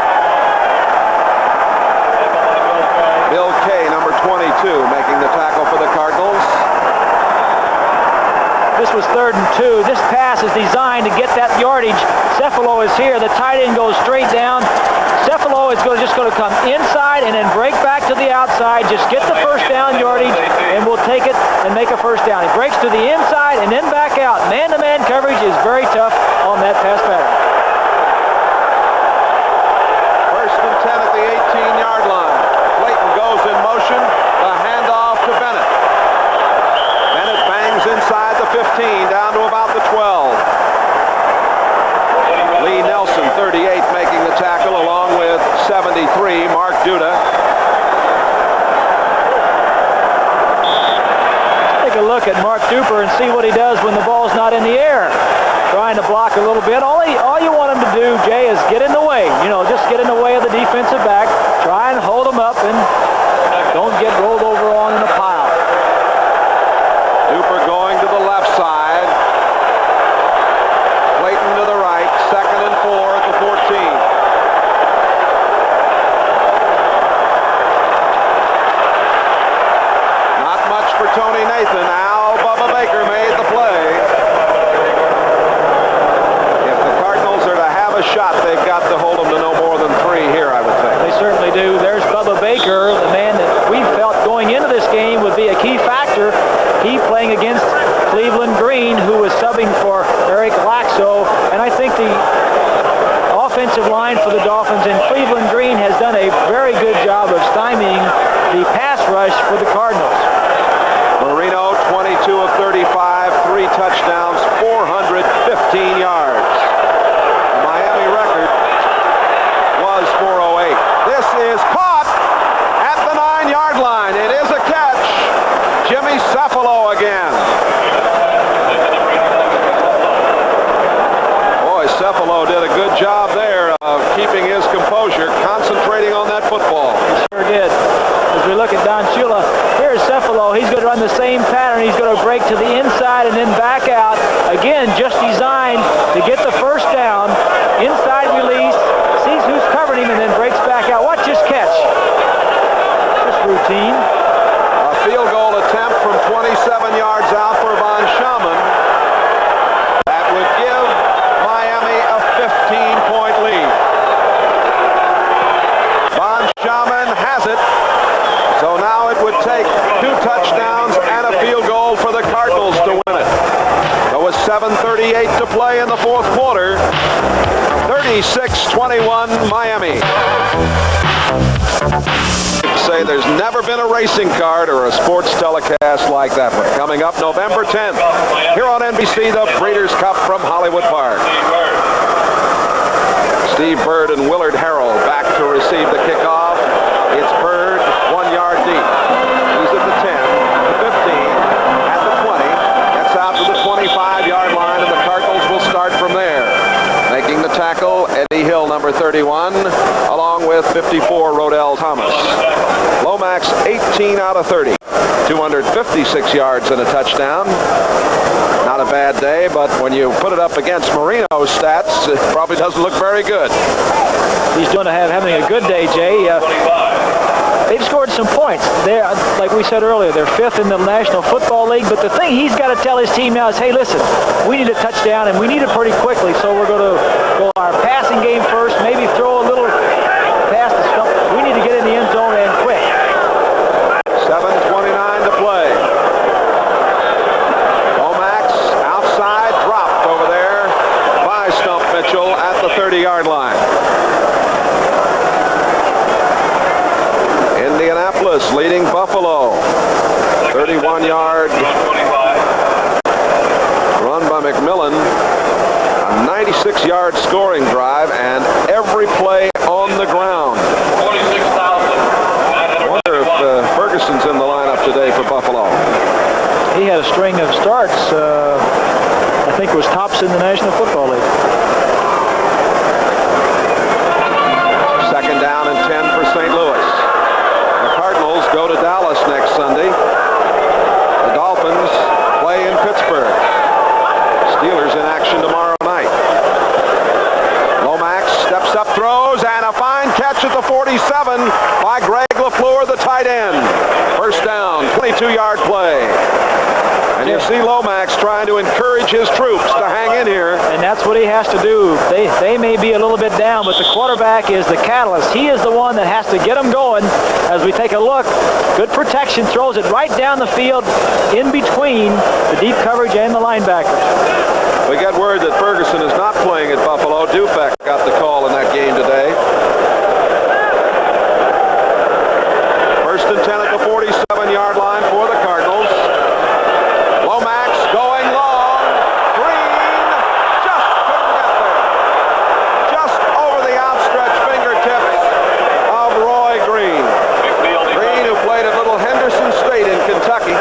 3rd and 2. This pass is designed to get that yardage. Cephalo is here. The tight end goes straight down. Cephalo is just going to come inside and then break back to the outside. Just get the first down yardage, and we'll take it and make a first down. He breaks to the inside and then back out. Man-to-man coverage is very tough on that pass pattern. First and 10 at the 18-yard line. Clayton goes in motion. The handoff to Bennett. Bennett bangs inside the 15, down to about the 12. Lee Nelson, 38, making the tackle, along with 73, Mark Duda. Take a look at Mark Duper and see what he does when the ball's not in the air. Trying to block a little bit. All you want him to do, Jay, is get in the way. Just get in the way of the defensive back. Try and hold him up and don't get rolled over on in a pile. Duper going to the left side. Clayton to the right. 2nd and 4 at the 14. Not much for Tony Nathan. Now Bubba Baker made the play. If the Cardinals are to have a shot, they've got to hold them to no more than 3 here, I would think. They certainly do. There's Bubba Baker, the man that we felt going into this game would be a key factor. He playing against Cleveland Green, who was subbing for Eric Laxo. And I think the offensive line for the Dolphins in Cleveland Green has done a very good job of stymieing the pass rush for the Cardinals. Marino, 22 of 35, 3 touchdowns, 415 yards. The Miami record was 408. This is caught at the 9-yard line. It is a catch. Jimmy Cephalo again. Boy, Cephalo did a good job there of keeping his composure, concentrating on that football. He sure did. As we look at Don Shula, here's Cephalo. He's going to run the same pattern. He's going to break to the inside and then back out. Again, just designed to get the first down. Inside release, sees who's covering him, and then breaks back out. Watch this catch. Just routine. A field goal attempt from 27 yards out for Von Schaman. That would give Miami a 15-point lead. Von Schaman has it. So now it would take 2 touchdowns and a field goal for the Cardinals to win it. There was 7:38 to play in the 4th quarter. 36-21 Miami. Say there's never been a racing card or a sports telecast like that one. Coming up November 10th, here on NBC, the Breeders' Cup from Hollywood Park. Steve Bird and Willard Harrell back to receive the kickoff. It's Bird, 1 yard deep. He's at the 10, the 15, at the 20. Gets out to the 25-yard line, and the Cardinals will start from there. Making the tackle, Eddie Hill, number 31, along with 54, Rodell Thomas. Lomax, 18 out of 30. 256 yards and a touchdown. Not a bad day, but when you put it up against Marino's stats, it probably doesn't look very good. He's having a good day, Jay. They've scored some points. They're, like we said earlier, they're 5th in the National Football League, but the thing he's got to tell his team now is, hey, listen, we need a touchdown, and we need it pretty quickly, so we're going to go our passing game first, maybe throw a little past the stump. We need to get in the end zone and quick. 7:29 to play. Lomax outside, dropped over there by Stump Mitchell at the 30-yard line. Indianapolis leading Buffalo. 31-yard run by McMillan. A 96-yard scoring drive, and every play on the ground. I wonder if Ferguson's in the lineup today for Buffalo. He had a string of starts. I think it was tops in the National Football League. 2nd down and 10 for St. Louis. The Cardinals go to Dallas next Sunday. The Dolphins play in Pittsburgh. Steelers in action tomorrow night. Lomax steps up, throws, and a fine catch at the 47 by Greg LaFleur, the tight end. First down, 22-yard play. And you see Lomax trying to encourage his troops to hang in here. And that's what he has to do. They may be a little bit down, but the quarterback is the catalyst. He is the one that has to get them going. As we take a look, good protection, throws it right down the field in between the deep coverage and the linebackers. We get word that Ferguson is not playing at Buffalo. Dufek got the call in that game today. First and 10 at the 47-yard line for the Cardinals. Lomax going long. Green just couldn't get there. Just over the outstretched fingertips of Roy Green. Green, who played at Little Henderson State in Kentucky.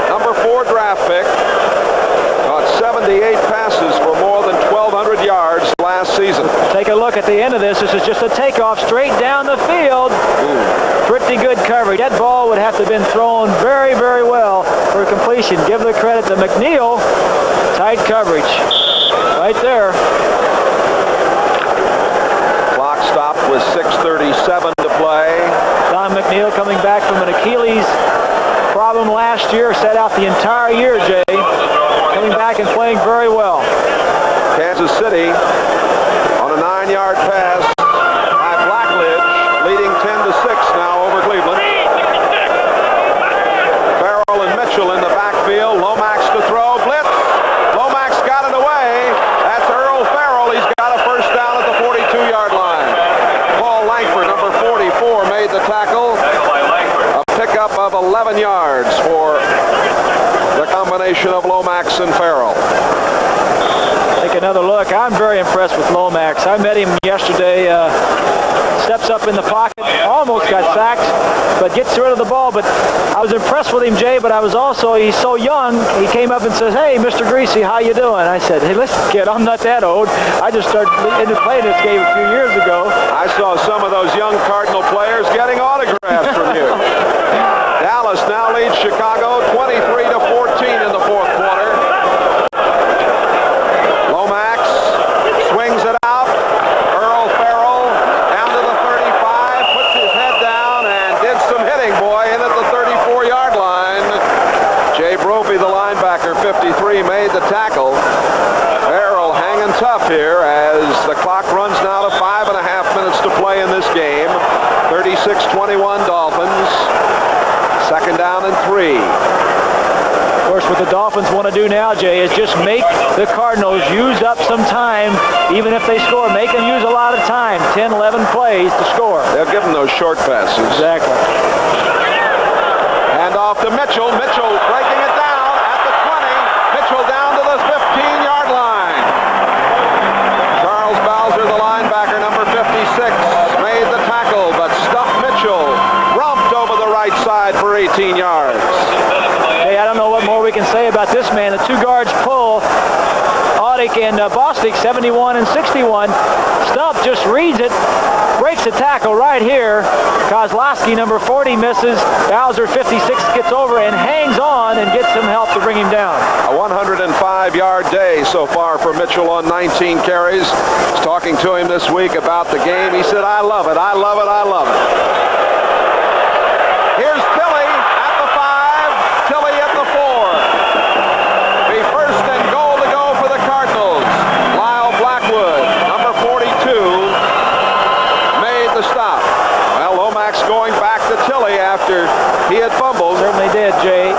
Number 4 draft pick. Caught 78 passes for more than 1,200 yards last season. Take a look at the end of this. This is just a takeoff straight down the field. Pretty good coverage. That ball would have to have been thrown very, very well for completion. Give the credit to McNeil. Tight coverage. Right there. Clock stopped with 6:37 to play. Don McNeil coming back from an Achilles problem last year. Set out the entire year, Jay. Coming back and playing very well. Kansas City on a 9-yard pass by Blackledge, leading 10-6 now over Cleveland. Farrell and Mitchell in the backfield. Lomax to throw. Blitz. Lomax got it away. That's Earl Farrell. He's got a first down at the 42-yard line. Paul Langford, number 44, made the tackle. A pickup of 11 yards for the combination of Lomax and Farrell. Take another look. I'm very impressed with Lomax. I met him yesterday. Steps up in the pocket, almost got sacked, but gets rid of the ball. But I was impressed with him, Jay, but I was also, he's so young. He came up and says, "Hey, Mr. Greasy, how you doing?" I said, "Hey, listen, kid, I'm not that old. I just started into playing this game a few years ago." I saw some of those young Cardinal players getting autographs from you. Dallas now leads Chicago 23-14 in the fourth quarter. Lomax swings it out. Earl Farrell down to the 35, puts his head down and did some hitting, boy, in at the 34-yard line. Jay Brophy, the linebacker, 53, made the tackle. Farrell hanging tough here as the clock runs now to 5.5 minutes to play in this game. 36-21 Dolphins. Second down and 3. Of course, what the Dolphins want to do now, Jay, is just make the Cardinals use up some time, even if they score. Make them use a lot of time, 10, 11 plays to score. They'll give them those short passes. Exactly. Hand off to Mitchell. Mitchell breaking it down at the 20. Mitchell down to the 15-yard line. Charles Bowser, the linebacker, number 56, made the tackle, but stuffed Mitchell. Rumped over the right side for 18 yards. Hey, I don't know what more we can say about this man. The 2 guards pull. Audick and Bostic, 71 and 61. Stump just reads it, breaks the tackle right here. Kozlowski, number 40, misses. Bowser, 56, gets over and hangs on and gets some help to bring him down. A 105-yard day so far for Mitchell on 19 carries. I was talking to him this week about the game. He said, "I love it, I love it, I love it." Here's Tilley at the 5, Tilley at the 4. The first and goal to go for the Cardinals. Lyle Blackwood, number 42, made the stop. Well, Lomax going back to Tilley after he had fumbled. Certainly did, Jay.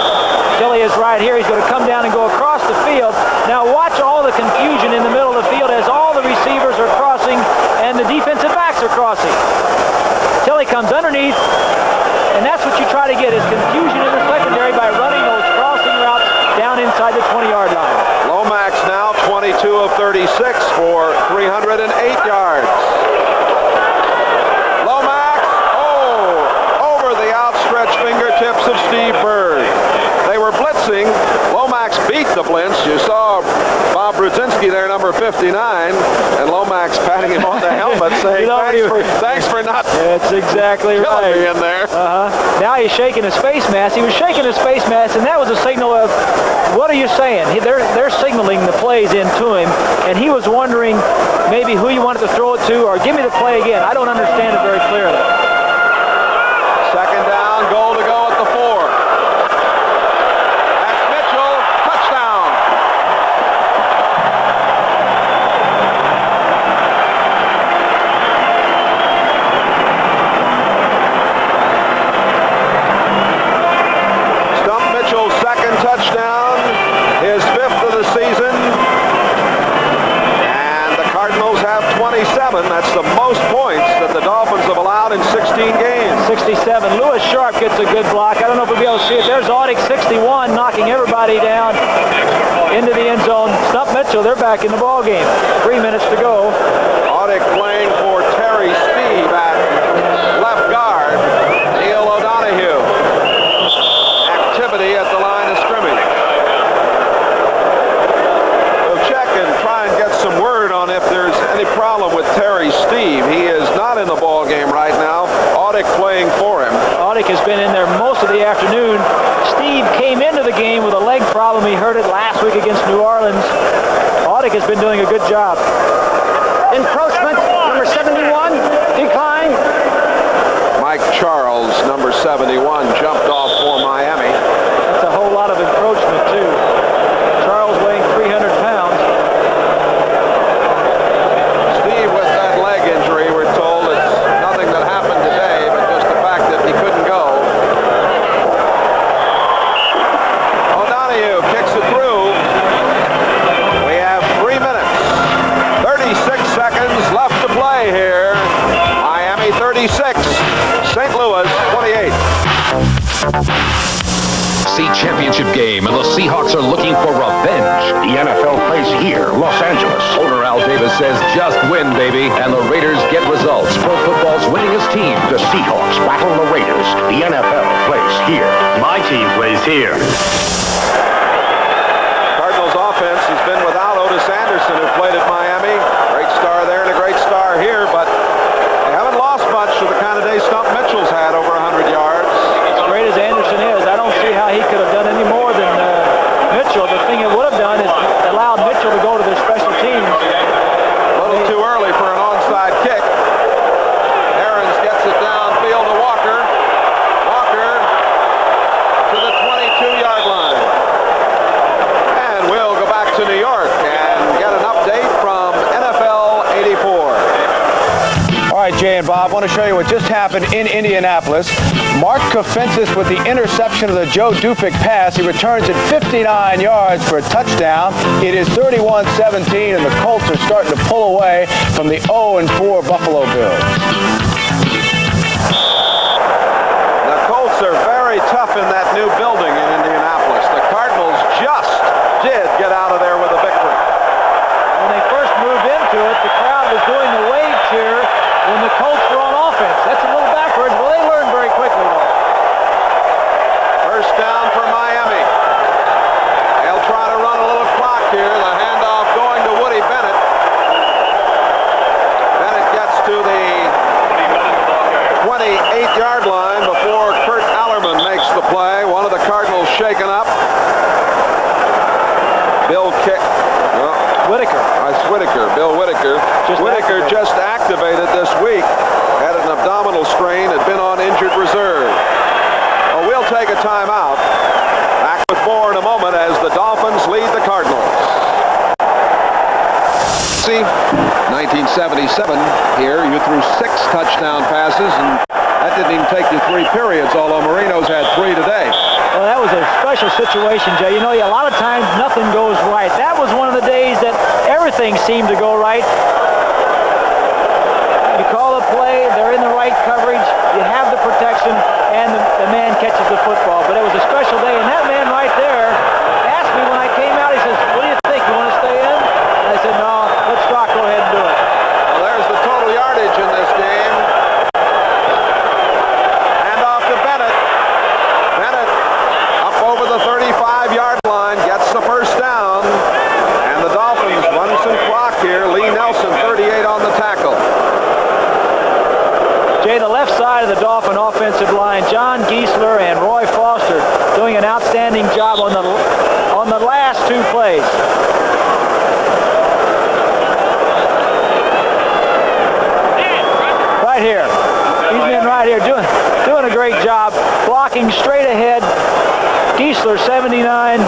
Tilley is right here. He's going to come down and go across the field. Now watch all the confusion in the middle of the field as all the receivers are crossing and the defensive backs are crossing. Tilley comes underneath, and that's what you try to get is confusion in the secondary by running those crossing routes down inside the 20-yard line. Lomax now 22 of 36 for 308 yards. Lomax, over the outstretched fingertips of Steve Bird. They were blitzing. Lomax beat the blitz. You saw Bob Brudzinski there, number 59, and Lomax patting him on the helmet saying, thanks for not That's exactly killing right. me in there. Now he's shaking his face mask. He was shaking his face mask, and that was a signal of, what are you saying? They're signaling the plays into him, and he was wondering maybe who you wanted to throw it to, or give me the play again. I don't understand it very clearly. Second down, goal to go at the 4. That's Mitchell. games. 67. Lewis Sharp gets a good block. I don't know if we'll be able to see it. There's Audick, 61, knocking everybody down into the end zone. Stump Mitchell, they're back in the ball game. 3 minutes to go. Audick playing for Terry Steve at left guard. Neil O'Donohue. Activity at the line of scrimmage. We'll check and try and get some word on if there's any problem with Terry Steve. He is not in the ball game right now. Audick playing for him. Audick has been in there most of the afternoon. Steve came into the game with a leg problem. He hurt it last week against New Orleans. Audick has been doing a good job. Encroachment, number 71, decline. Mike Charles, number 71, jumped off for Miami. That's a whole lot of encroachment, too. Charles weighing 300 pounds. Steve with that leg injury, we're told it's nothing that happened today, but just the fact that he couldn't go. O'Donohue kicks it through. We have 3 minutes, 36 seconds left to play here. Miami 36, St. Louis 28. Championship game, and the Seahawks are looking for revenge. The NFL plays here, Los Angeles. Owner Al Davis says, just win, baby, and the Raiders get results. Pro football's winningest team. The Seahawks battle the Raiders. The NFL plays here. My team plays here. Cardinals offense has been without Otis Anderson, who played at Miami. Great star there and a great star here, but they haven't lost much to the kind of day Stump Mitchell's had, over 100 yards. As great as Anderson is, I don't see how he could have done any more than Mitchell. The thing it would have done is allowed Mitchell to go to their special teams. A little too early for an onside kick. Aarons gets it downfield to Walker. Walker to the 22-yard line. And we'll go back to New York and get an update from NFL 84. All right, Jay and Bob, I want to show you what just happened in Indianapolis. Mark Kofensis with the interception of the Joe Dufik pass. He returns it 59 yards for a touchdown. It is 31-17, and the Colts are starting to pull away from the 0-4 Buffalo Bills. The Colts are very tough in that new building in Indianapolis. The Cardinals just did get out of there with a victory. When they first moved into it, the crowd was doing the wave cheer when the Colts were on offense. That's a little backwards. Well, they learned very quickly, though. First down for Miami. They'll try to run a little clock here. The handoff going to Woody Bennett. Bennett gets to the 28-yard line before Kurt Allerman makes the play. One of the Cardinals shaken up. Bill Kick. Whitaker. Whitaker. Bill Whitaker. Whitaker just activated this week. Had an abdominal strain. Had been on injured reserve. Well, we'll take a timeout. Back with more in a moment as the Dolphins lead the Cardinals. See, 1977 here, you threw 6 touchdown passes, and that didn't even take you 3 periods, although Marino's had 3 today. Well, that was a special situation, Jay. You know, a lot of times nothing goes right. That was one of the days that everything seemed to go right. You call a play, they're in the right coverage, you have the protection, and the man catches the football. But it was a special day, and that man right there asked me when I came out, he says, what do you think, you want to stay in? And I said, no, let's Rock go ahead and do it. Well, there's the total yardage in this game. Hand off to Bennett. Bennett up over the 35-yard line, gets the first down, and the Dolphins run some clock here. Lee Nelson, 38 on the tackle. Jay, the left side of the Dolphin offensive line, John Giesler and Roy Foster doing an outstanding job on the last 2 plays. Right here. These men right here doing a great job, blocking straight ahead. Giesler, 79.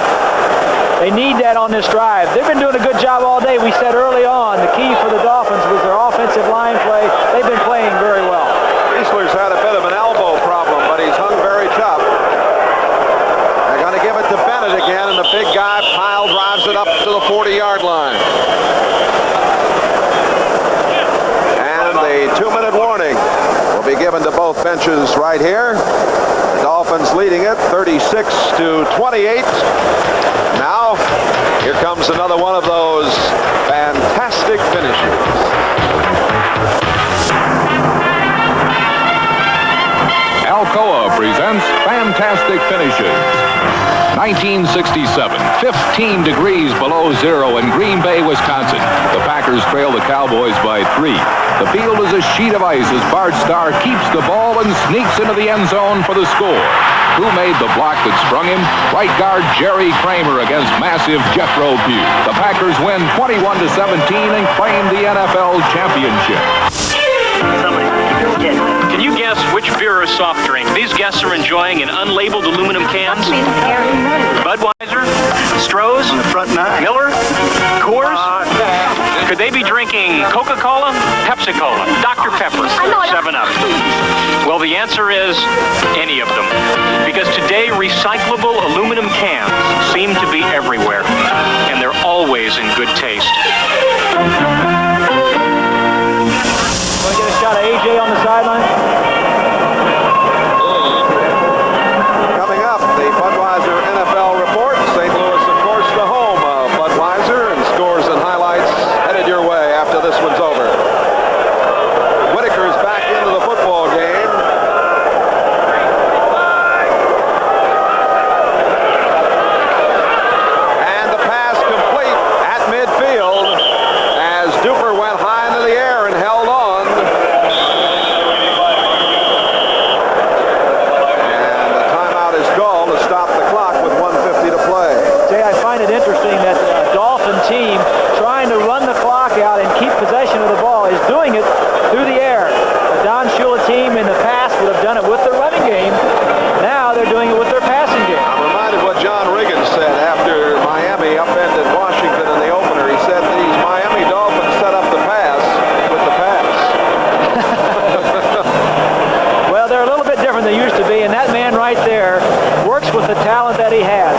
They need that on this drive. They've been doing a good job all day. We said early on the key for the Dolphins was their offensive line play. They've been playing very well. Giesler's had a bit of an elbow problem, but he's hung very tough. They're going to give it to Bennett again, and the big guy drives it up to the 40-yard line. And the 2-minute warning will be given. given to both benches right here. The Dolphins leading it 36-28. Now, here comes another one of those fantastic finishes. Alcoa presents Fantastic Finishes. 1967, 15 degrees below zero in Green Bay, Wisconsin. The Packers trail the Cowboys by 3. The field is a sheet of ice as Bart Starr keeps the ball and sneaks into the end zone for the score. Who made the block that sprung him? Right guard Jerry Kramer against massive Jethro Pugh. The Packers win 21-17 and claim the NFL championship. Can you guess which beer or soft drink these guests are enjoying in unlabeled aluminum cans? Budweiser? Stroh's? On the front nine. Miller? Coors? Could they be drinking Coca-Cola? Pepsi-Cola? Dr. Pepper? 7-Up? Well, the answer is any of them. Because today, recyclable aluminum cans seem to be everywhere. And they're always in good taste. Want to get a shot of AJ on the sideline? Coming up, the Budweiser NFL report. St. Louis, of course, the home of Budweiser, and scores and highlights headed your way after this one's over. Whitaker's back into the football game. And the pass complete at midfield as Duper went high into the air and held on. Interesting that the Dolphin team trying to run the clock out and keep possession of the ball is doing it through the air. The Don Shula team in the past would have done it with their running game. Now they're doing it with their passing game. I'm reminded what John Riggin said after Miami upended Washington in the opener. He said these Miami Dolphins set up the pass with the pass. Well, they're a little bit different than they used to be, and that man right there works with the talent that he has.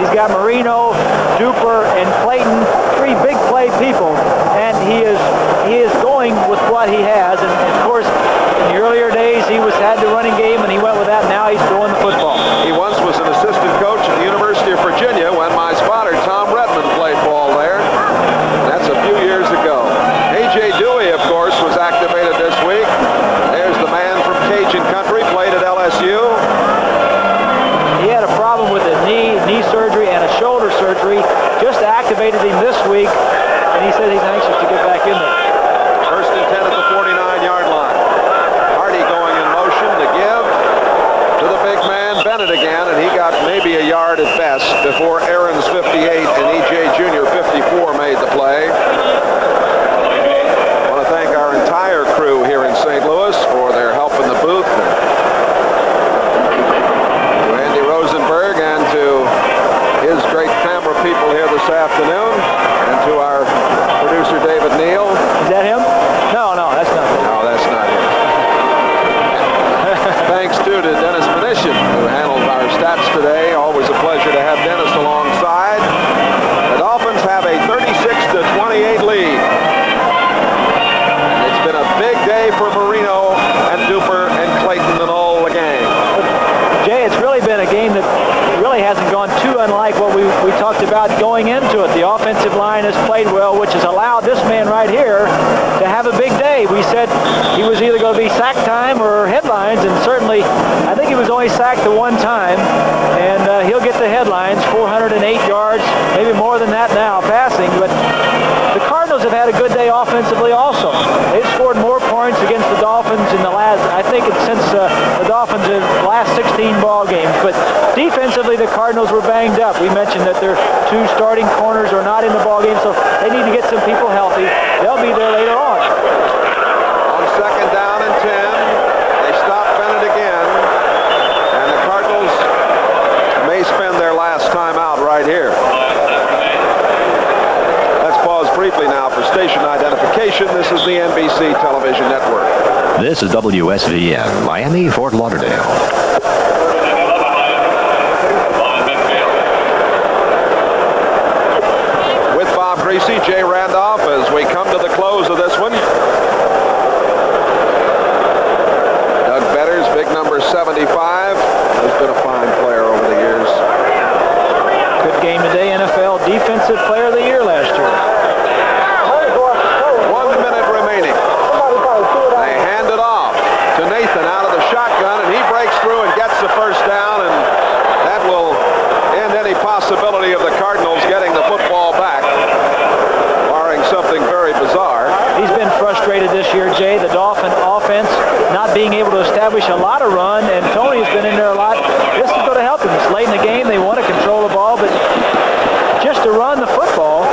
He's got Marino, Duper, and Clayton, 3 big play people, and he is going with what he has. And of course, in the earlier days, he had the running game, and he went with that. Now he's throwing the football. He once was an assistant coach at the University of Virginia when my spotter, Tom Redmond, played ball there. That's a few years ago. A.J. Dewey, of course, was activated this week. There's the man from Cajun Country, played at LSU. He had a problem with a knee surgery and a shoulder surgery. Just activated him this week, and he said he's anxious to get back in there. First and 10 at the 49-yard line. Hardy going in motion to give to the big man, Bennett again, and he got maybe a yard at best before Aaron's 58 and E.J. Jr. 54 made the play. I want to thank our entire crew here in St. Louis for their help in the booth. Rosenberg and to his great camera people here this afternoon, and to our producer David Neal. Is that him? No, that's not him. No, that's not him. Thanks too to Dennis Mnuchin, who handled our stats today. Always a pleasure to have Dennis alongside. The Dolphins have a 36-28 lead. And it's been a big day for Marino and Duper and Clayton and all the gang. Jay, it's really been a game that really hasn't gone too unlike what we talked about going into it. The offensive line has played well, which has allowed this man right here to have a big day. We said he was either going to be sack time or headlines, and certainly I think he was only sacked the one time, and he'll get the headlines. 408 yards, maybe more than that now passing, but the Cardinals have had a good day offensively also. They've scored more points against the Dolphins in the last, I think it's since the Dolphins' last 16 ball games, but defensively the Cardinals were banged up. We mentioned that their 2 starting corners are not in the ball game, so they need to get some people healthy. They'll be there later on. On second down and 10, they stop Bennett again, and the Cardinals may spend their last time out right here. Let's pause briefly now for station identification. This is the NBC Television Network. This is WSVN, Miami, Fort Lauderdale. With Bob Greasy, Jay Randolph, as we come to the close of this one. Doug 75. He's been a fine player over the years. Good game today. NFL Defensive Player of the Year last year. 1 minute remaining. They hand it off to Nathan out of the shotgun, and he breaks through and gets the first down, and that will end any possibility of the Cardinals getting the football back, barring something very bizarre. He's been frustrated this year, Jay. The Dolphin offense not being able to establish a lot of run, and Tony's been in there a lot. This is going to help him. It's late in the game. They want to control the ball, but just to run the football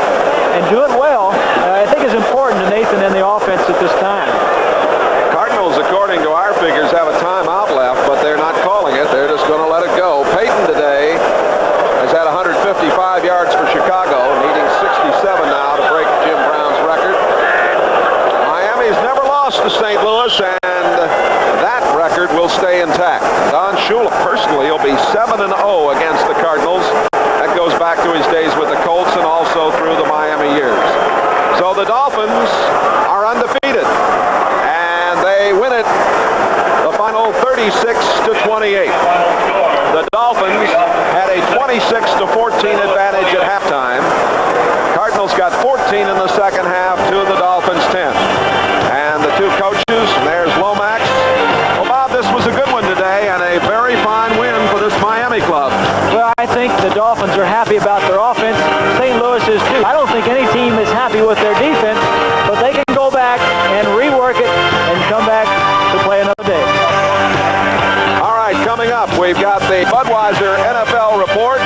and do it well, I think is important to Nathan and the offense at this time. Cardinals, according to our figures, have a timeout left, but they're not calling it. They're just going to let it go. Peyton today has had 155 yards for Chicago, needing 67 now to break Jim Brown's record. Miami's never lost to St. Louis, and that record will stay intact. Don Shula, personally, he'll be 7-0 against the Cardinals. That goes back to his days with the Colts and also through the Miami years. So the Dolphins are undefeated, and they win it the final 36-28. The Dolphins had a 26-14 advantage at halftime. Cardinals got 14 in the second half to the Dolphins 10. And the two coaches, there's Lomax. Well, Bob, this was a good one today and a very fine win for this Miami club. Well, I think the Dolphins are happy about their offense. St. Louis is too. I don't think any team is happy with their defense, but they can go back and rework it and come back to play another day. All right, coming up, we've got the Budweiser NFL report.